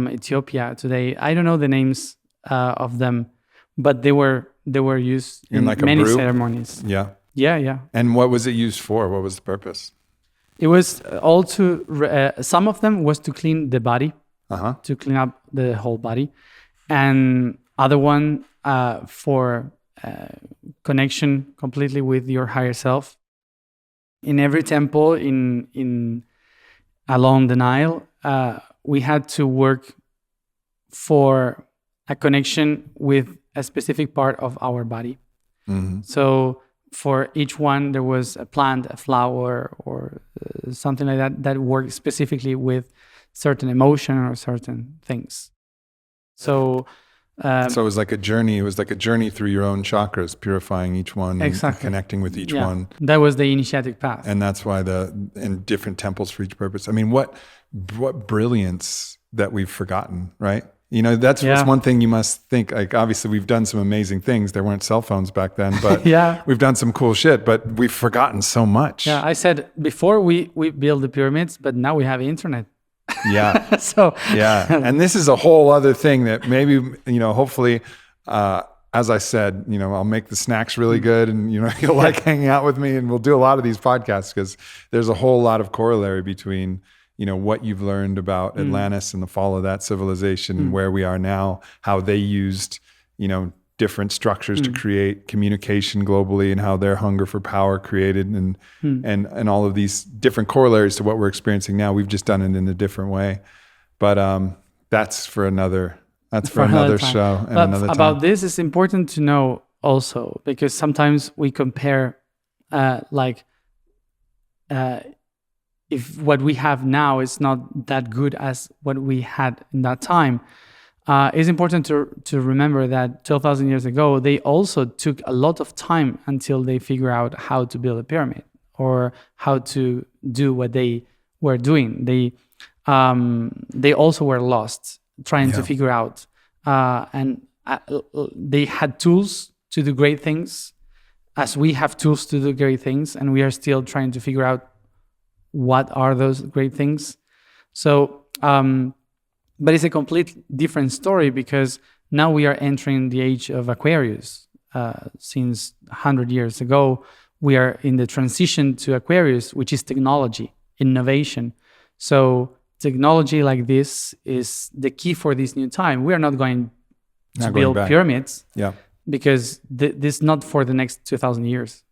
Ethiopia today. I don't know the names of them, but they were used in like many ceremonies. Yeah. Yeah. And what was it used for? What was the purpose? It was all to some of them was to clean the body, to clean up the whole body, and other one for connection completely with your higher self. In every temple in along the Nile, we had to work for a connection with a specific part of our body. So for each one, there was a plant, a flower, or something like that worked specifically with certain emotion or certain things. So it was like a journey. It was like a journey through your own chakras, purifying each one, and connecting with each one. That was the initiatic path. And that's why in different temples for each purpose. I mean, what brilliance that we've forgotten, right? That's one thing you must think. Like, obviously, we've done some amazing things. There weren't cell phones back then, but we've done some cool shit. But we've forgotten so much. Yeah, I said before we built the pyramids, but now we have internet. Yeah. So and this is a whole other thing that maybe hopefully, as I said, I'll make the snacks really good, and you'll like hanging out with me, and we'll do a lot of these podcasts because there's a whole lot of corollary between what you've learned about Atlantis and the fall of that civilization and where we are now, how they used different structures to create communication globally, and how their hunger for power created and all of these different corollaries to what we're experiencing now. We've just done it in a different way. But that's for another time. show and But another time. about this, it's important to know also, because sometimes we compare if what we have now is not that good as what we had in that time. It's important to remember that 12,000 years ago, they also took a lot of time until they figure out how to build a pyramid or how to do what they were doing. They also were lost trying to figure out, and they had tools to do great things, as we have tools to do great things, and we are still trying to figure out what are those great things. So, but it's a complete different story, because now we are entering the age of Aquarius. Since 100 years ago, we are in the transition to Aquarius, which is technology, innovation. So technology like this is the key for this new time. We are not going to build pyramids, because this is not for the next 2,000 years.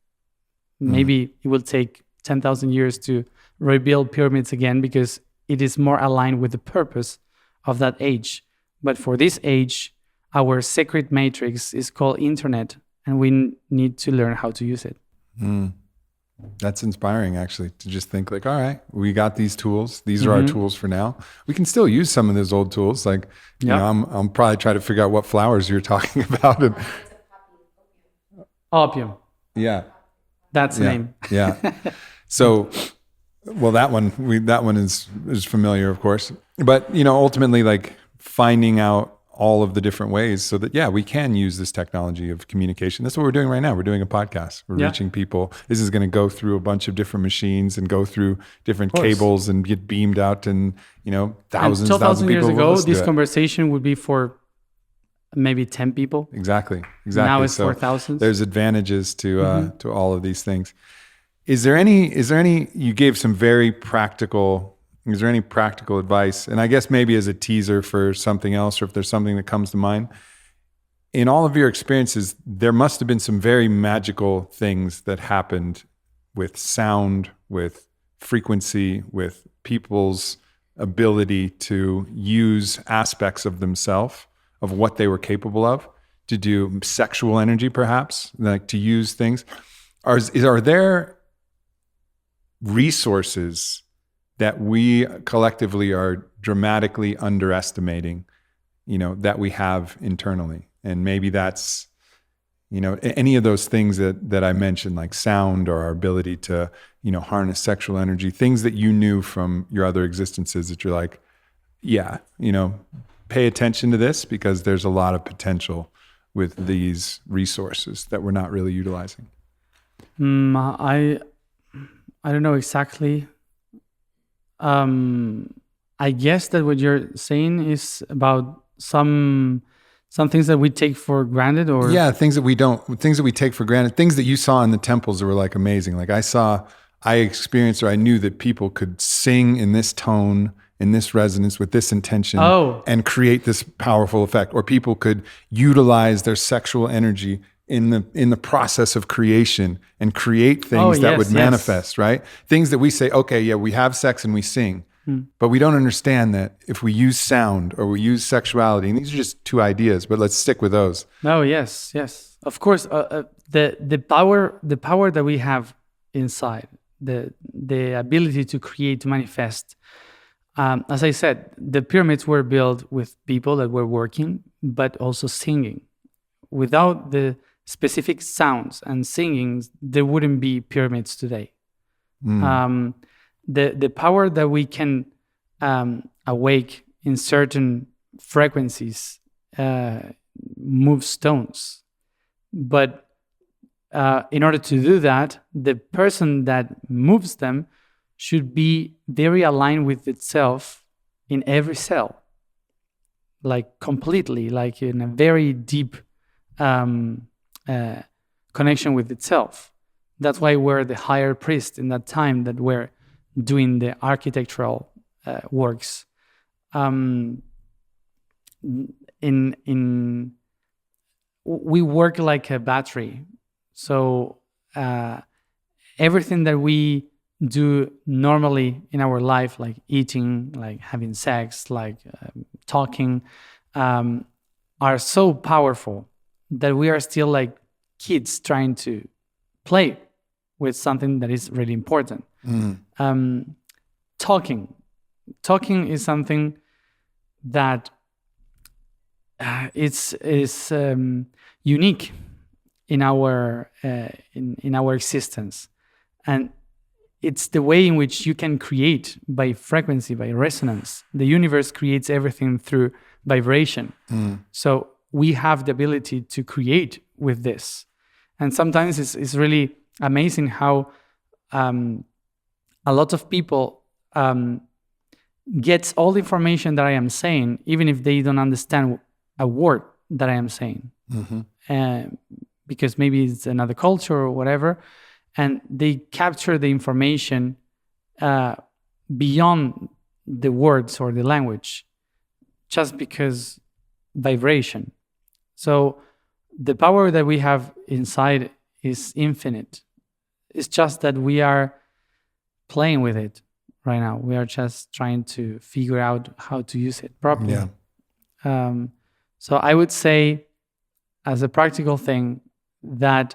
Maybe it will take 10,000 years to rebuild pyramids again, because it is more aligned with the purpose of that age. But for this age, our sacred matrix is called internet, and we need to learn how to use it. That's inspiring, actually, to just think like, all right, we got these tools. These are our tools for now. We can still use some of those old tools. Like, you know, I'm probably trying to figure out what flowers you're talking about. And, opium. Yeah. That's the name. Yeah. So, well, that one is familiar, of course. But, you know, ultimately, like finding out all of the different ways so that, we can use this technology of communication. That's what we're doing right now. We're doing a podcast. We're reaching people. This is going to go through a bunch of different machines and go through different cables and get beamed out, and, you know, thousands of people. 2,000 years ago, this conversation would be for maybe 10 people. Exactly. Now it's so for thousands. There's advantages to all of these things. Is there any, you gave some very practical, is there any practical advice? And I guess maybe as a teaser for something else, or if there's something that comes to mind, in all of your experiences, there must have been some very magical things that happened with sound, with frequency, with people's ability to use aspects of themselves, of what they were capable of, to do sexual energy, perhaps, like to use things. Are there resources that we collectively are dramatically underestimating, you know, that we have internally? And maybe that's, you know, any of those things that I mentioned, like sound, or our ability to, you know, harness sexual energy, things that you knew from your other existences that you're like, you know, pay attention to this, because there's a lot of potential with these resources that we're not really utilizing. I don't know exactly. I guess that what you're saying is about some things that we take for granted, or things that we take for granted, things that you saw in the temples that were like amazing. Like I experienced, or I knew that people could sing in this tone, in this resonance, with this intention, and create this powerful effect. Or people could utilize their sexual energy in the process of creation and create things that would manifest, right? Things that we say, okay, we have sex and we sing, but we don't understand that if we use sound or we use sexuality, and these are just two ideas, but let's stick with those. Oh, yes. Of course, the power that we have inside, the ability to create, to manifest. As I said, the pyramids were built with people that were working, but also singing. Without the specific sounds and singing, there wouldn't be pyramids today. The power that we can awake in certain frequencies move stones. But in order to do that, the person that moves them should be very aligned with itself in every cell, like completely, like in a very deep connection with itself. That's why we're the higher priest in that time that we're doing the architectural works. We work like a battery. So everything that we do normally in our life, like eating, like having sex, like talking, are so powerful that we are still like kids trying to play with something that is really important. Talking is something that is unique in our existence, and it's the way in which you can create by frequency, by resonance. The universe creates everything through vibration. So we have the ability to create with this. And sometimes it's really amazing how a lot of people gets all the information that I am saying, even if they don't understand a word that I am saying. Because maybe it's another culture or whatever. And they capture the information beyond the words or the language, just because vibration. So the power that we have inside is infinite. It's just that we are playing with it right now. We are just trying to figure out how to use it properly. So I would say, as a practical thing, that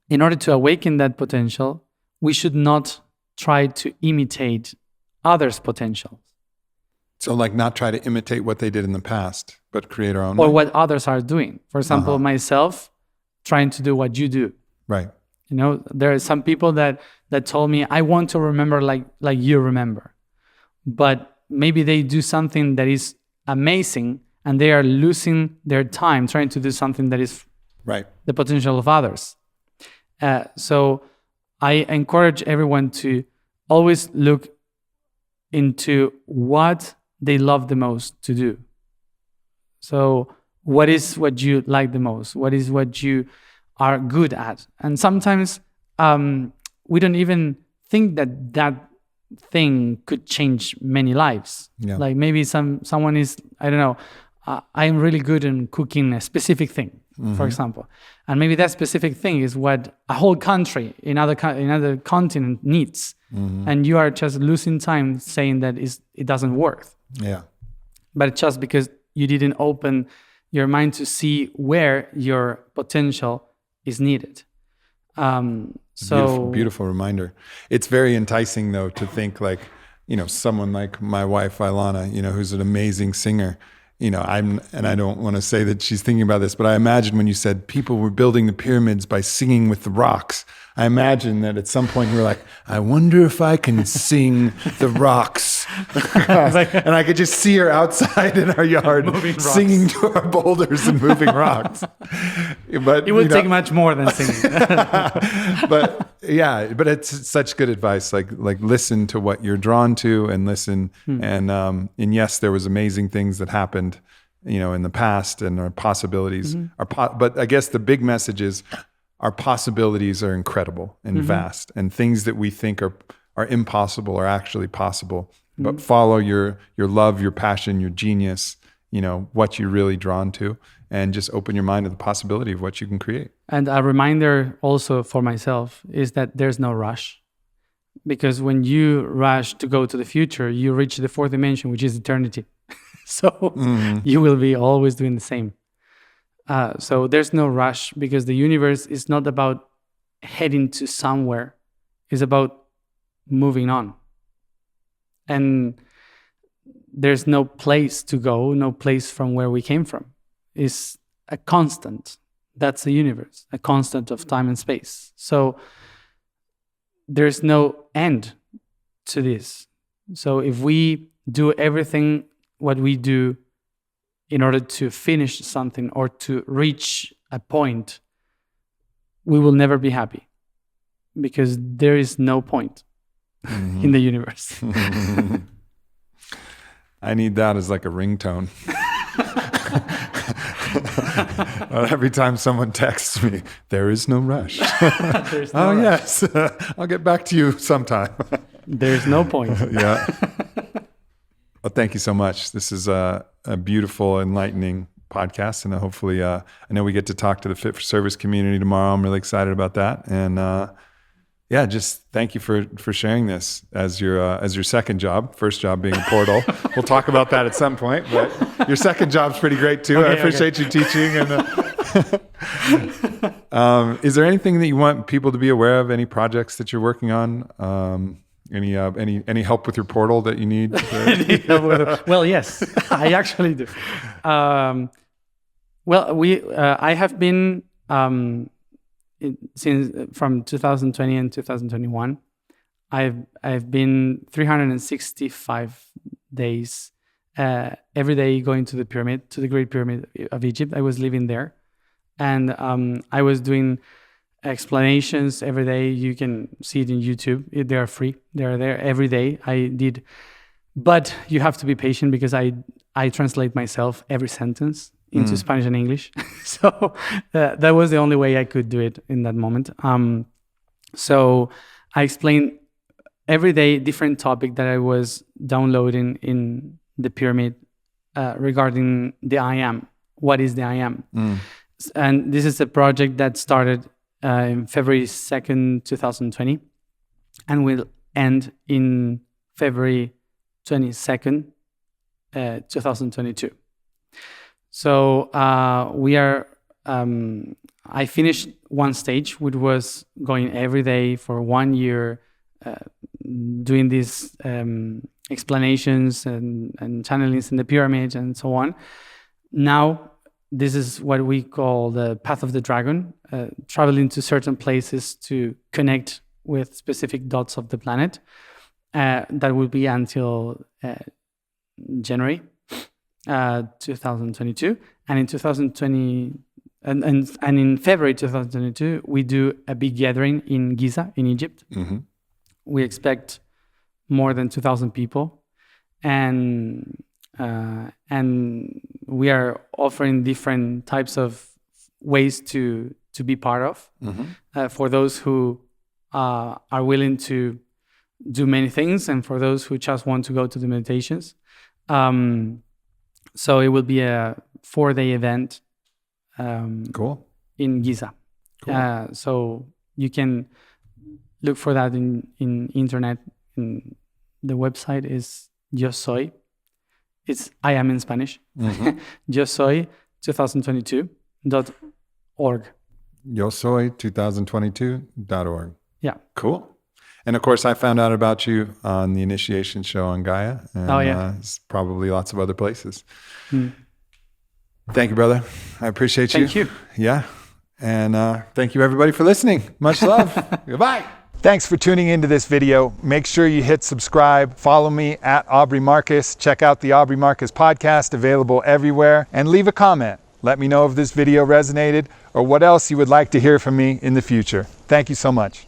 in order to awaken that potential, we should not try to imitate others' potential. So like not try to imitate what they did in the past, but create our own or way. what others are doing. For example, myself trying to do what you do. Right. You know, there are some people that told me, I want to remember like you remember. But maybe they do something that is amazing and they are losing their time trying to do something that is right. the potential of others. So I encourage everyone to always look into what they love the most to do. So what is what you like the most? What is what you are good at? And sometimes we don't even think that thing could change many lives. Yeah. Like maybe someone is, I don't know, I'm really good in cooking a specific thing, for example. And maybe that specific thing is what a whole country in other continent needs. And you are just losing time saying that it doesn't work. Yeah. But it's just because you didn't open your mind to see where your potential is needed. Beautiful reminder. It's very enticing though to think like, you know, someone like my wife, Ilana, you know, who's an amazing singer. You know, I don't want to say that she's thinking about this, but I imagine when you said people were building the pyramids by singing with the rocks, I imagine that at some point you were like, I wonder if I can sing the rocks. And I could just see her outside in our yard singing to our boulders and moving rocks. But it would take much more than singing. But it's such good advice. Like listen to what you're drawn to and listen. And yes, there was amazing things that happened, you know, in the past and our possibilities but I guess the big message is our possibilities are incredible and vast, and things that we think are impossible are actually possible. But follow your love, your passion, your genius, you know, what you're really drawn to, and just open your mind to the possibility of what you can create. And a reminder also for myself is that there's no rush. Because when you rush to go to the future, you reach the fourth dimension, which is eternity. So you will be always doing the same. So there's no rush, because the universe is not about heading to somewhere. It's about moving on. And there's no place to go, no place from where we came from. It's a constant. That's the universe, a constant of time and space. So there's no end to this. So if we do everything what we do in order to finish something or to reach a point, we will never be happy, because there is no point in the universe. I need that as like a ringtone. Every time someone texts me, there is no rush. There's no rush. Yes, I'll get back to you sometime. There's no point. Yeah. Well, thank you so much. This is a beautiful, enlightening podcast, and hopefully, I know we get to talk to the Fit for Service community tomorrow. I'm really excited about that, and yeah, just thank you for sharing this as your second job. First job being a portal. We'll talk about that at some point, but your second job's pretty great too. Okay, I appreciate you teaching. And is there anything that you want people to be aware of? Any projects that you're working on? Any help with your portal that you need? Well, yes, I actually do. I have been since from 2020 and 2021. I've been 365 days every day going to the pyramid, to the Great Pyramid of Egypt. I was living there, and I was doing explanations every day. You can see it in YouTube. They are free. They are there every day. I did, but you have to be patient because I translate myself every sentence into Spanish and English. So that was the only way I could do it in that moment. So I explained every day different topic that I was downloading in the pyramid regarding the I am. What is the I am? And this is a project that started in February 2nd, 2020, and will end in February 22nd, 2022. So we are. I finished one stage, which was going every day for 1 year, doing these explanations and channelings in the pyramid and so on. Now, this is what we call the Path of the Dragon, traveling to certain places to connect with specific dots of the planet. That will be until January 2022. And in 2020, and in February 2022, we do a big gathering in Giza, in Egypt. Mm-hmm. We expect more than 2,000 people. And we are offering different types of ways to be part of, for those who are willing to do many things, and for those who just want to go to the meditations. So it will be a 4-day event. Cool. In Giza. Cool. So you can look for that in internet. The website is Yo Soy. It's I am in Spanish. Yo Soy 2022.org. YoSoy2022.org. Yeah. Cool. And of course, I found out about you on the initiation show on Gaia. And, it's probably lots of other places. Thank you, brother. I appreciate you. Thank you. Yeah. And thank you, everybody, for listening. Much love. Goodbye. Thanks for tuning into this video. Make sure you hit subscribe. Follow me at Aubrey Marcus. Check out the Aubrey Marcus podcast, available everywhere. And leave a comment. Let me know if this video resonated or what else you would like to hear from me in the future. Thank you so much.